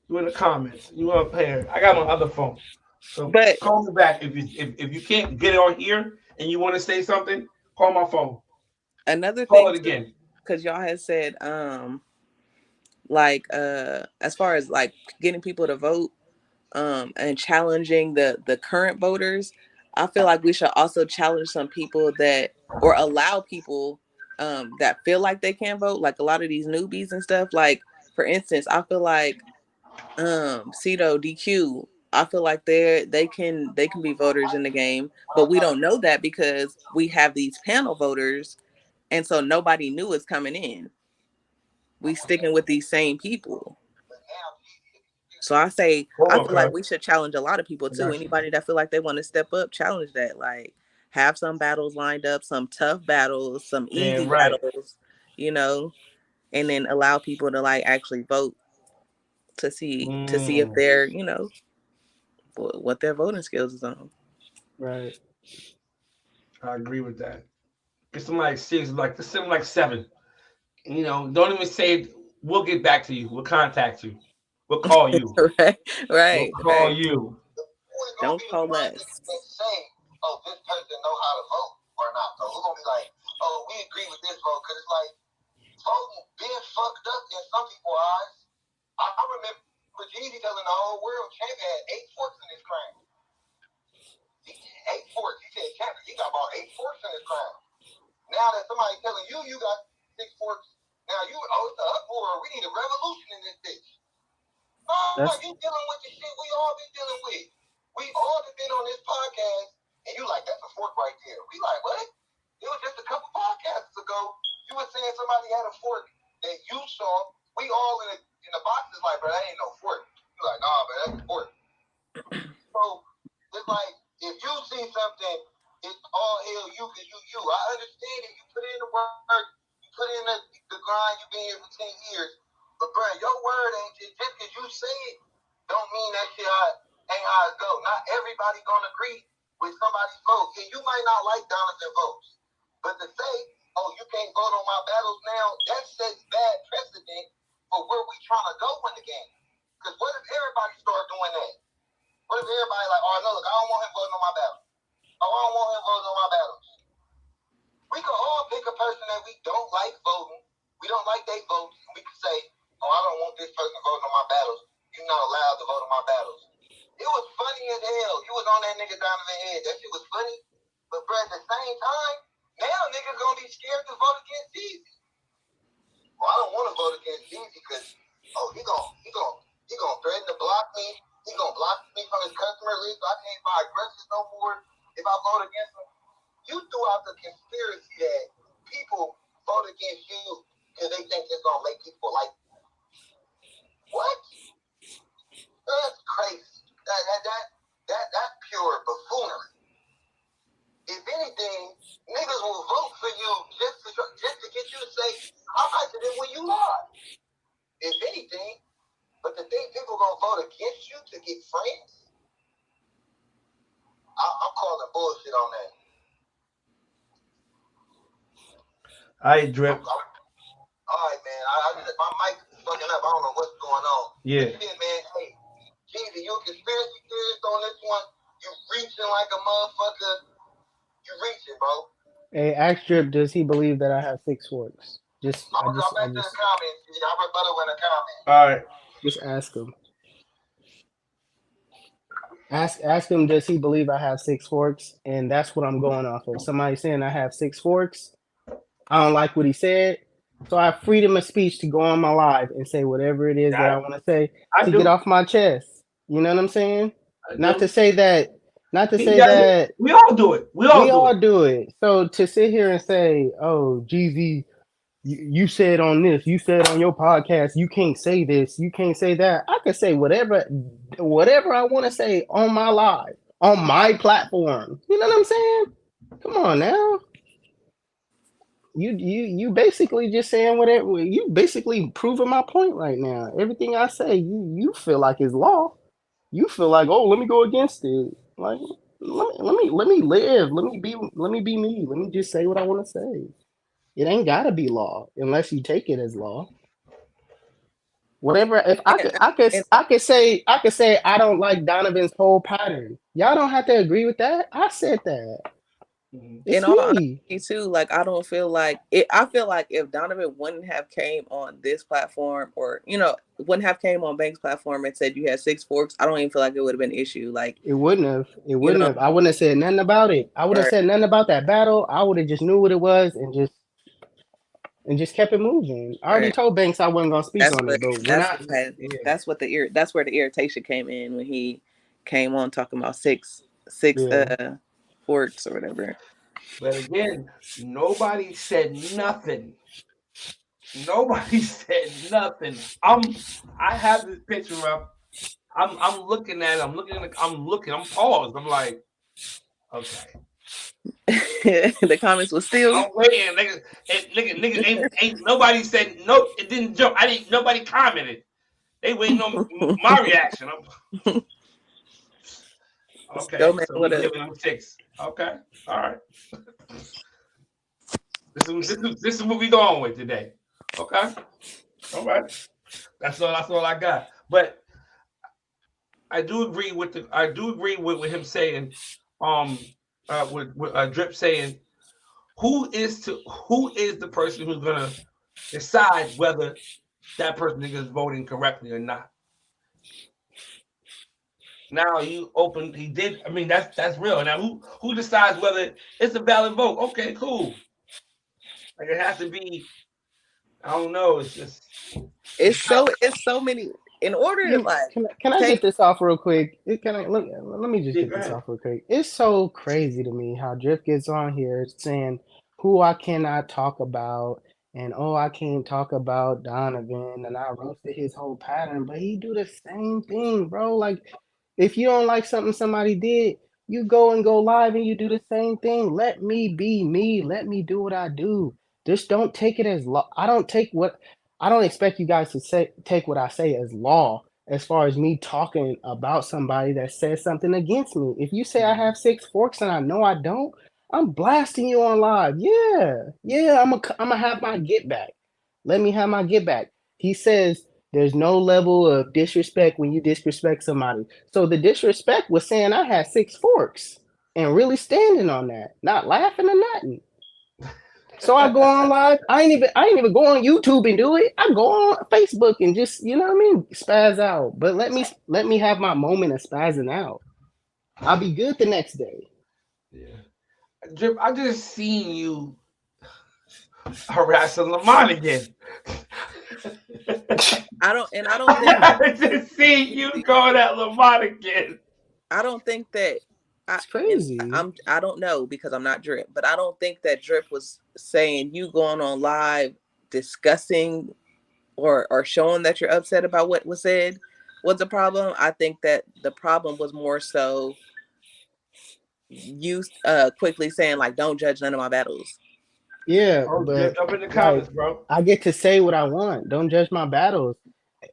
You in the comments. You up here. I got my other phone. So But call me back if you can't get it on here and you want to say something. Call my phone. another Call thing it too, again. because y'all had said like as far as like getting people to vote and challenging the current voters, I feel like we should also challenge some people that or allow people that feel like they can't vote, like a lot of these newbies and stuff. Like for instance, I feel like Cito DQ. I feel like they can be voters in the game, but we don't know that because we have these panel voters, and so nobody new is coming in. We sticking with these same people. So Hold I on, feel like cuz. we should challenge a lot of people I too. got you. Anybody that feel like they want to step up, challenge that. Like have some battles lined up, some tough battles, some easy Damn right. battles, you know, and then allow people to like actually vote to see if Mm, they're, what their voting skills is on. Right. I agree with that. Get somebody serious, like this seven like seven. Don't even say we'll get back to you. We'll contact you. We'll call you. Right, We'll right, call right. you. Who is gonna Don't be the call one that us. can say, "Oh, this person know how to vote or not"? So who's gonna be like, "Oh, we agree with this vote"? Because it's like voting being fucked up in some people's eyes. I remember Jeezy telling the whole world Champ had 8 forks in his crown. 8 forks. He said Champ, he got about 8 forks in his crown. Now that somebody telling you you got 6 forks, now it's an uproar. We need a revolution in this bitch. Oh, That's you dealing with the shit we all been dealing with. We all have been on this podcast, and you like, that's a fork right there. We like, what? It was just a couple podcasts ago. You were saying somebody had a fork that you saw. We all in the boxes like, bro, that ain't no fork. You like, nah, bro, that's a fork. So it's like, if you see something, it's all hell you because you. I understand it. You put in the work, you put in the grind, you've been here for 10 years. But bro, your word ain't just because you say it, don't mean that shit ain't how it go. Not everybody gonna agree with somebody's vote. And you might not like Donovan votes. But to say, oh, you can't vote on my battles now, that sets bad precedent for where we trying to go in the game. Because what if everybody start doing that? What if everybody like, oh no, look, I don't want him voting on my battles. Oh, I don't want him voting on my battles. We could all pick a person that we don't like voting. We don't like their votes. And we could say, oh, I don't want this person voting on my battles. You're not allowed to vote on my battles. It was funny as hell. You was on that nigga Donovan head. That shit was funny. But bro, at the same time, now niggas gonna be scared to vote against Jeezy. Well, I don't want to vote against Jeezy because he gonna threaten to block me. He gonna block me from his customer list. I can't buy groceries no more if I vote against him. You threw out the conspiracy that people vote against you because they think it's gonna make people like you. What? That's crazy. That's pure buffoonery. If anything, niggas will vote for you just to get you to say how much of it when you lost. If anything, but to think people gonna vote against you to get friends, I'm calling bullshit on that. I drip. All right, man. My mic is fucking up. I don't know what's going on. Yeah. But shit, man. Hey, Jeezy, you a conspiracy theorist on this one? You reaching like a motherfucker. You reaching, bro. Hey, ask Drip, does he believe that I have 6 forks? I'm gonna come back to the comments. Y'all rebuttal in the comments. All right. Just ask him. Ask him, does he believe I have 6 forks? And that's what I'm going off of. Somebody saying I have 6 forks. I don't like what he said. So I have freedom of speech to go on my live and say whatever it is that I want to say I to do. get off my chest. You know what I'm saying? I Not do. to say that, not to He say does it. that We all do it. We all we do all it. do it. So to sit here and say, oh, GZ, you said on this, you said on your podcast, you can't say this, you can't say that. I can say whatever I want to say on my live, on my platform. You know what I'm saying? Come on now. You basically just saying whatever, you basically proving my point right now. Everything I say, you feel like is law. You feel like, oh, let me go against it. Like let me live. Let me be me. Let me just say what I want to say. It ain't gotta be law unless you take it as law. Whatever. If I And, could, I could, and I could say I don't like Donovan's whole pattern. Y'all don't have to agree with that. I said that. in It's all me. honesty too, like I don't feel like it. I feel like if Donovan wouldn't have came on this platform, or wouldn't have came on Bank's platform and said you had 6 forks, I don't even feel like it would have been an issue. Like It wouldn't have. It you wouldn't know, have. I wouldn't have said nothing about it. I wouldn't have or said nothing about that battle. I would have just knew what it was and just kept it moving. I already or told Banks I wasn't gonna speak that's on what it, but when that's I what had yeah that's where the irritation came in when he came on talking about six yeah forks or whatever. But again, nobody said nothing. Nobody said nothing. I have this picture up. I'm looking at it. I'm paused. I'm like, okay. The comments was still. I'm waiting. Nigga ain't nobody said no, it didn't jump. Nobody commented. They waiting on my reaction. Yo, Okay, man, so what we up? giving them 6. Okay. All right. This is what we going with today. Okay. All right. That's all I got. But I do agree with him saying, with Drip saying, who is the person who's gonna decide whether that person is voting correctly or not. Now you open. He did. I mean, that's real. Now who decides whether it's a valid vote? Okay, cool. Like it has to be. I don't know. It's just. It's so many in order to like can I get take. this off real quick? Can I look? Let me just Yeah, get go this ahead. off real quick. It's so crazy to me how Drip gets on here saying who I cannot talk about, and oh, I can't talk about Donovan, and I roasted his whole pattern, but he do the same thing, bro. Like if you don't like something somebody did, you go live and you do the same thing. Let me be me. Let me do what I do. Just don't take it as law. I don't expect you guys to take what I say as law as far as me talking about somebody that says something against me. If you say I have 6 forks and I know I don't, I'm blasting you on live. Yeah, I'm gonna have my get back. Let me have my get back. He says there's no level of disrespect when you disrespect somebody. So the disrespect was saying I had 6 forks and really standing on that, not laughing or nothing. So I go on live. I ain't even go on YouTube and do it. I go on Facebook and just spaz out. But let me have my moment of spazzing out. I'll be good the next day. Yeah. Drip, I just seen you harassing Lamont again. I don't think I just seen you going at Lamont again. I don't think that It's crazy. I don't know because I'm not Drip, but I don't think that Drip was saying you going on live discussing or showing that you're upset about what was said was the problem. I think that the problem was more so you quickly saying like don't judge none of my battles. Yeah, Oh, Drip, but jump in the like comments, bro. I get to say what I want. Don't judge my battles.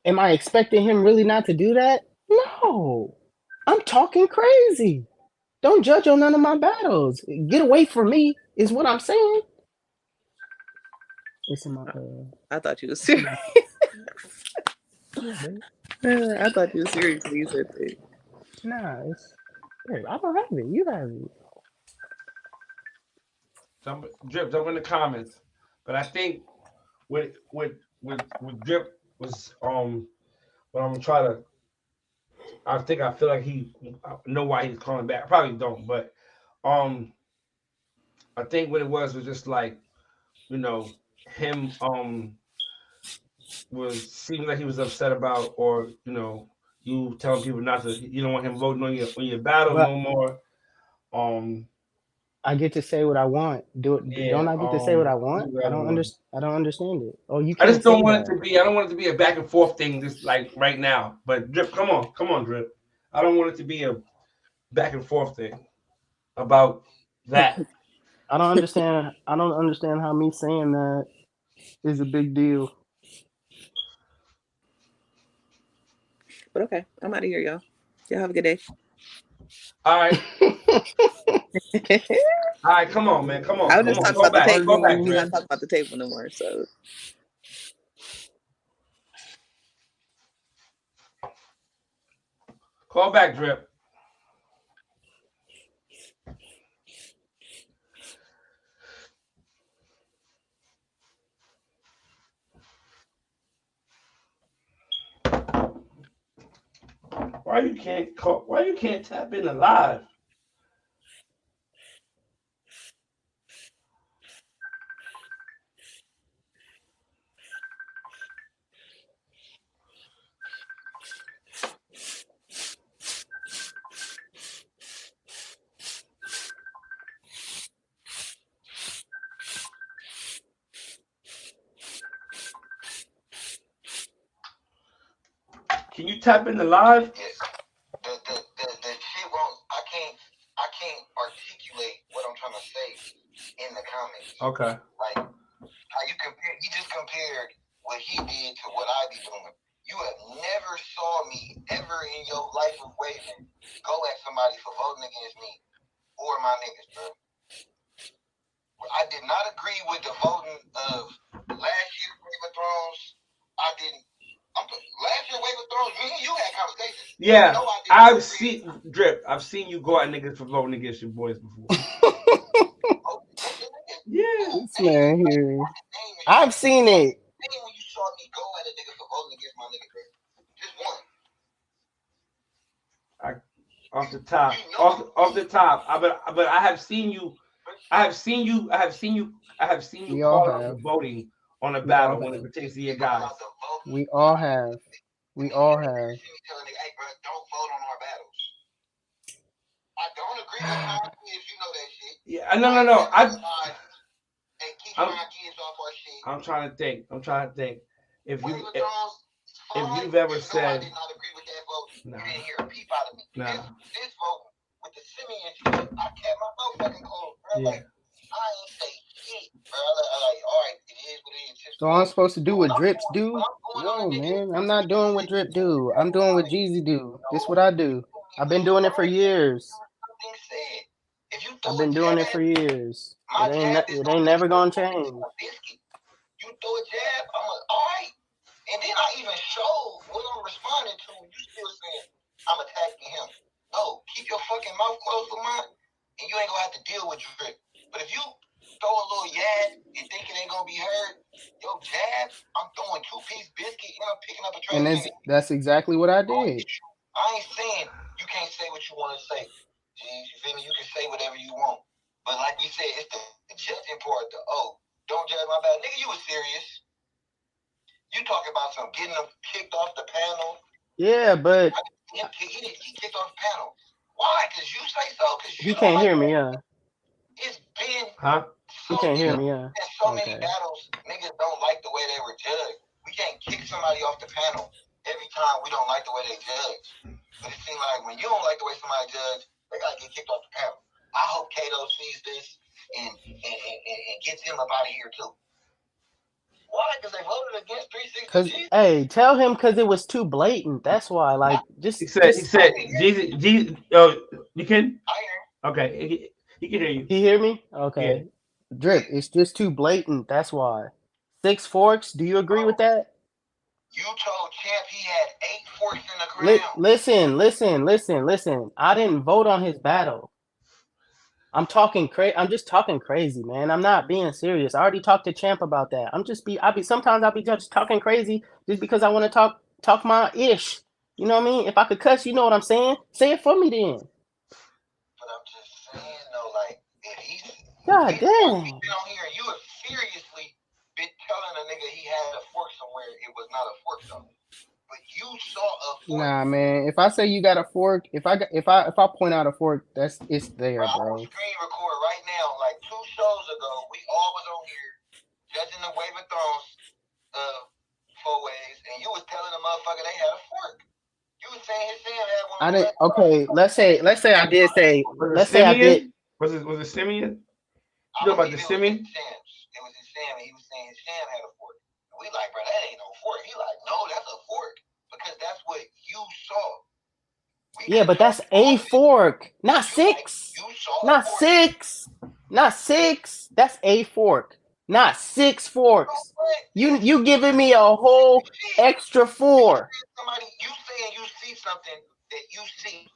Am I expecting him really not to do that? No. I'm talking crazy. Don't judge on none of my battles. Get away from me is what I'm saying. It's in my I thought you was it's in serious. my yeah, babe. I thought you was serious when you said that. Nah, it's babe, I don't have it. You have it. jump in the comments. But I think with drip was what I'm gonna try to. I feel like I know why he's calling back. I probably don't, but um, I think what it was just like you know him was seems like he was upset about, or you telling people not to, you don't want him voting on your battle But no more. Um, I get to say what I want. yeah. Don't I get to say what I want? Who's the other one? I don't understand it. Oh, you I just can't don't say want it that. to be. I don't want it to be a back and forth thing, just like right now. But drip, come on, drip. I don't want it to be a back and forth thing about that. I don't understand how me saying that is a big deal. But okay, I'm out of here, y'all. Y'all have a good day. All right, all right. Come on, man. I was Come just on. talking about the Call table. back, We're drip. not talking about the table no more. So Call back, drip. Why you can't call? Why you can't tap in live? Can you tap in live? Yes. The shit won't. I can't articulate what I'm trying to say in the comments. Okay. Like how you compare. He just compared what he did to what I be doing. You have never saw me ever in your life of waving go at somebody for voting against me or my niggas, bro. I did not agree with the voting of last year's Game of Thrones. I didn't. Last year Wave of Thrones, me and you had conversations. Yeah, No, I I've seen drip. I've seen you go at niggas for voting against your boys before. Yeah. This man here. I've seen it. When you saw me go at a nigga for voting against my nigga, bro. Just one. Off the top, off the top. But I have seen you. I have seen you. We all call out have. for voting on a We all battle when it have. pertains to your guys. We all have. We all have. Hey, bro, don't vote on our battles. I don't agree with my kids. You know that shit. Yeah, no. And my kids off our shit. I'm trying to think. If you've ever said, I did not agree with that vote. Nah. You didn't hear a peep out of me. Nah. This vote with the Simeon shit, I kept my mouth fucking closed, bro. Yeah. Like, I ain't say shit, bro. Like, all right, it is what it is. So I'm supposed to do what Drips do? No, man. I'm not doing what Drip do. I'm doing what Jeezy do. This what I do. I've been doing it for years. I've been doing it for years. It ain't never gonna change. You throw a jab, I'm like, all right. And then I even showed what I'm responding to. You still saying I'm attacking him. No, keep your fucking mouth closed for mine, and you ain't gonna have to deal with Drip. But if you throw a little yab and think it ain't gonna be heard, yo, jab, I'm throwing 2-piece biscuit and I'm picking up a trash. And that's exactly what I did. I ain't saying you can't say what you want to say. Jeez, you feel me? You can say whatever you want. But like we said, it's the judging part. Don't judge my bad. Nigga, you was serious. You talking about some getting him kicked off the panel. Yeah, but he kicked off the panel. Why? Because you say so? He can't hear me, yeah. It's been He can't hear me, yeah. There's so many battles, niggas don't like the way they were judged. We can't kick somebody off the panel every time we don't like the way they judge. But it seems like when you don't like the way somebody judge, they gotta get kicked off the panel. I hope Kato sees this and gets him up out of here too. Why? Because they voted against 360. Hey, tell him because it was too blatant. That's why. Like, just he said, Jesus. Oh, you can. I hear. Okay, he can hear you. He hear me? Okay. Yeah. Drip, it's just too blatant. That's why. 6 forks. Do you agree with that? You told Champ he had 8 forks in the ground. Listen. I didn't vote on his battle. I'm talking crazy. I'm just talking crazy, man. I'm not being serious. I already talked to Champ about that. Sometimes I'll be just talking crazy just because I want to talk my ish. You know what I mean? If I could cuss, you know what I'm saying? Say it for me then. But I'm just saying though, like if God been on damn. here and you have seriously been telling a nigga he had a fork somewhere, it was not a fork though. But you saw a fork. Nah, man. If I say you got a fork, if I point out a fork, it's there, Bro, I will bro. screen record right now. Like 2 shows ago, we all was on here judging the Wave of Thrones 4 ways, and you was telling the motherfucker they had a fork. You was saying his Sam had one. I didn't. Okay, let's say I did say. Let's say I did. Was it Simeon? I You know about believe the it was Simeon? his Sam's. It was his Sam, and he was saying his Sam had a fork. And we like, bro, that ain't no fork. He like, no, that's a fork because that's what you saw. Yeah, but that's a fork, not six. You saw a Not fork. six. Not six. That's a fork. Not 6 forks. You giving me a whole extra 4. Somebody, you saying you see something that you see.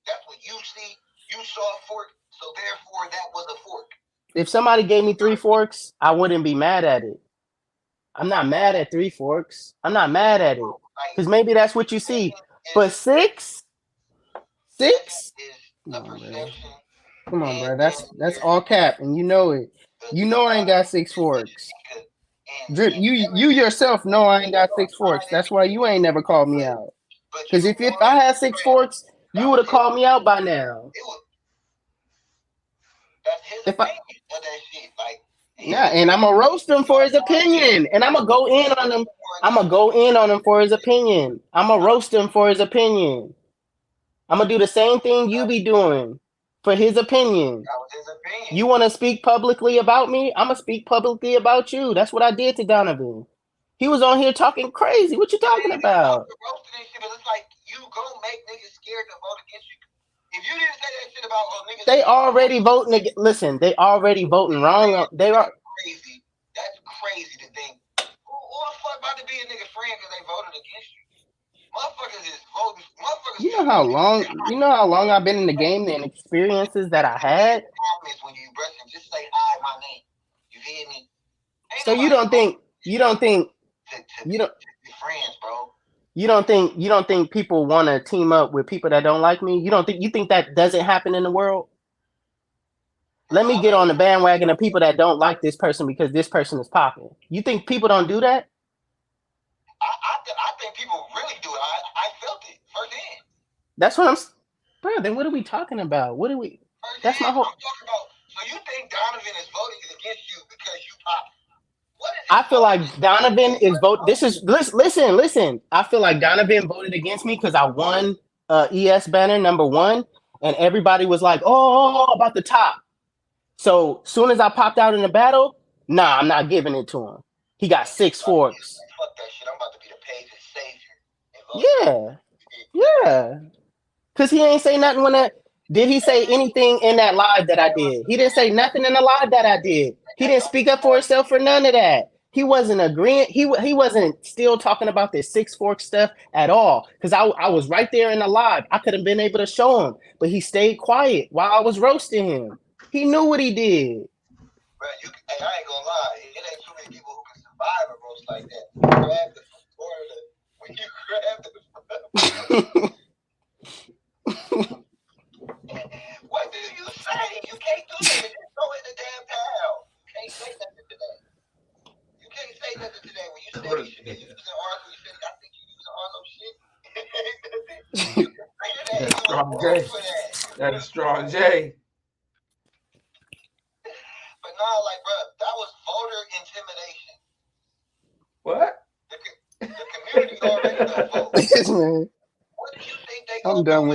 That's what you see. You saw a fork, so therefore that was a fork. If somebody gave me 3 forks, I wouldn't be mad at it. I'm not mad at 3 forks. I'm not mad at it. Because maybe that's what you see. But 6? 6? Come on, bro. Come on, bro. That's all cap, and you know it. You know I ain't got 6 forks. Drip, you yourself know I ain't got 6 forks. That's why you ain't never called me out. Because if I had 6 forks, you would have called me out by now. That's his opinion of that shit. Like, yeah, and I'm gonna roast him for his opinion, and I'm gonna go in on him. I'm gonna go in on him for his opinion. I'm gonna roast him for his opinion. I'm gonna do the same thing you be doing for his opinion. You want to speak publicly about me? I'm gonna speak publicly about you. That's what I did to Donovan. He was on here talking crazy. What you talking about? It's like you gonna make niggas scared to vote against you. If you didn't say that shit about niggas, they already voting. Listen, they already voting wrong. They are crazy. That's crazy to think. Who the fuck about to be a nigga friend because they voted against you? Motherfuckers is voting. Motherfuckers. You know how long I've been in the game and experiences that I had. When you brushing, just say hi, my name. You hear me? So you don't think friends, bro. You don't think people want to team up with people that don't like me? You think that doesn't happen in the world? Let me get on the bandwagon of people that don't like this person because this person is popping. You think people don't do that? I think people really do it. I felt it firsthand. That's what I'm. Bro, then what are we talking about? What are we? That's my whole. I'm talking about. So you think Donovan is voting against you because you pop? I feel like Donovan is vote. This is listen. I feel like Donovan voted against me because I won ES banner #1, and everybody was like, "Oh, about the top." So soon as I popped out in the battle, nah, I'm not giving it to him. He got 6 forks. Fuck that shit. I'm about to be the page's savior. Yeah. Cause he ain't say nothing when that. Did he say anything in that live that I did? He didn't say nothing in the live that I did. He didn't speak up for himself for none of that. He wasn't agreeing. He wasn't still talking about this 6 fork stuff at all. Cause I was right there in the live. I could have been able to show him, but he stayed quiet while I was roasting him. He knew what he did. Bro, I ain't gonna lie. It ain't too many people who can survive a roast like that. When you grab the what do you say? You can't do that. Just throw in the damn towel. You can't say nothing today. You can't say nothing today. When you say you should be using Arlo, you said I think you using Arlo shit. That's strong J. That is strong J. But no, like, bro, that was voter intimidation. What? The community already don't vote. Man. What do you think they I'm done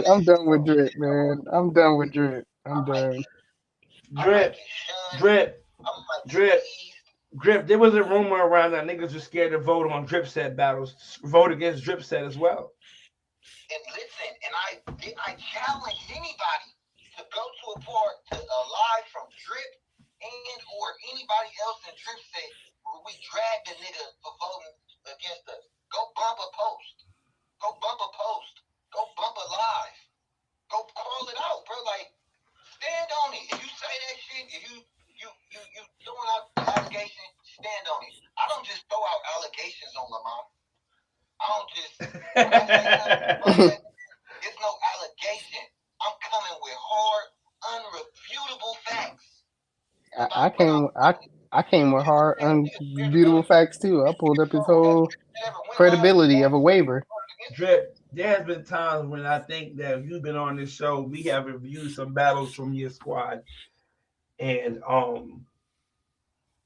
with Drip, man. I'm done with Drip. I'm done. Drip. There was a rumor around that niggas were scared to vote on Drip set battles. Vote against Drip set as well. And listen, and I challenge anybody to go to a live from Drip and or anybody else in Drip set where we drag the nigga for voting against us. Go bump a post. Go bump a post. Go bump a live. Go call it out, bro. Like, stand on it. If you say It's no allegation. I'm coming with hard, unrefutable facts. I came I came with hard, unbeatable facts too. I pulled up his whole credibility of a waiver. Drip, there has been times when I think that if you've been on this show, we have reviewed some battles from your squad, and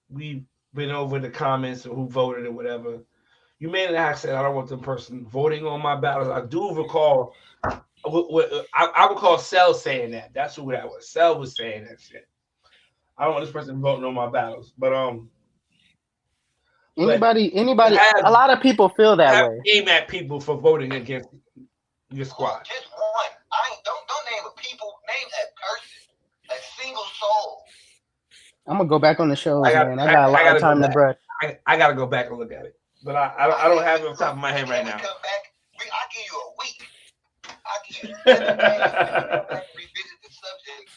we've been over the comments of who voted or whatever. You may not have said I don't want the person voting on my battles. I do recall. I recall Cell saying that. That's who that was. Cell was saying that shit. I don't want this person voting on my battles, but Anybody, a have lot of people feel that way. aim at people for voting against your squad. Just one. Don't name a people. Name that person. A single soul. I'm gonna go back on the shows, man. I got a I lot gotta of time go to brush. I gotta go back and look at it, but I don't have it off the top of my head right now. Come back. I give you a week. I give you 7 days to revisit the subject.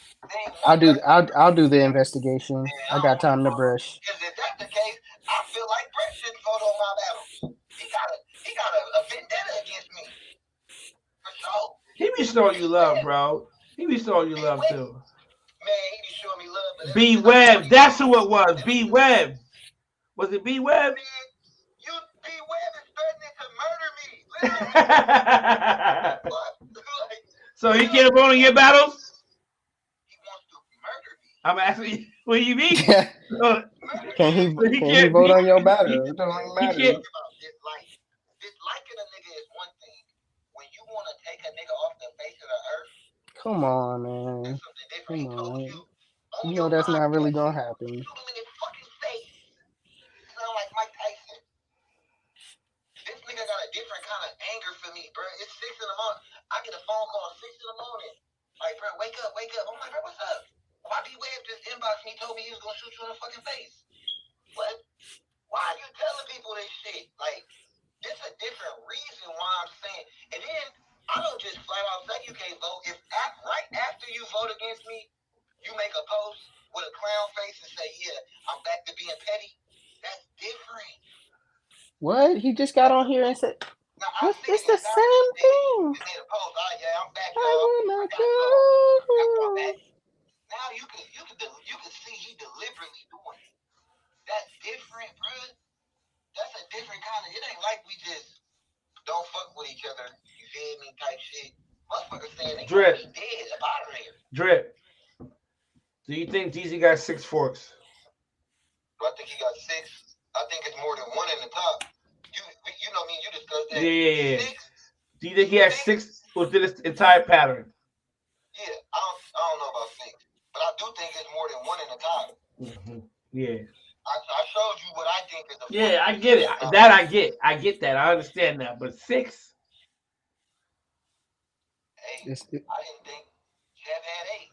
I'll do the investigation. I got time to brush. Because if that's the case, I feel like Brett shouldn't vote on my battle. He got a vendetta against me. For sure. He be showing you love, bro. He be showing you love too. Man, he be showing me love. But B Web, that's who it was. B Web. Was it B Web? You B Web is threatening to murder me. Literally. So he can't vote on your battles? He wants to murder me. I'm asking you, what do you mean? Can he vote on your battle? It don't matter. Disliking a nigga is one thing. When you want to take a nigga off the face of the earth, come on, man. Come on. You know that's not really gonna happen. Shoot him in his fucking face. Sound like Mike Tyson. This nigga got a different kind of anger for me, bro. It's 6 in the morning. I get a phone call at 6 in the morning. Like, bro, wake up. I'm like, bro, what's up? Why B Web just inboxed me, told me he was gonna shoot you in the fucking face? What? Why are you telling people this shit? Like, there's a different reason why I'm saying. And then I don't just flat out say you can't vote. If right after you vote against me, you make a post with a clown face and say, yeah, I'm back to being petty. That's different. What? He just got on here and said, now, it's the same thing. You made a post. Oh, yeah, I'm back, I y'all. wanna go. Now you can see he deliberately doing it. That's different, bro. That's a different kind of. It ain't like we just don't fuck with each other. You feel me? Type shit. Motherfuckers saying they gonna be dead up out of there. Drip. Do you think DZ got 6 forks? Do I think he got 6? I think it's more than 1 in the top. You know me. You discussed that. Yeah. 6? Do you think he has 6 within this entire pattern? Yeah, I don't know about 6, but I do think it's more than 1 in the top. Mm-hmm. Yeah. I showed you what I think is the. Yeah, I get it. That I get. I get that. I understand that. But 6. Hey, I didn't think Jeff had 8.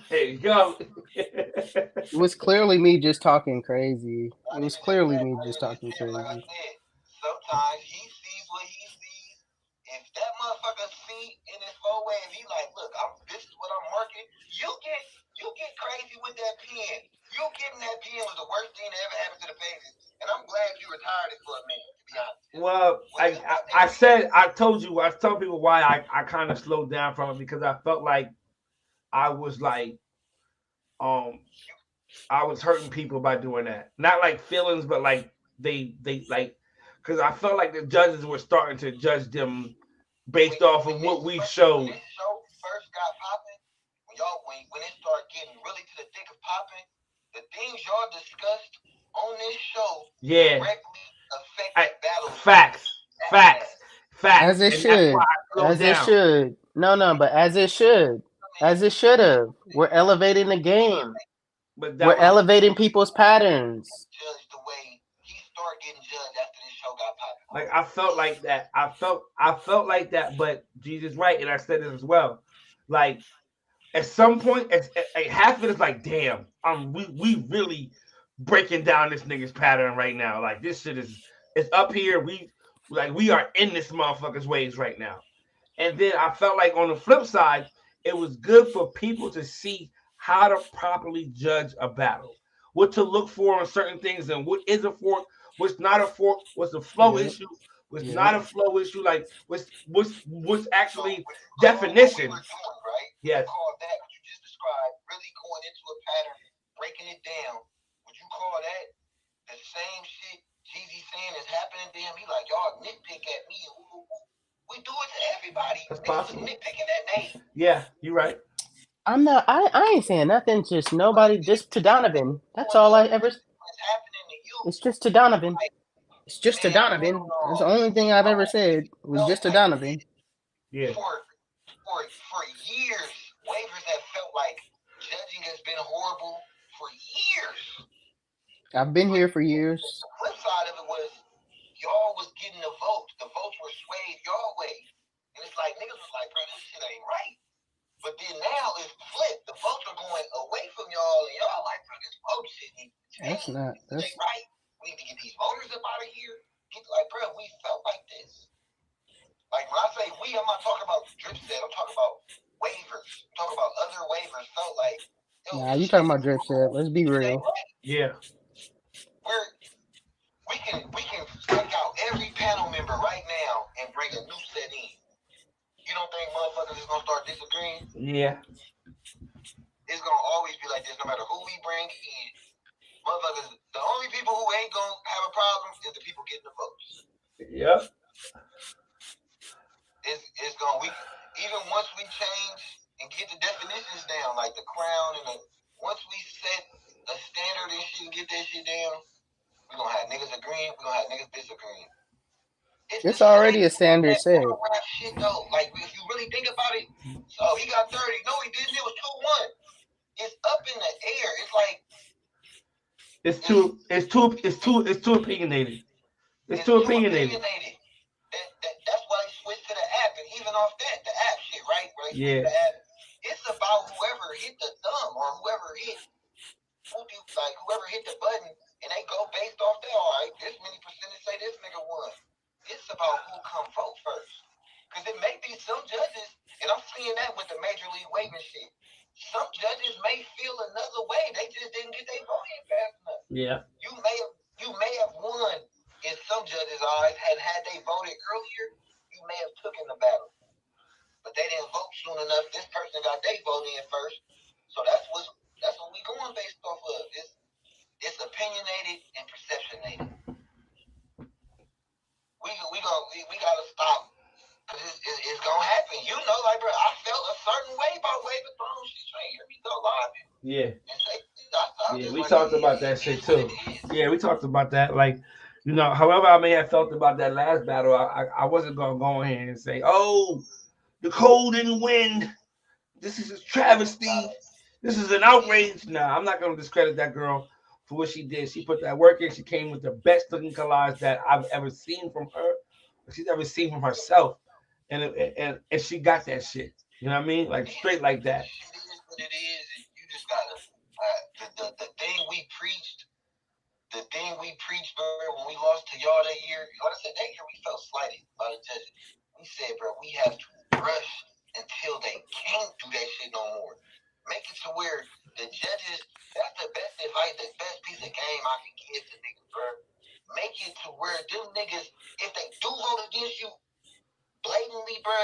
There you go. It was clearly me just talking crazy. It was clearly me just talking crazy. Like I said, sometimes he sees what he sees. If that motherfucker see in his 4-way, and he like, look, this is what I'm marking. You get crazy with that pen. You getting that pen was the worst thing that ever happened to the pages. And I'm glad you retired it for a minute, to be honest. Well, I told people why I kind of slowed down from it, because I felt like I was like, I was hurting people by doing that. Not like feelings, but like they like, because I felt like the judges were starting to judge them based off of what we showed. When this show first got popping, when it started getting really to the thick of popping, the things y'all discussed on this show directly affected battles. Facts. As it should. It should. No, but as it should. As it should have. We're elevating the game. But we're elevating people's patterns. Judged the way he started getting judged after this show got popping. Like I felt like that. I felt like that, but Jesus right, and I said this as well. Like at some point, half of it is like, damn, we really breaking down this nigga's pattern right now. Like this shit is up here. We are in this motherfucker's ways right now. And then I felt like on the flip side, it was good for people to see how to properly judge a battle, what to look for on certain things, and what is a fork, what's not a fork, what's the flow issue, Was Yeah. not a flow issue. Like what's actually So with definition. what we were doing, right? Yes. You call that what you just described, really going into a pattern, breaking it down. Would you call that the same shit Jeezy saying is happening to him? He like, y'all nitpick at me. We do it to everybody. That's Niggas was possible. nitpicking at Nate. Yeah, you're right. I'm not. I ain't saying nothing. Just nobody. Just to Donovan. That's all I ever. It's happening to you. It's just to Donovan. Like, It's just to man, Donovan. That's the only thing I've ever said was just to like, Donovan. Yeah. For years, waivers have felt like judging has been horrible for years. I've been here for years. The flip side of it was y'all was getting the votes. The votes were swayed y'all way. And it's like niggas was like, bro, this shit ain't right. But then now it's flipped. The votes are going away from y'all, and y'all like, bro, this vote shit needs to change. That's not. This ain't right. We need to get these voters up out of here. Get like, bro, we felt like this. Like when I say we, I'm not talking about drip set. I'm talking about waivers. I'm talking about other waivers. Felt like, Nah, you talking about drip set. Let's be real. Yeah. We can take out every panel member right now and bring a new set in. You don't think motherfuckers is gonna start disagreeing? Yeah. It's gonna always be like this, no matter who we bring in. Motherfuckers, the only people who ain't gonna have a problem is the people getting the votes. Yep. It's gonna even once we change and get the definitions down, like the crown and once we set a standard and shit and get that shit down, we're gonna have niggas agreeing, we're gonna have niggas disagreeing. It's already a standard set. Shit though, like if you really think about it, so he got 30. No, he didn't. It was 2-1. It's up in the air. It's like it's too opinionated. It's too opinionated. That's why they switched to the app, and even off that, the app shit, right? Where Yeah. the app, it's about whoever hit the thumb or whoever hit the button, and they go based off that. All right, this many percentage say this nigga won. It's about who come vote first, because it may be some judges, and I'm seeing that with the Major League waving shit. Some judges may feel another way. They just didn't get their vote in fast enough. Yeah. You may have won. In some judges' eyes, had they voted earlier, you may have taken the battle. But they didn't vote soon enough. This person got their vote in first. So that's what we going based off of. It's opinionated and perceptionated. We gotta stop. Cause it's gonna happen. You know, like bro, I felt a certain way about waving thrones. She ain't hear me go live. Yeah. And say, yeah, we talked about that shit too. Yeah, we talked about that. Like, you know, however I may have felt about that last battle, I wasn't gonna go ahead and say, oh, the cold didn't win. This is a travesty. This is an outrage. Nah, I'm not gonna discredit that girl for what she did. She put that work in. She came with the best looking collage that I've ever seen from her. She's ever seen from herself, and she got that shit. You know what I mean? Like straight like that. It is what it is, and you just gotta the thing we preached. The thing we preached, bro, when we lost to y'all that year, like I said, that year we felt slighted by the judges. We said, bro, we have to rush until they can't do that shit no more. Make it to where the judges, that's the best advice, the best piece of game I can give to niggas, bro. Make it to where them niggas, if they do vote against you blatantly, bro,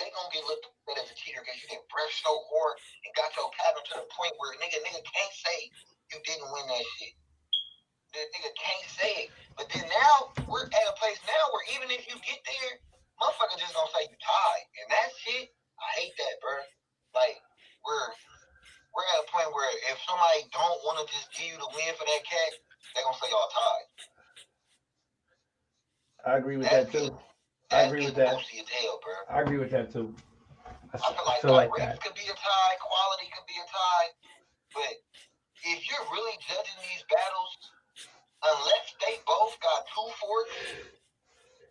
they gonna get looked at as a cheater because you get brushed so hard and got your pattern to the point where nigga can't say you didn't win that shit. The nigga can't say it. But then now we're at a place now where even if you get there, motherfucker just gonna say you tied. And that shit, I hate that, bro. Like we're at a point where if somebody don't want to just give you the win for that cat, they gonna say y'all tied. I agree with that too. I agree with that. I agree with that too. I feel like that. Could be a tie, quality could be a tie, but if you're really judging these battles, unless they both got 2 forks,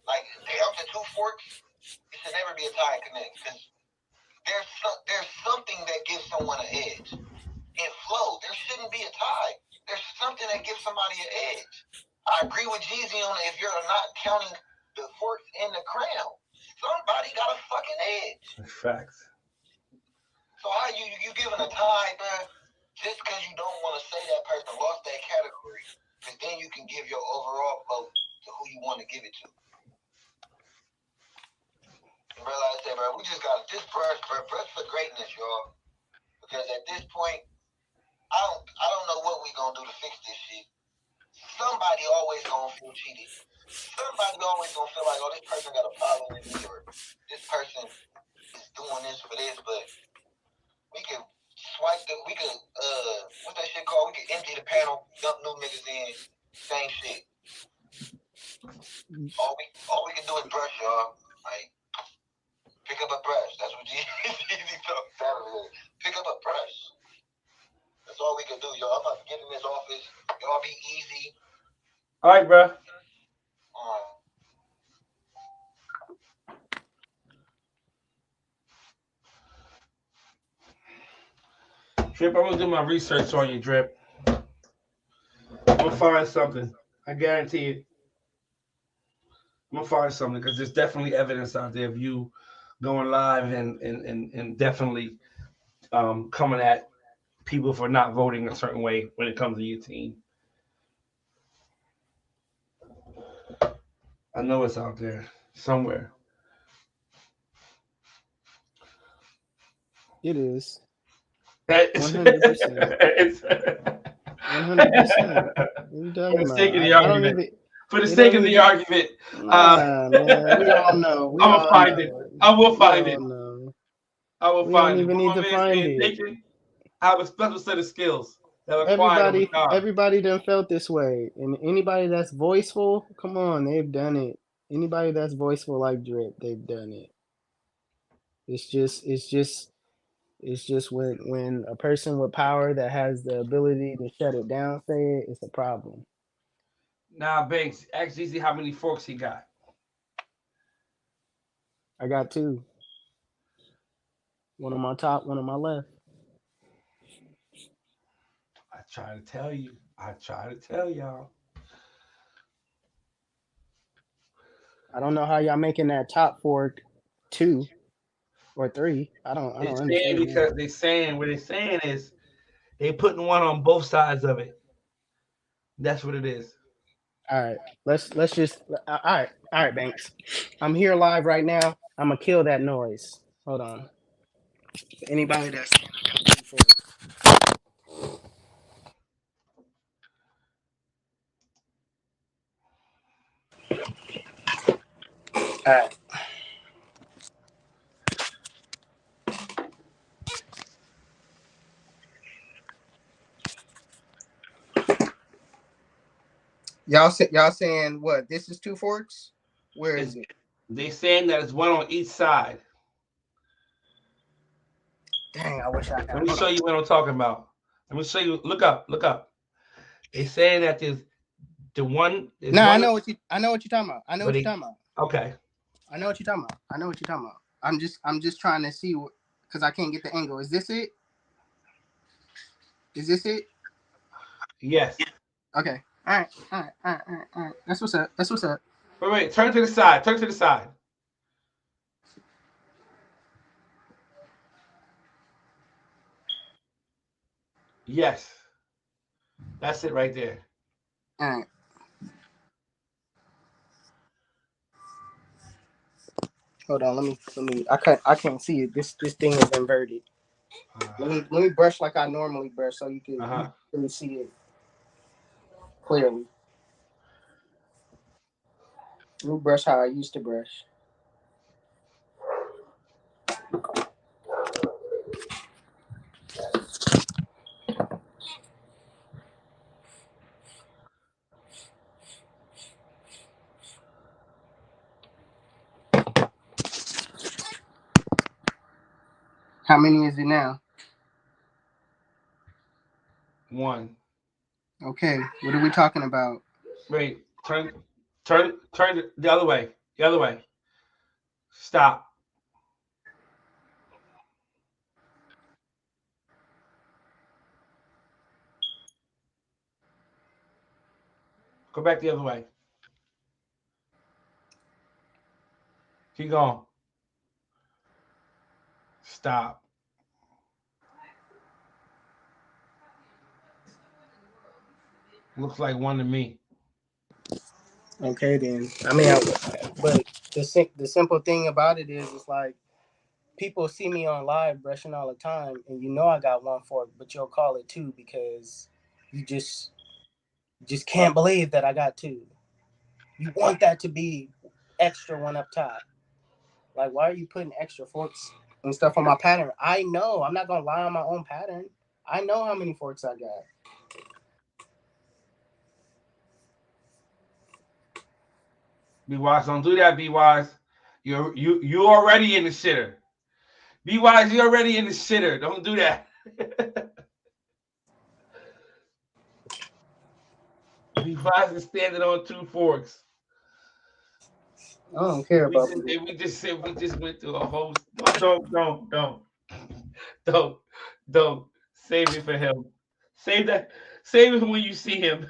like down to 2 forks, it should never be a tie and connect because there's something that gives someone an edge. In flow, there shouldn't be a tie. There's something that gives somebody an edge. I agree with Jeezy on if you're not counting the forks in the crown, somebody got a fucking edge. Facts. So how you giving a tie, man, just because you don't want to say that person lost that category, because then you can give your overall vote to who you want to give it to. We just gotta just brush for greatness, y'all. Because at this point, I don't know what we gonna do to fix this shit. Somebody always gonna feel cheated. Somebody always gonna feel like, oh, this person got a problem with me, or this person is doing this for this. But we can we can what's that shit called? We can empty the panel, dump new niggas in, same shit. All we can do is brush, y'all. Like, pick up a brush. That's what Jeezy talks about. Pick up a brush. That's all we can do, y'all. I'm about to get in this office. Y'all be easy. All right, bro. Drip, I'm gonna do my research on you, Drip. I'm gonna find something. I guarantee it. I'm gonna find something because there's definitely evidence out there of you going live and definitely coming at people for not voting a certain way when it comes to your team. I know it's out there somewhere. It is. It's, 100%. it's, 100%. What are you for talking the sake of about? the I don't argument. even. For the It sake don't of the even. argument, Nah, man. We all know. We I'm gonna all find it. know. I will We find it. all know. I will We don't find it. even What need my to man find saying, it. Nathan, I have a special set of skills that are quiet on the job. Everybody done felt this way, and anybody that's voiceful, come on, they've done it. Anybody that's voiceful like Drip, they've done it. It's just when a person with power that has the ability to shut it down say it, it's a problem. Now, Banks, ask Easy how many forks he got. I got two. One on my top, one on my left. I try to tell you. I try to tell y'all. I don't know how y'all making that top fork two or three. I don't They saying understand that. because they saying what they're saying is they putting one on both sides of it. That's what it is. All right, let's just all right, Banks. I'm here live right now. I'm gonna kill that noise. Hold on. Anybody that's saying I got two forks. All right. Y'all saying what? This is two forks? Where is It's, it? they saying that it's one on each side. Dang, I wish I Let had. me Hold show on. you what I'm talking about. Let me show you. Look up. Look up. They saying that there's the one. There's No, one. I know what you're talking about. I know But what you're they talking about. okay. I know what you're talking about. I know what you're talking about. I'm just trying to see what, because I can't get the angle. Is this it? Is this it? Yes. Okay. All right. All right. All right. All right. All right. That's what's up. That's what's up. Wait. Turn to the side. Turn to the side. Yes. That's it right there. All right. Hold on. Let me. I can't see it. This thing is inverted. Let me brush like I normally brush so you Uh-huh. can really see it clearly. Let me brush how I used to brush. How many is it now? One. Okay. What are we talking about? Wait. Turn the other way. The other way. Stop. Go back the other way. Keep going. Stop. Looks like one to me. Okay, then. But the simple thing about it is, it's like people see me on live brushing all the time, and you know I got one fork, but you'll call it two because you just can't believe that I got two. You want that to be extra one up top. Like, why are you putting extra forks and stuff on my pattern? I know. I'm not gonna lie on my own pattern. I know how many forks I got. Be wise, don't do that. Be wise. You already in the shitter. Be wise, you're already in the shitter. Don't do that. Be wise is standing on two forks. I don't care We about just it. we just went through a whole. Don't don't save it for him. Save that. Save it for when you see him.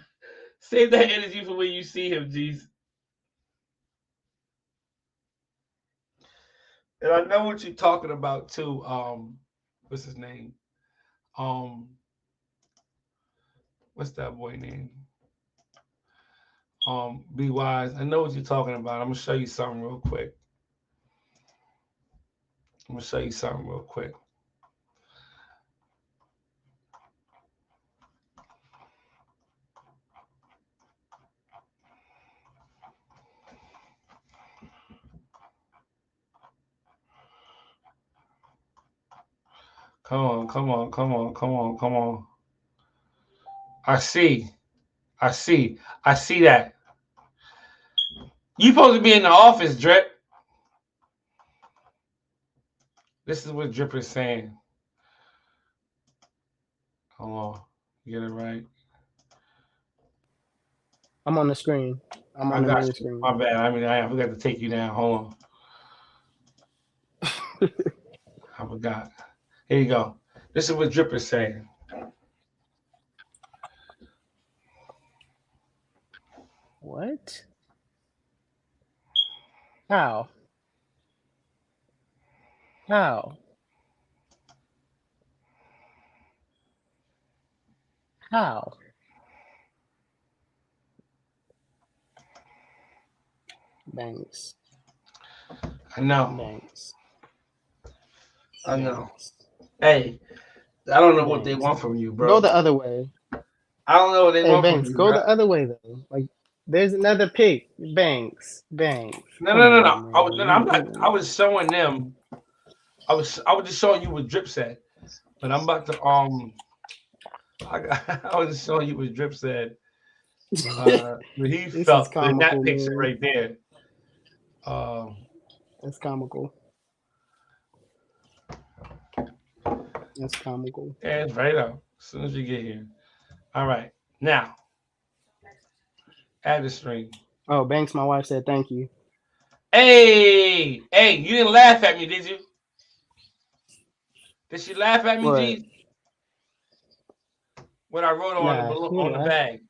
Save that energy for when you see him, G's. And I know what you're talking about too. What's his name? Um, what's that boy name? Be wise. I know what you're talking about. I'm gonna show you something real quick. I'm gonna show you something real quick. Come on, come on, come on, come on, come on. I see. I see. I see that. You supposed to be in the office, Drip. This is what Drip is saying. Hold on. Get it right. I'm on the screen. I'm I on the got main you. screen. My bad. I mean, I forgot to take you down. Hold on. I forgot. Here you go. This is what Drip is saying. What? How? How? How? Banks. I know. Banks. I know. Banks. Hey, I don't know what they Banks. want from you, Go bro. the other way. I don't know what they Hey, want from Banks, you, go bro. the other way though. Like, there's another pick. Banks. Banks. No, Come no, no, on, no. man. No, no, I'm not. I was showing them. I was just showing you what Drip said. But I'm about to I was just showing you what Drip said. What he This is felt in that comical, picture man. right there. Um, That's comical. That's comical. yeah, it's right up as soon as you get here. All right, now add the string. Oh, Banks, my wife said thank you. Hey, hey, you didn't laugh at me, did you? Did she laugh at me, What? G? When I wrote on the Nah, balloon she on didn't the laugh. bag.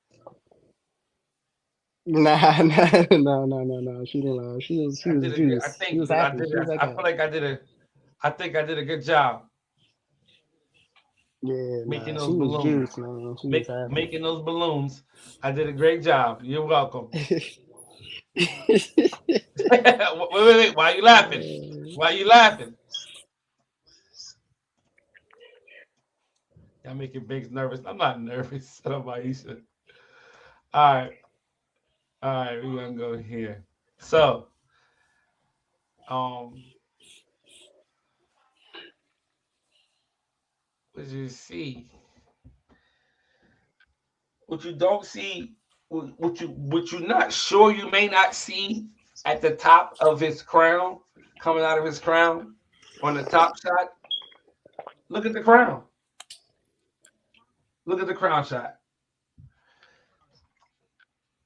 Nah, no. She didn't laugh. She was I did a good. I juice. She think was that I happy. did. She was like, I feel like I did a. I think I did a good job yeah, making nah. those She was balloons. juice, man. She was happy. Making those balloons. I did a great job. You're welcome. Wait. Why are you laughing? Why are you laughing? Y'all making Biggs nervous. I'm not nervous. Shut up, Aisha. All right. All right. We're going to go here. So, um, what you see? What you don't see, what you not sure you may not see at the top of his crown, coming out of his crown on the top shot. Look at the crown. Look at the crown shot.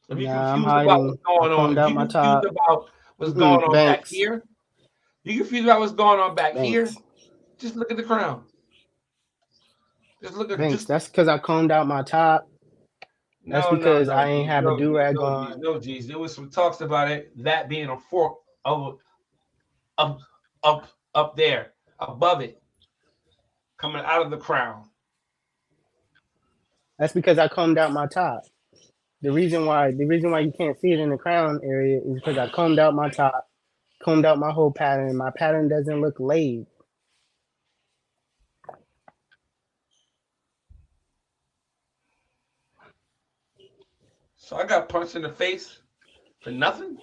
If you're Nah, I'm confused about hiding. what's I going on, combed if out you're my confused top. about what's going on back Banks. here, you confused about what's going on back here, Banks. just look at the crown. Just look at Banks. just That's because I combed out my top. That's because I ain't have a No, do G's, rag no, on. G's, no, G's. There was some talks about it, that being a fork of up, up there, above it, coming out of the crown. That's because I combed out my top. The reason why you can't see it in the crown area is because I combed out my top, combed out my whole pattern. My pattern doesn't look laid. So I got punched in the face for nothing.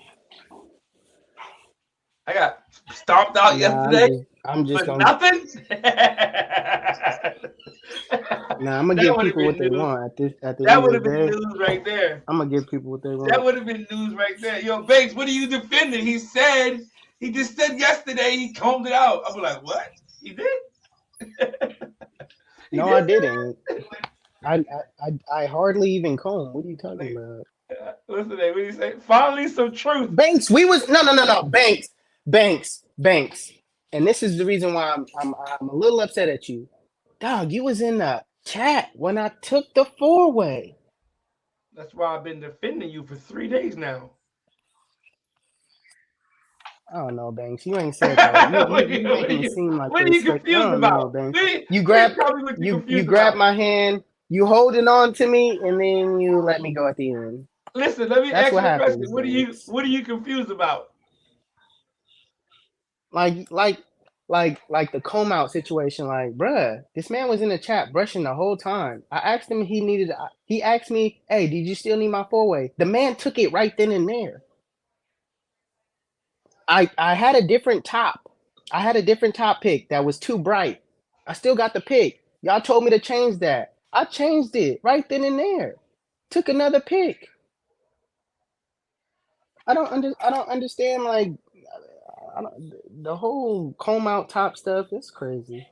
I got stomped out Nah, yesterday I'm just for gonna. nothing. That Nah, I'm gonna give would have people what been they news. want at the That end would of have the been day. news right there. I'm gonna give people what they That want. would have been news right there. Yo, Banks, what are you defending? He just said yesterday he combed it out. I'm like, what? He did? He No, did I didn't. I hardly even comb. What are you talking say about? what's the name? What did he say? Finally some truth. Banks, we was no Banks. And this is the reason why I'm a little upset at you. Dog, you was in the chat when I took the four-way. That's why I've been defending you for 3 days now. I don't know, Banks. You ain't said that. You making it seem like What the are you respect. I confused don't know, about? Banks. Please tell me what you're You confused grab about. my hand, you holding on to me, and then you let me go at the end. Listen, let me That's ask what you a question. happens, Banks. What are you confused about? Like like like the comb out situation. Like, bruh, this man was in the chat brushing the whole time. I asked him he needed. He asked me, "Hey, did you still need my four-way?" The man took it right then and there. I had a different top. I had a different top pick that was too bright. I still got the pick. Y'all told me to change that. I changed it right then and there. Took another pick. I don't understand like the whole comb out top stuff. It's crazy.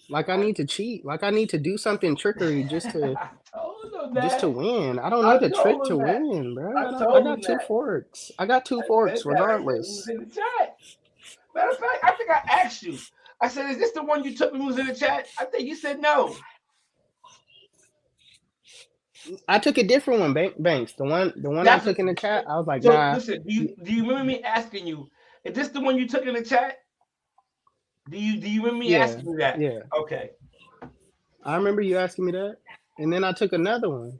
Like I need to cheat. Like I need to do something trickery I told him just to that. win. I don't I need a trick told to him that. win, bro. I I told him got two that. forks. I got two I said forks that. I said we was regardless. in the chat. Matter of fact, I think I asked you. I said, "Is this the one you took when we was in the chat?" I think you said no. I took a different one, Banks. The one I That's took in the chat. I was like, so. nah. Listen, do you remember me asking you? Is this the one you took in the chat? Do you remember me Yeah, asking you that? yeah. Okay. I remember you asking me that, and then I took another one.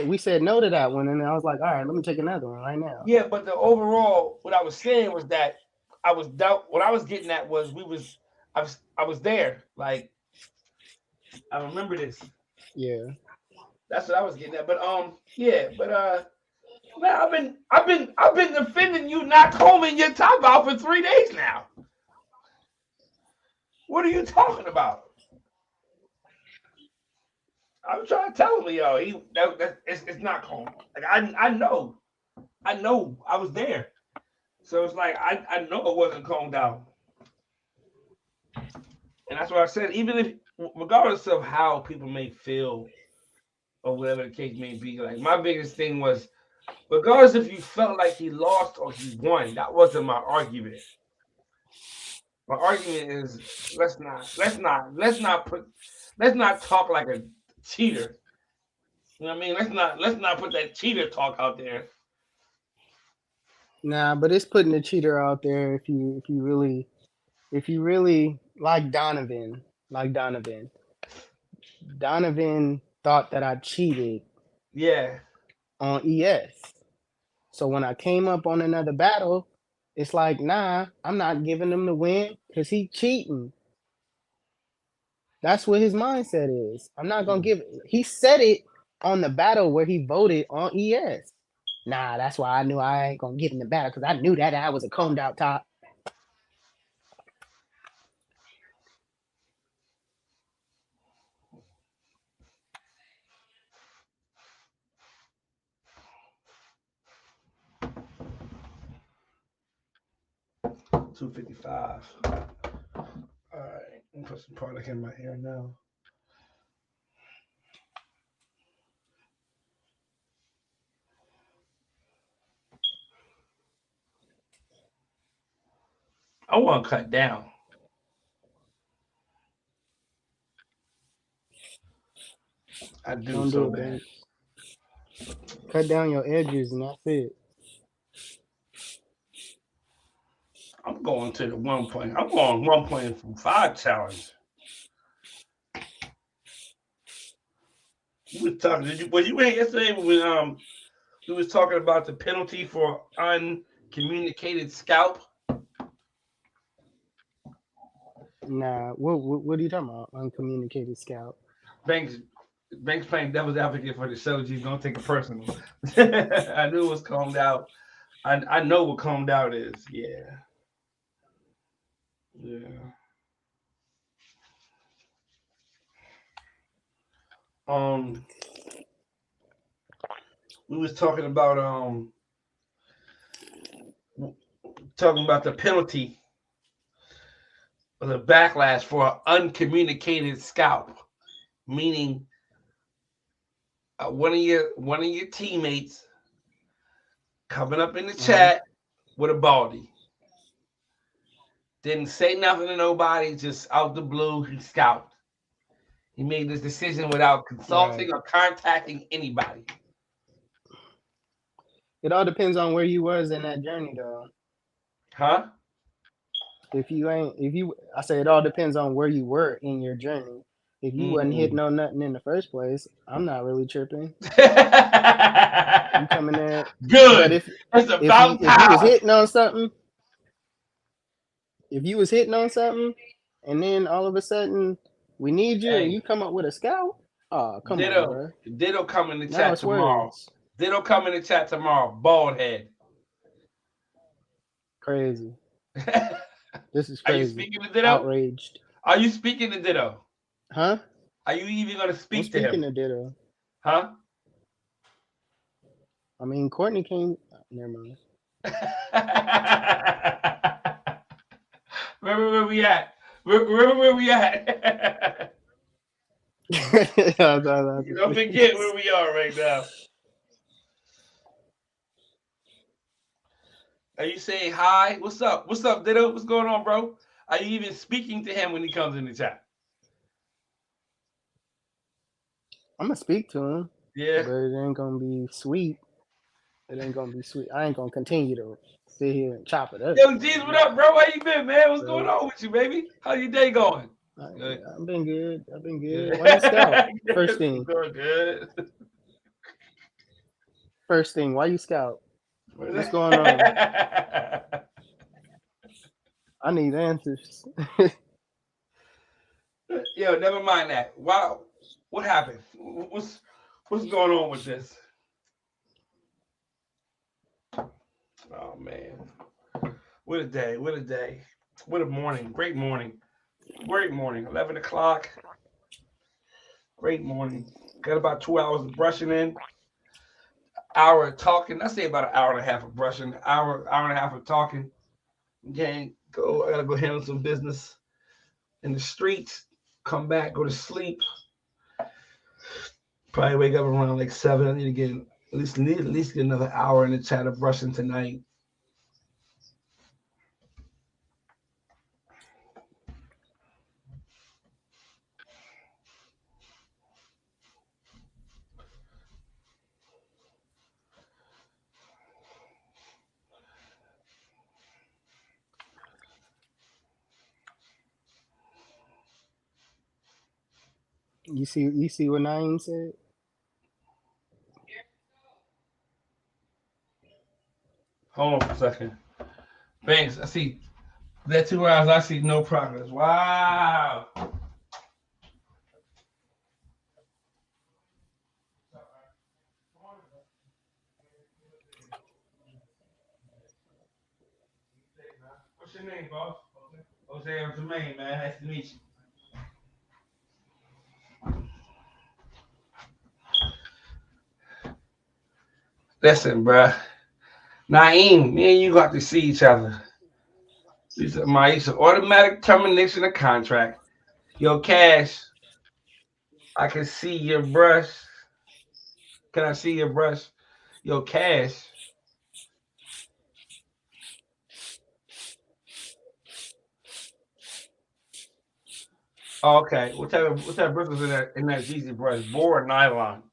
We said no to that one, and I was like, all right, let me take another one right now. Yeah, but the overall, what I was saying was that I was doubt. What I was getting at was I was there. Like I remember this. Yeah. That's what I was getting at. But yeah. But man, I've been defending you not combing your top out for 3 days now. What are you talking about? I'm trying to tell him, yo, it's not combed. Like I know, I was there. So it's like I know it wasn't combed out, and that's what I said. Even if, regardless of how people may feel or whatever the case may be, like my biggest thing was, regardless if you felt like he lost or he won, that wasn't my argument. My argument is let's not talk like a cheater. You know what I mean? Let's not put that cheater talk out there. Nah, but it's putting the cheater out there if you really like Donovan thought that I cheated Yeah. on ES. So when I came up on another battle, it's like, nah, I'm not giving him the win because he cheating. That's what his mindset is. I'm not gonna give. He said it on the battle where he voted on ES. Nah, that's why I knew I ain't gonna give him the battle because I knew that I was a combed out top. 255. All right. I'm put some product in my hair now. I want to cut down. I do Don't do so it, bad. Banks. Cut down your edges and that's it. I'm going to the 1 point. I'm going 1.5 challenge. You was talking. Did you? Was you in yesterday when we was talking about the penalty for uncommunicated scalp? Nah, what are you talking about? Uncommunicated scout. Banks Banks playing devil's advocate for the show. G, don't take it personal. I knew it was combed out. I know what combed out is. Yeah, yeah. Um, we was talking about the penalty or the backlash for an uncommunicated scalp, meaning one of your teammates coming up in the chat with a baldy. Didn't say nothing to nobody, just out the blue, he scalped. He made this decision without consulting or contacting anybody. It all depends on where you was in that journey, though. Huh? I say it all depends on where you were in your journey. If you wasn't hitting on nothing in the first place, I'm not really tripping. You coming there? Good. But if you was hitting on something, and then all of a sudden we need you, and you come up with a scout. Oh, come on, bro. Ditto come in the Now chat it's tomorrow. words. Ditto come in the chat tomorrow. Bald head. Crazy. This is crazy. Are you speaking to Ditto? Outraged. Are you speaking to Ditto? Huh? Are you even going to speak to him? I'm speaking to Ditto. Huh? I mean, Courtney came. Never mind. Remember where we at? Remember where we at? Don't forget where we are right now. Are you saying hi? What's up? What's up, Ditto? What's going on, bro? Are you even speaking to him when he comes in the chat? I'm gonna speak to him. Yeah. But it ain't gonna be sweet. It ain't gonna be sweet. I ain't gonna continue to sit here and chop it up. Yo, G's, what up, bro? How you been, man? What's going on with you, baby? How your day going? I've been good. Why you scout? First thing. Good. First thing, why you scout? What's going on? I need answers. Yo, never mind that. Wow, what happened? What's going on with this? Oh man, what a day! What a day! What a morning! Great morning! Great morning! 11 o'clock. Great morning. Got about 2 hours of brushing in. Hour of talking. I say about an hour and a half of brushing. Hour and a half of talking. Okay, go. I gotta go handle some business in the streets. Come back. Go to sleep. Probably wake up around like 7. I need to get at least get another hour in the chat of brushing tonight. You see what Naeem said? Hold on for a second. Thanks. I see that 2 hours. I see no progress. Wow. What's your name, boss? Jose, I'm Jermaine, man. Nice to meet you. Listen, bruh. Naeem, me and you got to see each other. It's an automatic termination of contract. Yo, Cash, I can see your brush. Can I see your brush? Yo, Cash. Oh, okay. What type of brush was in that Jeezy brush? Boar or nylon?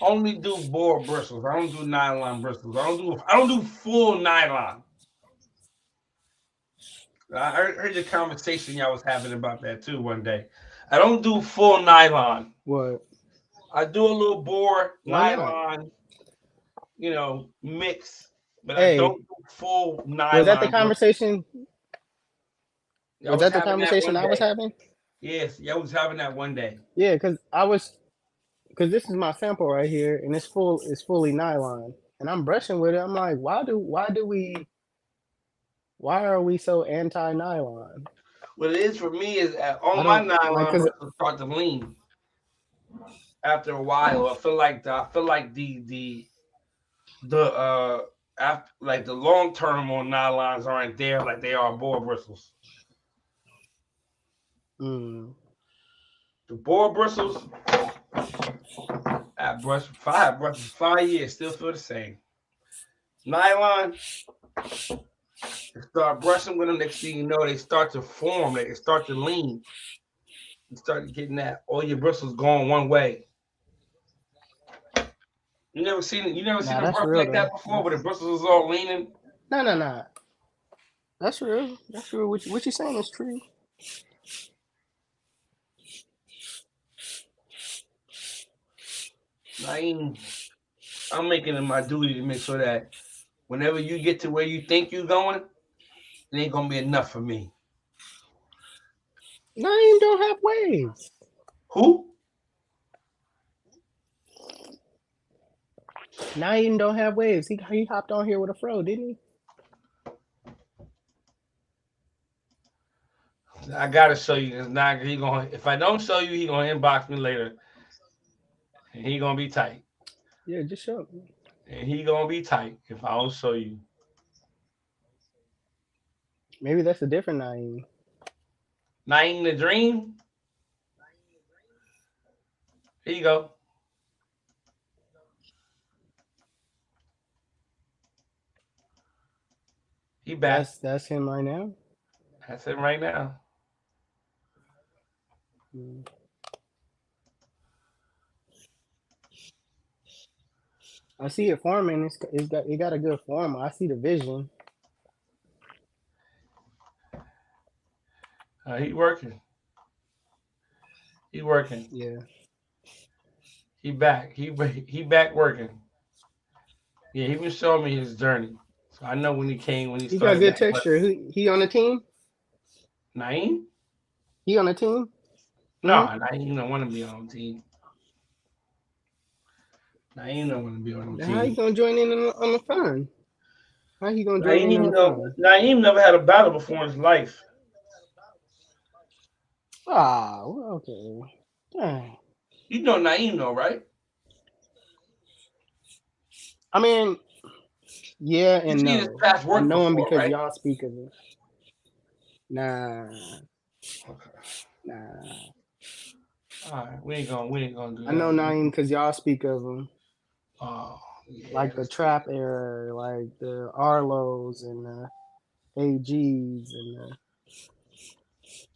Only do boar bristles. I don't do nylon bristles. I don't do full nylon. I heard your conversation y'all was having about that too one day. I don't do full nylon. What? I do a little boar nylon, mix, but I don't do full nylon. Was that the conversation? Was that the conversation I was having? Yes, y'all was having that one day. Yeah, because this is my sample right here, and it's fully nylon, and I'm brushing with it. I'm like, why are we so anti nylon? What it is for me is that I all my don't like nylon because bristles start to lean after a while. I feel like the after like the long term on nylons aren't there like they are boar bristles. mm, The boar bristles, I brushed for 5 years, still feel the same. Nylon, you start brushing with them, next thing you know, they start to form, they start to lean. You start getting that all your bristles going one way. You never seen nah, a that's brush real like that though. before where the bristles is all leaning. No, no, no. That's real. That's real. What you saying is true. I I'm making it my duty to make sure that whenever you get to where you think you're going, it ain't gonna be enough for me. Naeem don't have waves. Who? Naeem don't have waves. He hopped on here with a fro, didn't he? I gotta show you this. Not he gonna. If I don't show you, he gonna inbox me later, and he gonna be tight. Yeah, just show. And he gonna be tight if I don't show you. Maybe that's a different Naeem. Naeem the Dream. Here you go. He back. That's him right now. That's him right now. Mm. I see it forming. It got a good form. I see the vision. He working. He working. Yeah. He back. He back working. Yeah, he was showing me his journey. So I know when he He got started good back. But texture. He on the team? Naeem? He on the team? No, Hmm. Naeem don't want to be on the team. Naeem don't want to be on the How you team. gonna join in on the fun? How you gonna join in on Naeem, the fun? Naeem never had a battle before in his life. Ah, well, okay. Dang. You know Naeem though, right? I mean, yeah You and seen his no. past I work know him before, because right? y'all speak of it. Nah, Okay. nah. All right, we ain't gonna do I know that. Naeem because y'all speak of him. Oh yeah, Like the trap era, like the Arlos and the AGs and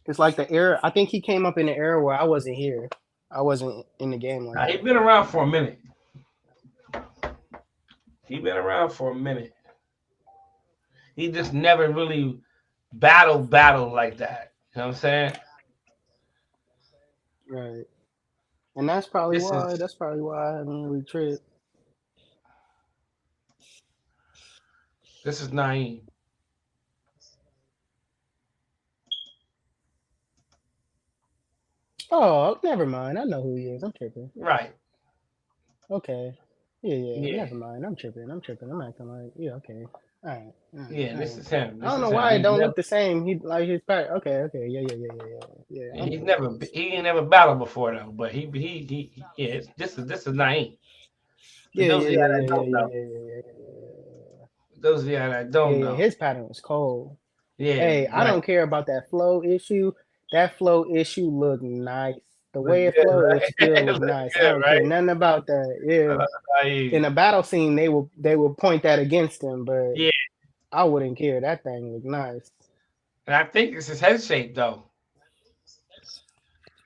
it's like the era. I think he came up in the era where I wasn't here. I wasn't in the game like now he that. been around for a minute. He been around for a minute. He just never really battle like that. You know what I'm saying? Right. And that's probably This why. is That's probably why I didn't really trip. this is Naeem. Oh, never mind. I know who he is. I'm tripping. Right. Okay. Yeah, yeah. Yeah. Never mind. I'm tripping. I'm tripping. I'm acting like yeah. Okay. All right. All right. Yeah, All this right. is him. I This don't is know him. why it don't look the same. He like his back. Okay. Okay. Yeah. Yeah. Yeah. Yeah. Yeah. Yeah. I'm He's never confused. he ain't never battled before though, but he yeah, this is Naeem. For Yeah. those Yeah. of y'all Yeah. that Yeah. Yeah. don't Yeah. know, Yeah. Yeah. Yeah. those of y'all that Yeah. don't Yeah. know, His pattern was cold. yeah, Hey, I right. don't care about that flow issue. That flow issue looked nice. The Look way it good, flowed, it right? still Look looked nice. I good, don't care right? nothing about that. Yeah. In Naeem. the battle scene, they will point that against him, but Yeah, I wouldn't care. That thing looked nice. and I think it's his head shape though.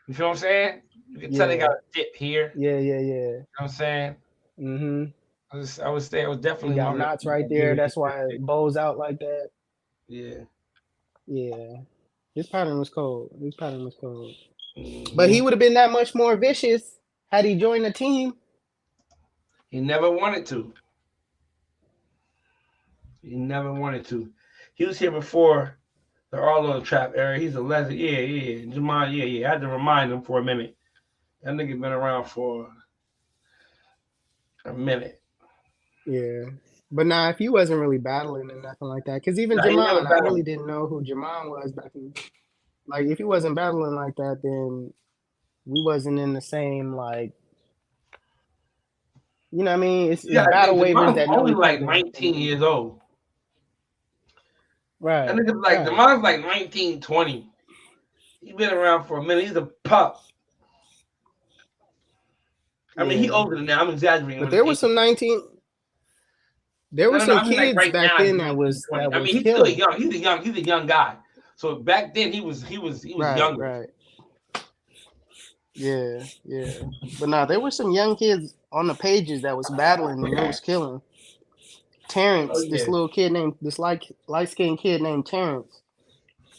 You feel what I'm saying? You can tell they got Yeah. a dip here. Yeah. Yeah. Yeah. You know what I'm saying? Mhm. I was He definitely got longer. knots right there. That's why it bows out like that. Yeah. Yeah. His pattern was cold. His pattern was cold. But he Hmm. would have been that much more vicious had he joined the team. He never wanted to. He never wanted to. He was here before They're all on the trap area. He's a legend. Yeah. Jamon, yeah. I had to remind him for a minute. That nigga been around for a minute. Yeah. But nah, if you wasn't really battling and nothing like that, because even Nah, he never Jamon, I battled. really didn't know who Jamon was back in. Like, if he wasn't battling like that, then we wasn't in the same like. You know what I mean? It's You it's gotta battle think waivers Jamon's that know only each like other. 19 years old. That Right, nigga's like right. Jamon's like 19, 20. He been around for a minute. He's a pup. I mean, he Yeah. older than that. I'm exaggerating But on his there was age. some 19. There were No. some I mean, like kids right back now, he's then 19, 20. that I was mean, he's still killing. young. He's a young guy. So back then, he was Right, younger. right. Yeah, yeah. But nah, there were some young kids on the pages that was battling and it was killing. Oh Terrence, yeah, this little kid named this light skinned kid named Terrence.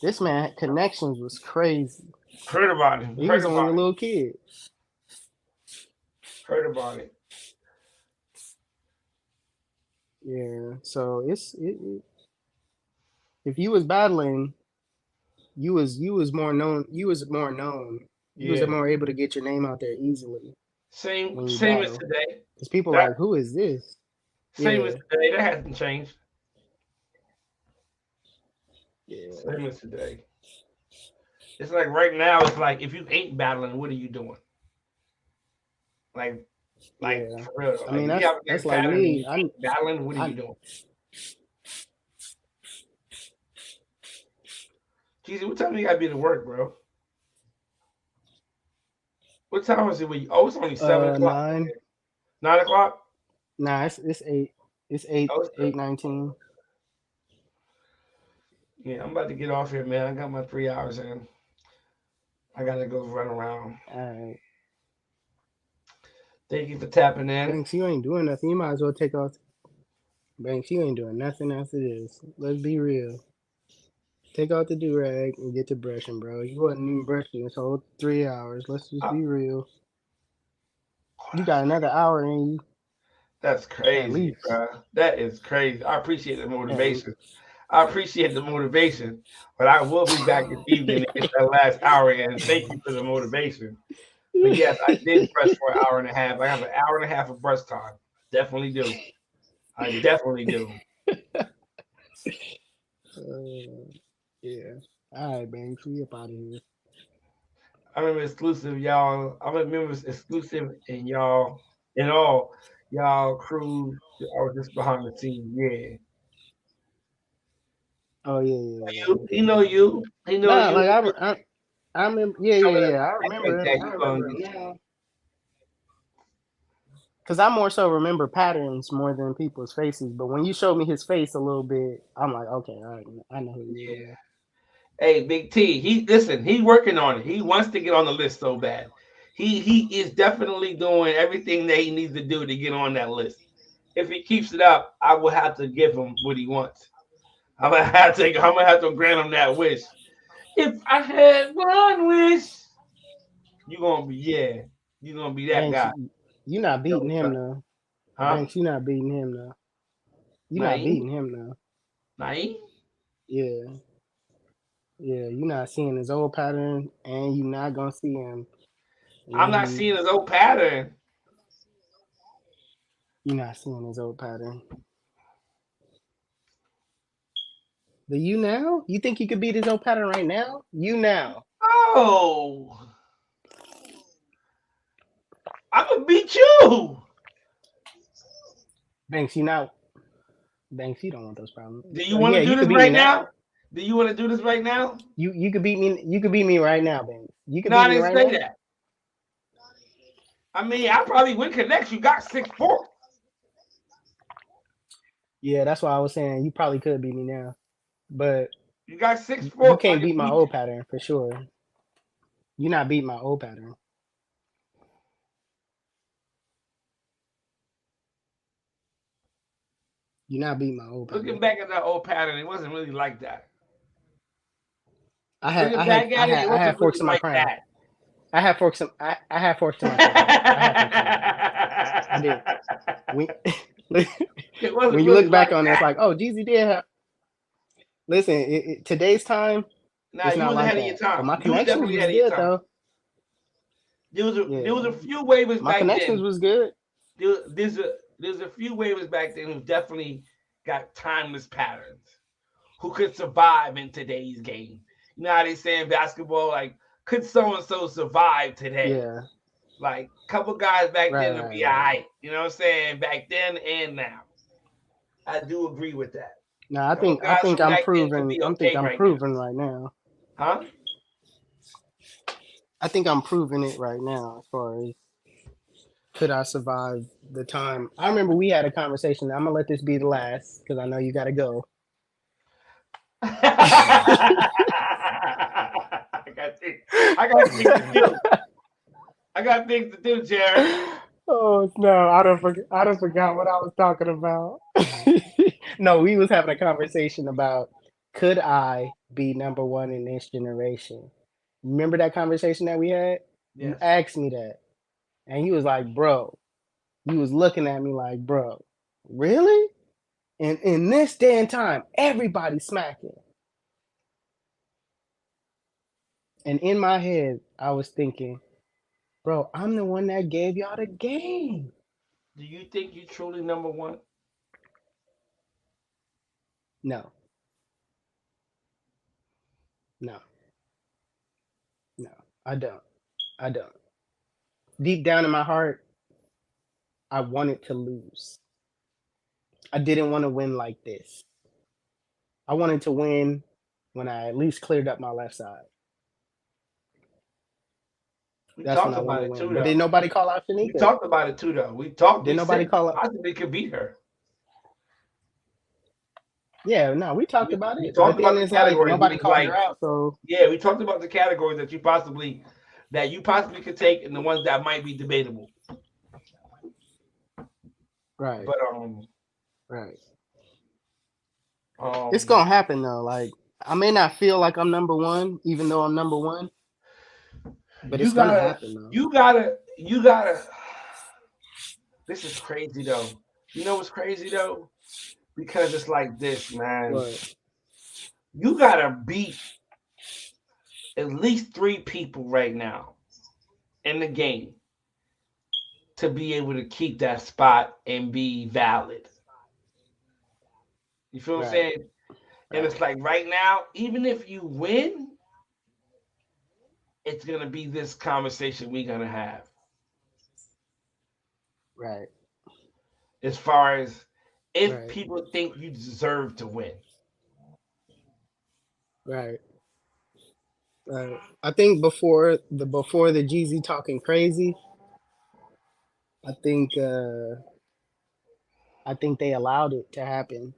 This man connections was crazy. heard about him. He Heard was only about a it. little kid. Heard about it. Yeah. So if you was battling, you was more known. You was more known. You was Yeah. more able to get your name out there easily Same when you same as battle. today. Because people That like, who is this? same as Yeah, today. That hasn't changed. yeah, Same as today. It's like right now. It's like if you ain't battling, what are you doing? Like yeah. for real. I Like mean, if you have a that's good like pattern and me. you ain't battling, what are you I doing? Jesus, what time you gotta be to work, bro? What time is it? Oh, it's only 7 o'clock. 9. 9 o'clock. Nah, it's 8. It's 8 Oh, it's good. 8:19. Yeah, I'm about to get off here, man. I got my 3 hours in. I gotta go run around. All right. Thank you for tapping in. Banks, you ain't doing nothing. You might as well take off. Banks, you ain't doing nothing after this. Let's be real. Take out the do rag and get to brushing, bro. You wasn't even brushing this whole 3 hours. Let's just Oh, be real. You got that's another hour in you, that's at crazy, least. bro. That is crazy. I appreciate the At motivation. I appreciate the motivation, but I will be back this evening to get least. that last hour in. Thank you for the motivation. But yes, I did brush for an hour and a half. I have an hour and a half of brush time. Definitely do. I definitely do. Yeah. All right, Banks, we up out of here. I remember exclusive, y'all. I remember exclusive and y'all and all y'all crew. I was just behind the scenes. Yeah. Oh yeah. You, he know you. He know Nah, you. like I remember. Yeah, Some of yeah, them yeah. I act like remember him. that. I You gonna remember him get now. Cause I more so remember patterns more than people's faces. But when you showed me his face a little bit, I'm like, okay, all right, I know who he is yeah. now. Hey, Big T. He's working on it. He wants to get on the list so bad. He is definitely doing everything that he needs to do to get on that list. If he keeps it up, I will have to give him what he wants. I'm gonna have to grant him that wish. If I had one wish, you gonna be that Banks, guy. you not Yo, beating him son. now. Huh? Banks, you not beating him now. You not Naeem? beating him now. Naeem? Yeah, yeah. You not seeing his old pattern, and you not gonna see him I'm when not he. seeing his old pattern. You not seeing his old pattern. The you now? You think you could beat his old pattern right now? You now? Oh, I'm gonna beat you. Banks, you not. Banks, you don't want those problems. Do you want Yeah, to do you this could beat me right now. now? Do you want to do this right now? You could beat me. You could beat me right now, Banks. You could No, I beat me didn't right say now. that. I mean, I probably would connect. You got 6'4". Yeah, that's why I was saying you probably could beat me now, but You got you 6'4". So I can't can beat my beat old pattern for sure. You're not beating my old pattern. You're not beating my old you. Looking pattern. back at that old pattern, it wasn't really like that. I had, Looking I had, back I at it, had, it I wasn't had forks really in my like crown. that. I had forks in my crown. I had forks in my crown. I did. When, It wasn't when you really look back like on it, it's that. like, oh, Jeezy did have. Listen, today's time, Nah, it's you not was like ahead of your that. But time. my You was connections definitely was ahead of your good time. though. There was a Yeah, few waivers my back connections then. was good. There's a few waivers back then who definitely got timeless patterns. Who could survive in today's game? You know how they say in basketball, like, could so and so survive today? Yeah, Like, a couple guys back right, then would right, be all right. right. You know what I'm saying? Back then and now. I do agree with that. No, A couple I guys think from I'm back then could proven. be I think okay I'm right now. proven right now. Huh? I think I'm proving it right now as far as could I survive the time. I remember we had a conversation. I'm gonna let this be the last because I know you gotta go. I got things to do. I got things to do, Jared. Oh no, I don't forgot what I was talking about. No, we was having a conversation about could I be number one in this generation? Remember that conversation that we had? You Yes. asked me that. And he was like, bro, he was looking at me like, bro, really? And in this day and time, everybody's smacking. And in my head, I was thinking, bro, I'm the one that gave y'all the game. Do you think you truly number one? No, no, no, I don't. I don't. Deep down in my heart, I wanted to lose. I didn't want to win like this. I wanted to win when I at least cleared up my left side. We That's when talked I about wanted to it too, win. But did though. nobody call out We Shanika? talked about it too, though. We talked. Did We nobody said call out? possibly could beat her. Yeah, no, we talked We, about we it. talked But about then the it's like categories. We nobody was called her like, out. So yeah, we talked about the categories that you possibly could take, and the ones that might be debatable. right, But right. It's um, gonna happen though. Like I may not feel like I'm number one, even though I'm number one, but you it's gonna gotta, happen though. you gotta. This is crazy though. You know what's crazy though? Because it's like this, man. But You gotta beat at least three people right now in the game to be able to keep that spot and be valid. You feel what I'm right, saying? And right, it's like right now, even if you win, it's gonna be this conversation we're gonna have right, as far as if right, people think you deserve to win. right. I think before the Jeezy talking crazy, I think uh I think they allowed it to happen.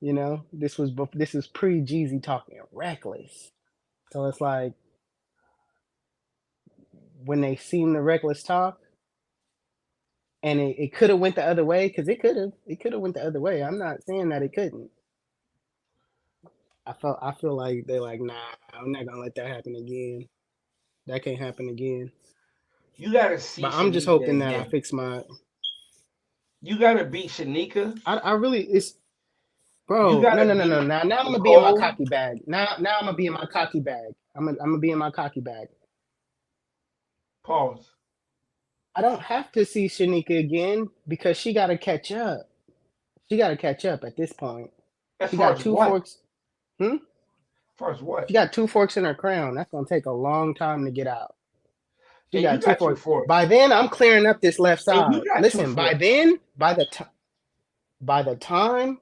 You know, this was pre Jeezy talking reckless. So it's like when they seen the reckless talk, and it could have went the other way because it could have went the other way. I'm not saying that it couldn't. I feel like they're like, nah, I'm not gonna let that happen again. That can't happen again. You gotta see But I'm just Shanika hoping that I again. fix my. You gotta beat Shanika. I really it's You bro. No, gotta no, no, no. beat Now I'm gonna be in my Nicole. cocky bag. Now I'm gonna be in my cocky bag. I'm gonna be in my cocky bag. Pause. I don't have to see Shanika again because she got to catch up. She got to catch up at this point. As She far got as two what? forks. Hmm? As far as She what? got two forks in her crown. That's gonna take a long time to get out. She And you got two got two forks. forks. By then, I'm clearing up this left And you side. got two Listen, forks. by the time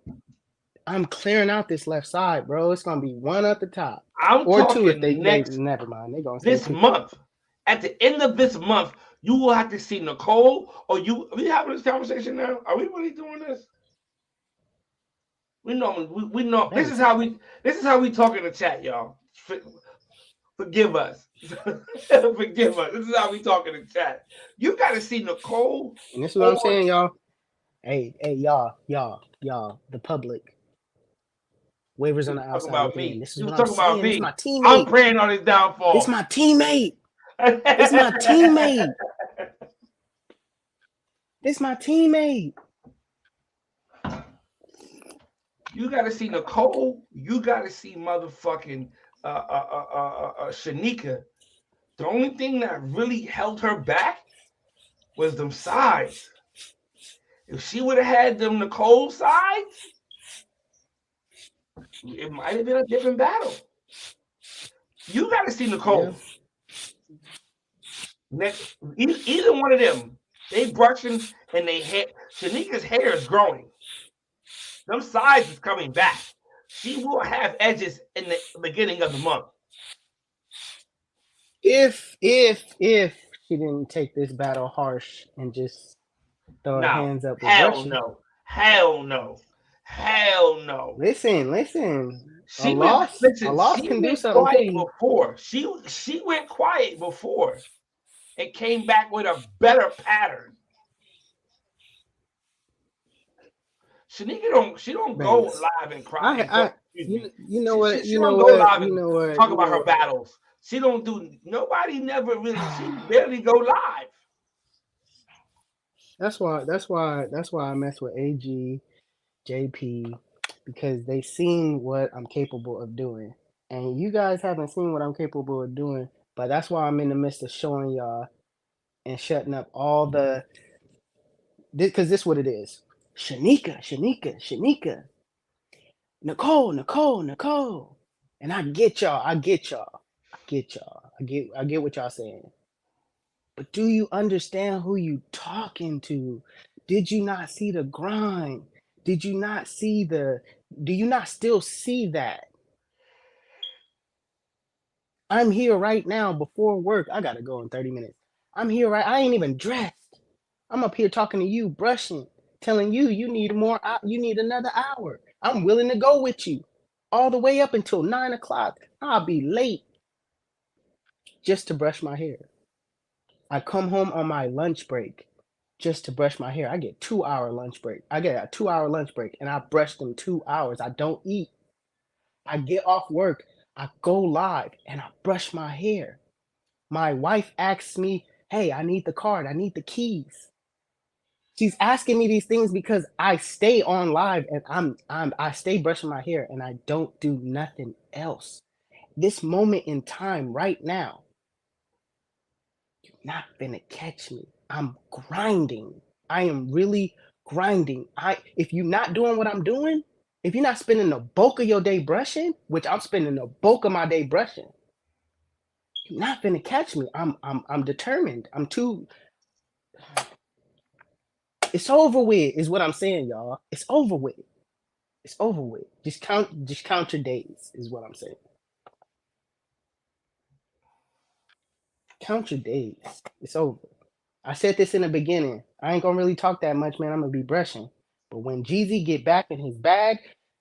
I'm clearing out this left side, bro, it's gonna be one at the top I'm or two if talking they next never mind. They gonna say this two. month. At the end of this month, you will have to see Nicole or you. Are we having this conversation now? Are we really doing this? We know Man, this is how we talk in the chat, y'all. Forgive us. Forgive us. This is how we talk in the chat. You gotta see Nicole and this is what I'm or saying, y'all. Hey, y'all, the public. Waivers you on was the talking outside about looking in. me. This is You was what I'm talking about saying. This is my me. I'm teammate. praying on his This downfall. my teammate. This my teammate. This my teammate. You got to see Nicole. You got to see motherfucking Shanika. The only thing that really held her back was them sides. If she would have had them Nicole sides, it might have been a different battle. You got to see Yeah. Nicole. Either one of them, they brushing and they hair. Shanika's hair is growing. Them sides is coming back. She will have edges in the beginning of the month. If she didn't take this battle harsh and just throw her No, hands up with hell brushing. no, hell no, hell no. Listen. A She went. loss, a Listen, loss she can do went something quiet to you. before. She went quiet before and came back with a better pattern. Shanika don't go Banks. live and cry and go. I Excuse me. you know what, She don't go live and talk you about know her what. battles. She don't do. Nobody never really. She barely go live. That's why I mess with AG, JP, because they seen what I'm capable of doing. And you guys haven't seen what I'm capable of doing, but that's why I'm in the midst of showing y'all and shutting up all the, because this what it is. Shanika, Nicole. And I get y'all. I get what y'all saying. But do you understand who you talking to? Did you not see the grind? Did you not see the do you not still see that? I'm here right now before work. I gotta go in 30 minutes. I'm here right. I ain't even dressed. I'm up here talking to you, brushing, telling you you need more. You need another hour. I'm willing to go with you all the way up until 9 o'clock. I'll be late just to brush my hair. I come home on my lunch break just to brush my hair. I get 2 hour lunch break. I get a 2 hour lunch break and I brush them 2 hours. I don't eat. I get off work. I go live and I brush my hair. My wife asks me, "Hey, I need the card. I need the keys." She's asking me these things because I stay on live and I stay brushing my hair and I don't do nothing else. This moment in time right now, you're not gonna catch me. I'm grinding. I am really grinding. If you're not doing what I'm doing, if you're not spending the bulk of your day brushing, which I'm spending the bulk of my day brushing, you're not gonna catch me. I'm determined. I'm too. It's over with, is what I'm saying, y'all. It's over with. It's over with. Just count your days, is what I'm saying. Count your days. It's over. I said this in the beginning. I ain't gonna really talk that much, man. I'm gonna be brushing. But when Jeezy get back in his bag,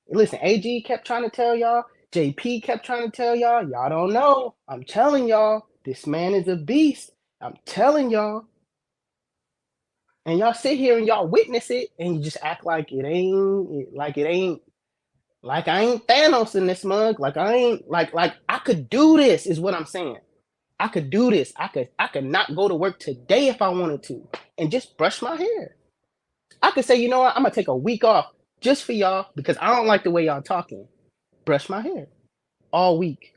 listen, AG kept trying to tell y'all, JP kept trying to tell y'all, y'all don't know. I'm telling y'all, this man is a beast. I'm telling y'all. And y'all sit here and y'all witness it and you just act like like I ain't Thanos in this mug. Like I ain't like I could do this, is what I'm saying. I could do this. I could not go to work today if I wanted to and just brush my hair. I could say, you know what, I'm gonna take a week off just for y'all because I don't like the way y'all talking. Brush my hair all week.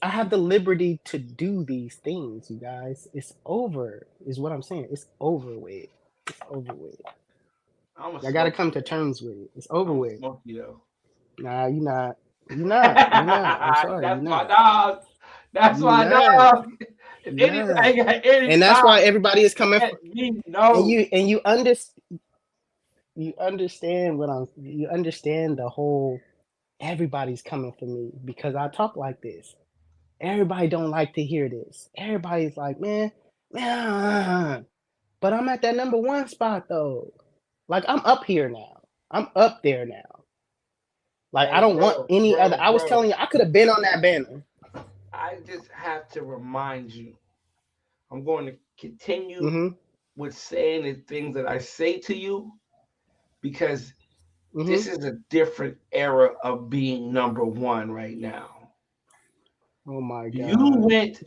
I have the liberty to do these things, you guys. It's over, is what I'm saying. It's over with. It's over with. I'm gonna I gotta smoke come you. to terms with it. It's over I'm gonna with. smoke you though. Nah, you not. You not. You not. I'm sorry. You That's my not. dog. That's You my not. dog. If You not. anybody got any And that's why problem, everybody is coming let for, me and know. you understand what I'm you understand the whole everybody's coming for me because I talk like this. Everybody don't like to hear this. Everybody's like, man, but I'm at that number one spot though. Like I'm up here now. I'm up there now. Like I Hey, don't want any other. I was bro. telling you, I could have been on that banner. I just have to remind you. I'm going to continue Mm-hmm. with saying the things that I say to you because Mm-hmm. this is a different era of being number one right now. Oh my You God. went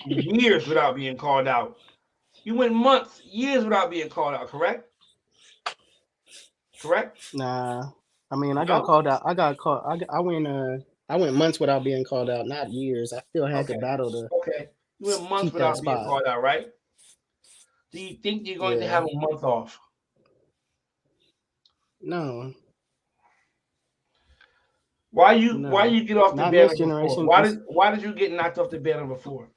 years without being called out. You went months, years without being called out. Correct? Correct? Nah, I mean, I got No. called out. I got called. I went months without being called out, not years. I still had to Okay. battle to Okay. You went months keep that without being spot. called out, right? Do you think you're going to Yeah. have a month off? No, Why no, you get off the not in this banner before? generation. Why did you get knocked off the banner before?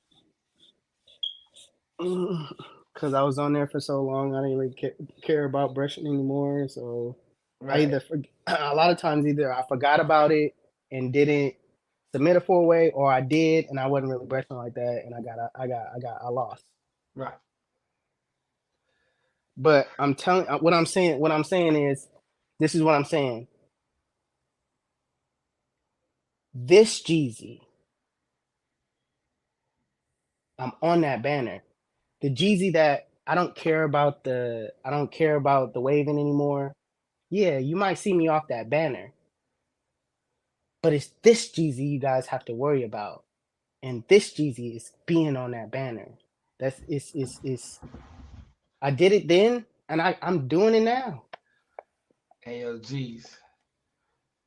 Because I was on there for so long, I didn't really care about brushing anymore. So I Right. either a lot of times either I forgot about it and didn't submit a 4-way, or I did and I wasn't really brushing like that, and I lost. Right. But I'm telling what I'm saying is, this is what I'm saying. This Jeezy, I'm on that banner. The Jeezy that I don't care about the waving anymore. Yeah, you might see me off that banner, but it's this Jeezy you guys have to worry about, and this Jeezy is being on that banner. That's it's. I did it then, and I'm doing it now. Hey, yo, geez.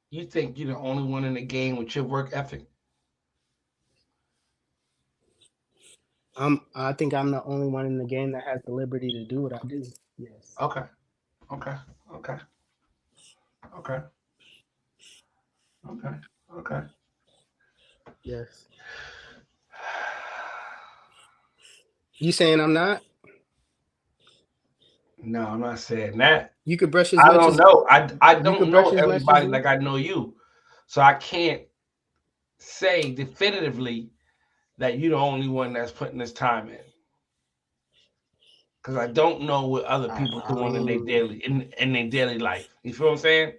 You think you're the only one in the game with your work ethic? I think I'm the only one in the game that has the liberty to do what I do. Yes. Okay. Okay. Okay. Okay. Okay. Okay. Yes. You saying I'm not? No, I'm not saying that. You could brush as I much don't as know. I you don't could know brush as much as everybody me. like I know you, so I can't say definitively that you're the only one that's putting this time in because I don't know what other people I doing in their mean, daily life. You feel what I'm saying?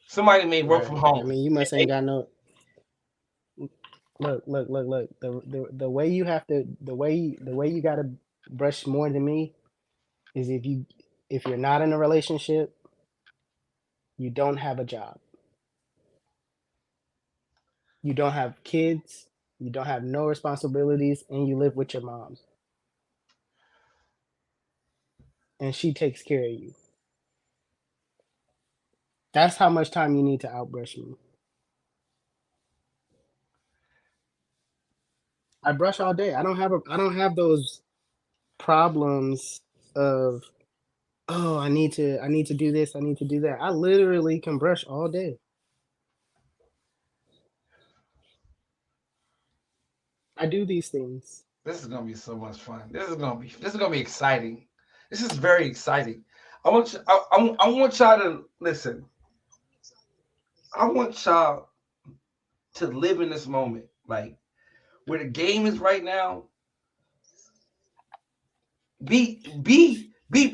Somebody may work from right. I home. mean, you must ain't got no. Look. The way you have to the way you gotta brush more than me is if you're not in a relationship, you don't have a job, you don't have kids, you don't have no responsibilities, and you live with your mom, and she takes care of you. That's how much time you need to outbrush me. I brush all day. I don't have those problems of, oh, I need to do this, I need to do that. I literally can brush all day. I do these things. This is gonna be so much fun. This is gonna be exciting. This is very exciting. I want you, I want y'all to listen. I want y'all to live in this moment, like where the game is right now. Be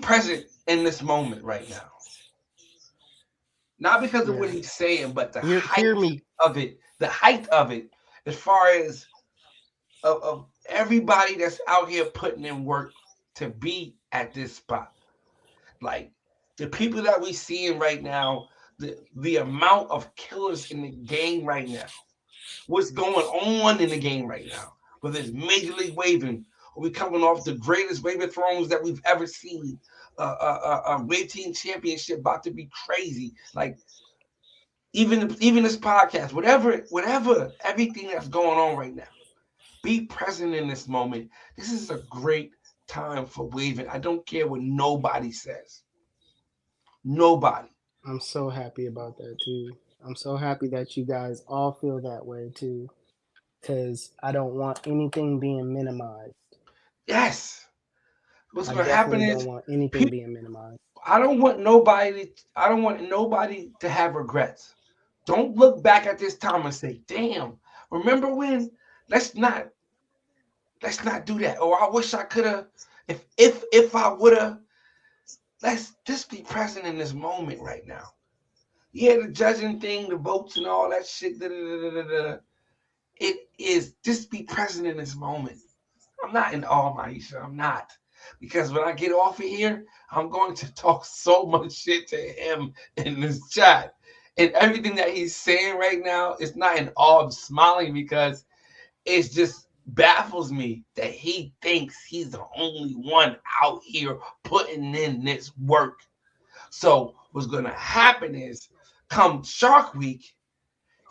present in this moment right now. Not because of what Yeah. he's saying, but the Hear height me. of it. The height of it, as far as of everybody that's out here putting in work to be at this spot. Like the people that we seeing right now, the amount of killers in the game right now, what's going on in the game right now, whether it's Major League Waving, or we coming off the greatest waving thrones that we've ever seen, Wave Team Championship about to be crazy. Like even this podcast, whatever, everything that's going on right now. Be present in this moment. This is a great time for waving. I don't care what nobody says. Nobody. I'm so happy about that too. I'm so happy that you guys all feel that way too, because I don't want anything being minimized. Yes. What's I gonna happen definitely don't is want anything people. being minimized. I don't want nobody to have regrets. Don't look back at this time and say, "Damn, remember when?" Let's not let's not do that. Or I wish I could have. If I would have. Let's just be present in this moment right now. Yeah, the judging thing, the votes and all that shit. Da, da, da, da, da. It is just be present in this moment. I'm not in awe, Maisha. I'm not. Because when I get off of here, I'm going to talk so much shit to him in this chat. And everything that he's saying right now is not in awe. I'm smiling because it's just baffles me that he thinks he's the only one out here putting in this work. So what's gonna happen is, come Shark Week,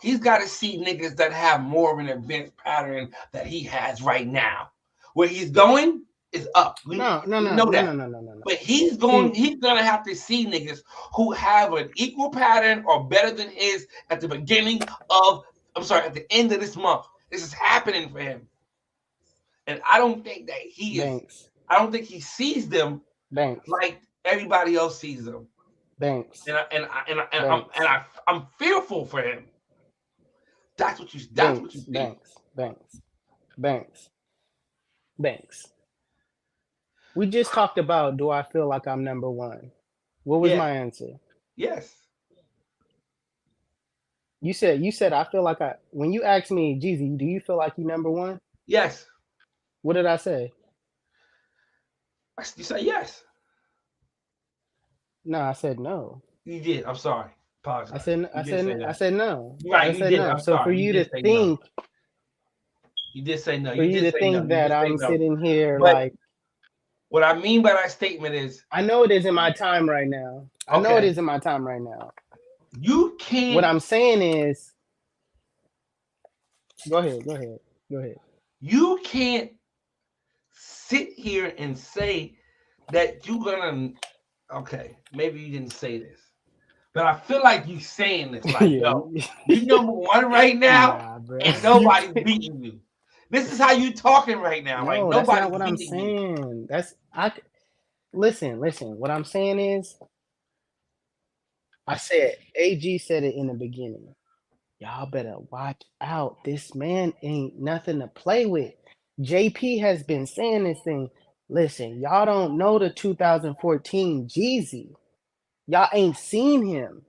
he's got to see niggas that have more of an advanced pattern that he has right now. Where he's going is up. We know that. But he's gonna have to see niggas who have an equal pattern or better than his at the beginning of, at the end of this month. This is happening for him. And I don't think that he is. I don't think he sees them like everybody else sees them. I'm fearful for him. That's what you think. Banks. We just talked about, do I feel like I'm number one? What was my answer? Yes. You said I feel like when you asked me, Jeezy, do you feel like you number one? Yes. What did I say? You said yes. No, I said no. You did. I'm sorry. Apologize. I said no. Right, I said no. I'm so sorry. For you to think, you did say no. For you to think that I'm sitting here but like. What I mean by that statement is, I know it isn't my time right now. I know it isn't my time right now. You can't. What I'm saying is, go ahead. You can't sit here and say that you're gonna. Okay, maybe you didn't say this, but I feel like you saying this. Like, yo, you number one right now, and nobody's beating you. This is how you talking right now. No, like nobody's that's not what I'm saying. Listen. What I'm saying is, I said, AG said it in the beginning. Y'all better watch out. This man ain't nothing to play with. JP has been saying this thing. Listen, y'all don't know the 2014 Jeezy. Y'all ain't seen him.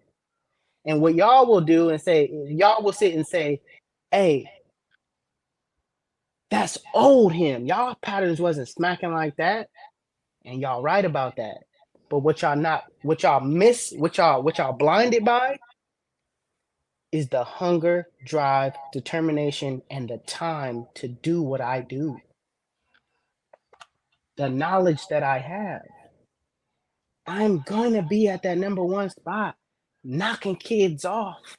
And what y'all will do and say, y'all will sit and say, hey, that's old him. Y'all patterns wasn't smacking like that. And y'all right about that. But what y'all blinded by is the hunger, drive, determination, and the time to do what I do. The knowledge that I have. I'm going to be at that number one spot, knocking kids off.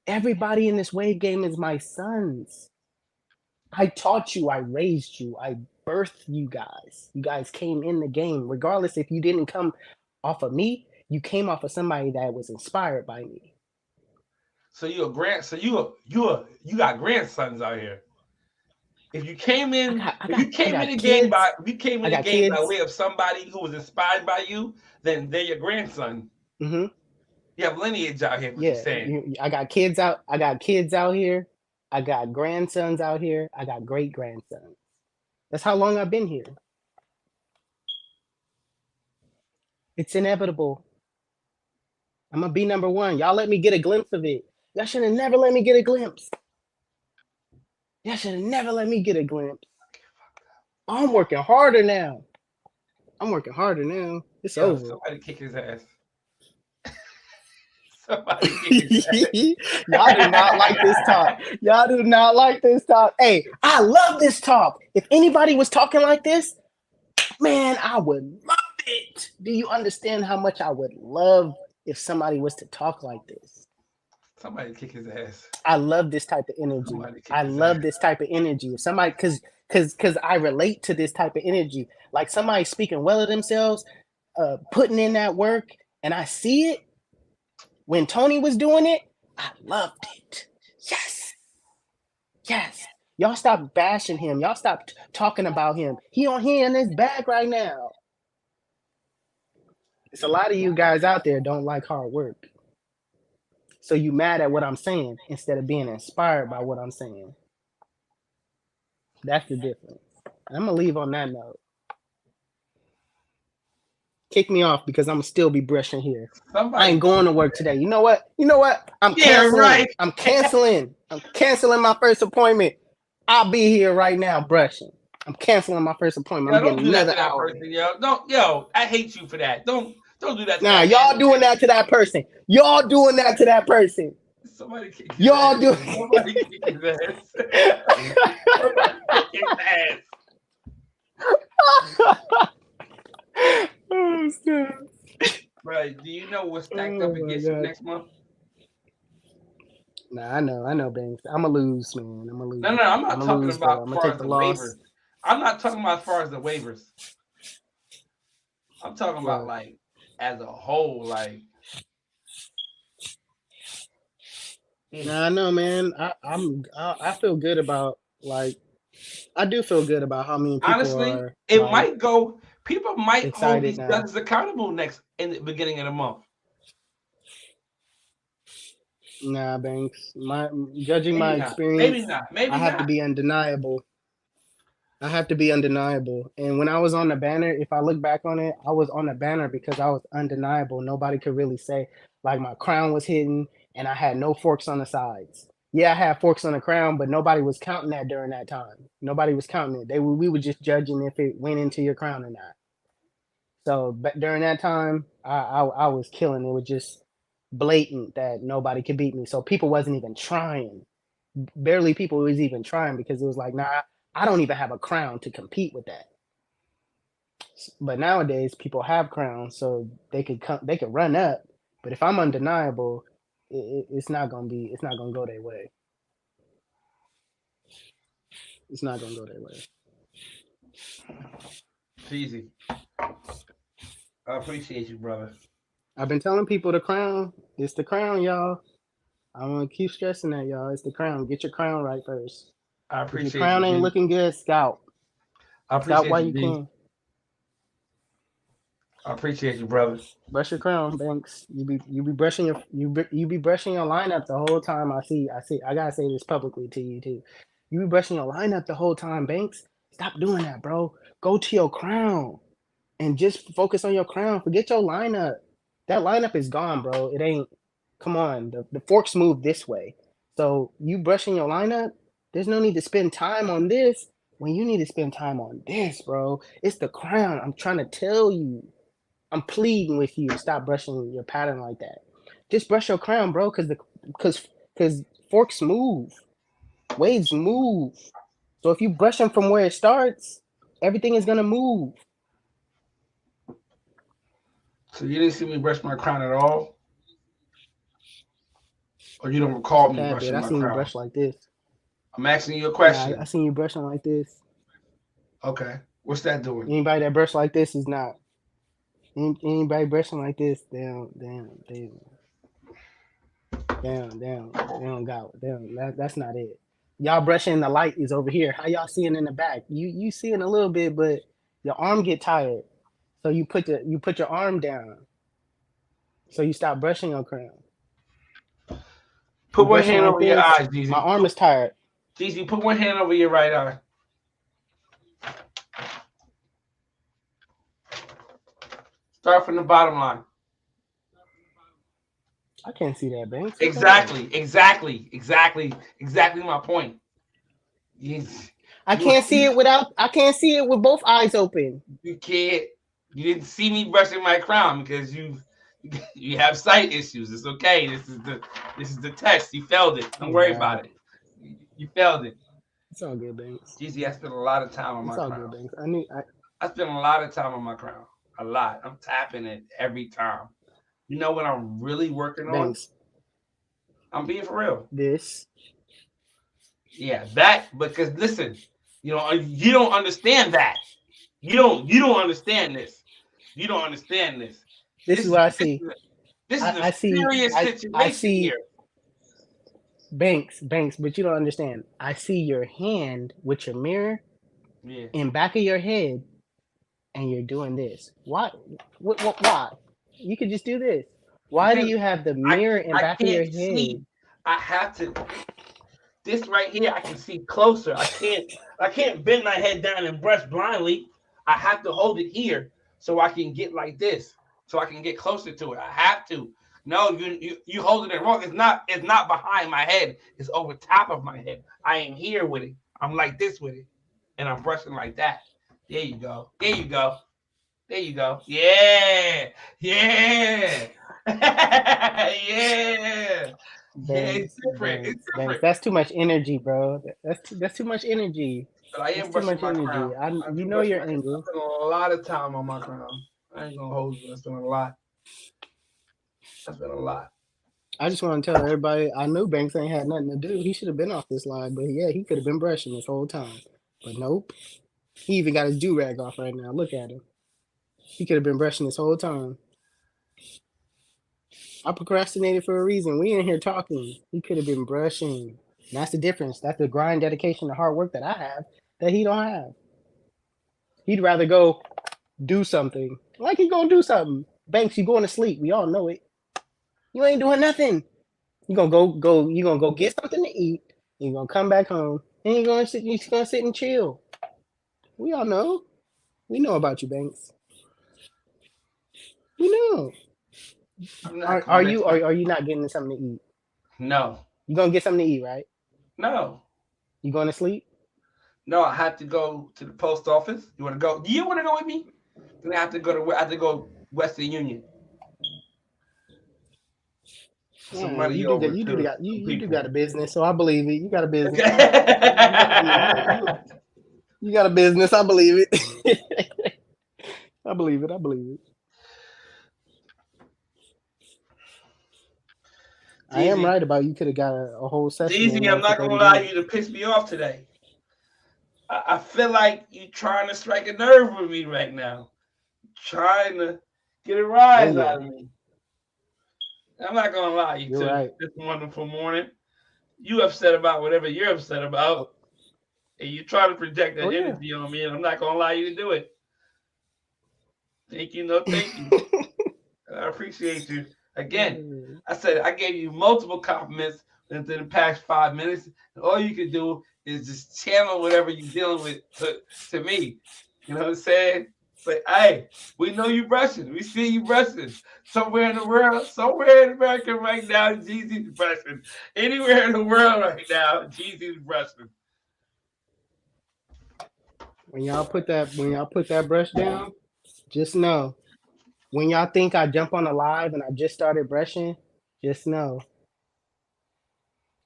Everybody in this wave game is my sons. I taught you, I raised you, I birthed you guys. You guys came in the game. Regardless if you didn't come off of me, you came off of somebody that was inspired by me. So you got grandsons out here. If you came in, the game by way of somebody who was inspired by you, then they're your grandson. Mm-hmm. You have lineage out here. What you're saying? I got kids out. I got kids out here. I got grandsons out here. I got great grandsons. That's how long I've been here. It's inevitable. I'm gonna be number one. Y'all let me get a glimpse of it. Y'all should have never let me get a glimpse. I'm working harder now. It's over. Somebody kick his ass. Somebody kick his ass. Y'all do not like this talk. Hey, I love this talk. If anybody was talking like this, man, I would love it. Do you understand how much I would love if somebody was to talk like this? Somebody kick his ass. I love this type of energy. If somebody, because I relate to this type of energy. Like somebody speaking well of themselves, putting in that work, and I see it. When Tony was doing it, I loved it. Yes. Y'all stop bashing him. Y'all stop talking about him. He in his bag right now. It's a lot of you guys out there don't like hard work. So you mad at what I'm saying instead of being inspired by what I'm saying. That's the difference. I'm going to leave on that note. Kick me off because I'm going to still be brushing here. I ain't going to work today. You know what? I'm canceling. Right. I'm canceling my first appointment. I'll be here right now brushing. I'm canceling my first appointment. I'm getting another hour. Yo, I hate you for that. Don't do that. Y'all doing that to that person. Somebody kick his Y'all ass. do. Somebody kick his ass. Somebody kick his ass. Oh, snap. Right. Do you know what's stacked Oh up my against you god. next month? Nah, I know, Banks. I'm gonna lose, man. I'm gonna lose. No, I'm I'm not gonna talking lose, but about I'm as gonna far take as the the loss. waivers. I'm not talking about as far as the waivers. I'm talking about What? like as a whole, like. Nah, I know, man. I feel good about like I do feel good about how many people Honestly, are it like might go. People might hold excited these now. judges accountable next in the beginning of the month. Nah, Banks. Judging my Maybe not. Maybe experience, not. I Maybe have to not. be undeniable. I have to be undeniable. And when I was on the banner, if I look back on it, I was on the banner because I was undeniable. Nobody could really say like my crown was hidden and I had no forks on the sides. Yeah, I had forks on the crown, but nobody was counting that during that time. Nobody was counting it. We were just judging if it went into your crown or not. So, but during that time, I was killing. It was just blatant that nobody could beat me. So people wasn't even trying. Barely people was even trying because it was like, nah, I don't even have a crown to compete with that. But nowadays, people have crowns, so they could come, they could run up. But if I'm undeniable, it's not gonna be, it's not gonna go their way. It's not gonna go their way. It's easy. I appreciate you, brother. I've been telling people the crown, it's the crown, y'all. I'm gonna keep stressing that, y'all. It's the crown. Get your crown right first. I If your appreciate you, crown ain't G. looking good, scout. I Scout appreciate while you, you D. can. I appreciate you, brother. Brush your crown, Banks. You be brushing your you be brushing your lineup the whole time. I gotta say this publicly to you too. You be brushing your lineup the whole time, Banks. Stop doing that, bro. Go to your crown and just focus on your crown. Forget your lineup. That lineup is gone, bro. It ain't. Come on, the forks move this way. So you brushing your lineup. There's no need to spend time on this when you need to spend time on this, bro. It's the crown. I'm trying to tell you. I'm pleading with you to stop brushing your pattern like that. Just brush your crown, bro, because forks move, waves move. So if you brush them from where it starts, everything is gonna move. So you didn't see me brush my crown at all, or you don't recall me Tad bit. brushing I my seen you crown. brush like this. I'm asking you a Nah, I question. seen you brushing like this. Okay, what's that doing? Anybody that brush like this is not. Anybody brushing like this, they don't got. That's not it. Y'all brushing the light is over here. How y'all seeing in the back? You seeing a little bit, but your arm get tired. So you put your arm down. So you stop brushing your crown. Put You one brushing hand like over your this. eyes, My Jeezy. arm is tired. Jeezy, put one hand over your right eye. Start from the bottom line. I can't see that, Banks. What the hell? Exactly my point. You, I you, can't see it without. I can't see it with both eyes open. you can't. You didn't see me brushing my crown because you have sight issues. It's okay. This is the test. You failed it. Don't Oh worry about God, it. You failed it. it's all good, Banks. Jeezy, I spent a lot of time on It's my all good, crown. Banks. I spend a lot of time on my crown. A lot. I'm tapping it every time. You know what I'm really working on? Banks. I'm being for real. This. Yeah, that because listen, you don't understand that. You don't understand this. You don't understand this. This This is is what I this see. is a, this is a I see. serious I situation see here. Banks, but you don't understand. I see your hand with your mirror Yeah. in back of your head, and you're doing this. Why? Why? You could just do this. Why do Because you have the I mirror in I back of your can't see. head? I have to this right here I can see closer. I can't bend my head down and brush blindly. I have to hold it here so I can get like this. So I can get closer to it. I have to. No, you holding it wrong. It's not behind my head. It's over top of my head. I am here with it. I'm like this with it. And I'm brushing like that. There you go. There you go. There you go. Yeah. Yeah. Yeah. It's Banks, different. It's Banks. different. That's too much energy, bro. That's too much energy. But I That's am too brushing much my energy. crown. I You do know brush your my. I angle. spend a lot of time on my crown. I ain't gonna hold you. I spend a lot. I spend a lot. I just want to tell everybody. I knew Banks ain't had nothing to do. He should have been off this line, but yeah, he could have been brushing this whole time. But nope. He even got his do rag off right now. Look at him. He could have been brushing this whole time. I procrastinated for a reason. We in here talking. He could have been brushing. And that's the difference. That's the grind, dedication, the hard work that I have that he don't have. He'd rather go do something. Like he gonna do something. Banks, you going to sleep. We all know it. You ain't doing nothing. You gonna go. You gonna go get something to eat. You gonna come back home. And you gonna sit. You gonna sit and chill. We all know. We know about you, Banks. We know. I'm not Are going to. you are you not getting something to eat? No. You gonna get something to eat, right? No. You going to sleep? No. I have to go to the post office. You want to go? Do you want to go with me? Then I have to go to. I have to go Western Union for some Yeah, money over you do to got some you do people. got a business, so I believe it. You got a business. Okay. You got a business. I believe it. I believe it. I believe it. I am Jeezy, right about you could have got a whole session in Jeezy, I'm there for not gonna 30 allow you minutes. to piss me off today. I feel like you trying to strike a nerve with me right now, trying to get a Oh rise yeah, out of me. I'm not gonna lie you you're to right. this wonderful morning. You upset about whatever you're upset about, Oh, and you try to project oh that yeah. energy on me, and I'm not gonna allow you to do it. Thank you, no thank you. I appreciate you. Again, I said I gave you multiple compliments within the past 5 minutes. And all you can do is just channel whatever you're dealing with to me. You know what I'm saying? But hey, we know you brushing. We see you brushing. Somewhere in the world, somewhere in America right now, Jeezy's brushing. Anywhere in the world right now, Jeezy's brushing. When y'all put that brush down, just know when y'all think I jump on a live and I just started brushing, just know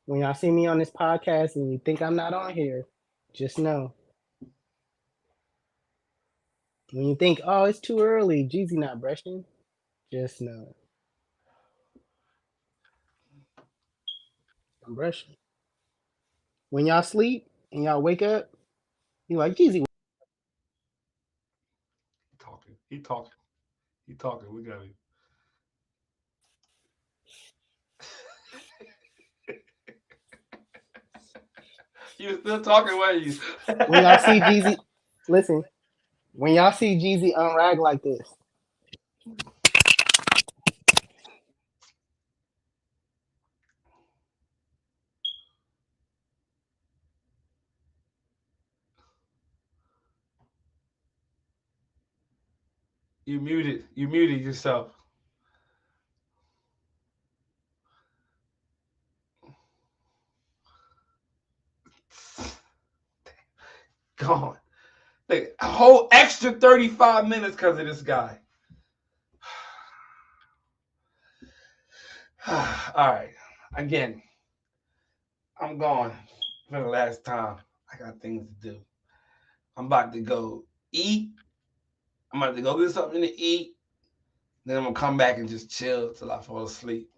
when y'all see me on this podcast and you think I'm not on here, just know when you think, oh, it's too early, Jeezy not brushing, just know I'm brushing. When y'all sleep and y'all wake up, you like Jeezy. He talking. He talking. He talking. We got it. You were still talking, weren't you? When y'all see Jeezy, listen. When y'all see Jeezy unrag like this, You muted. You muted yourself. Gone. Like, a whole extra 35 minutes because of this guy. All right. Again, I'm gone for the last time. I got things to do. I'm about to go eat. I'm about to go get something to eat. Then I'm going to come back and just chill till I fall asleep.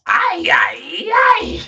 Ay, ay, ay.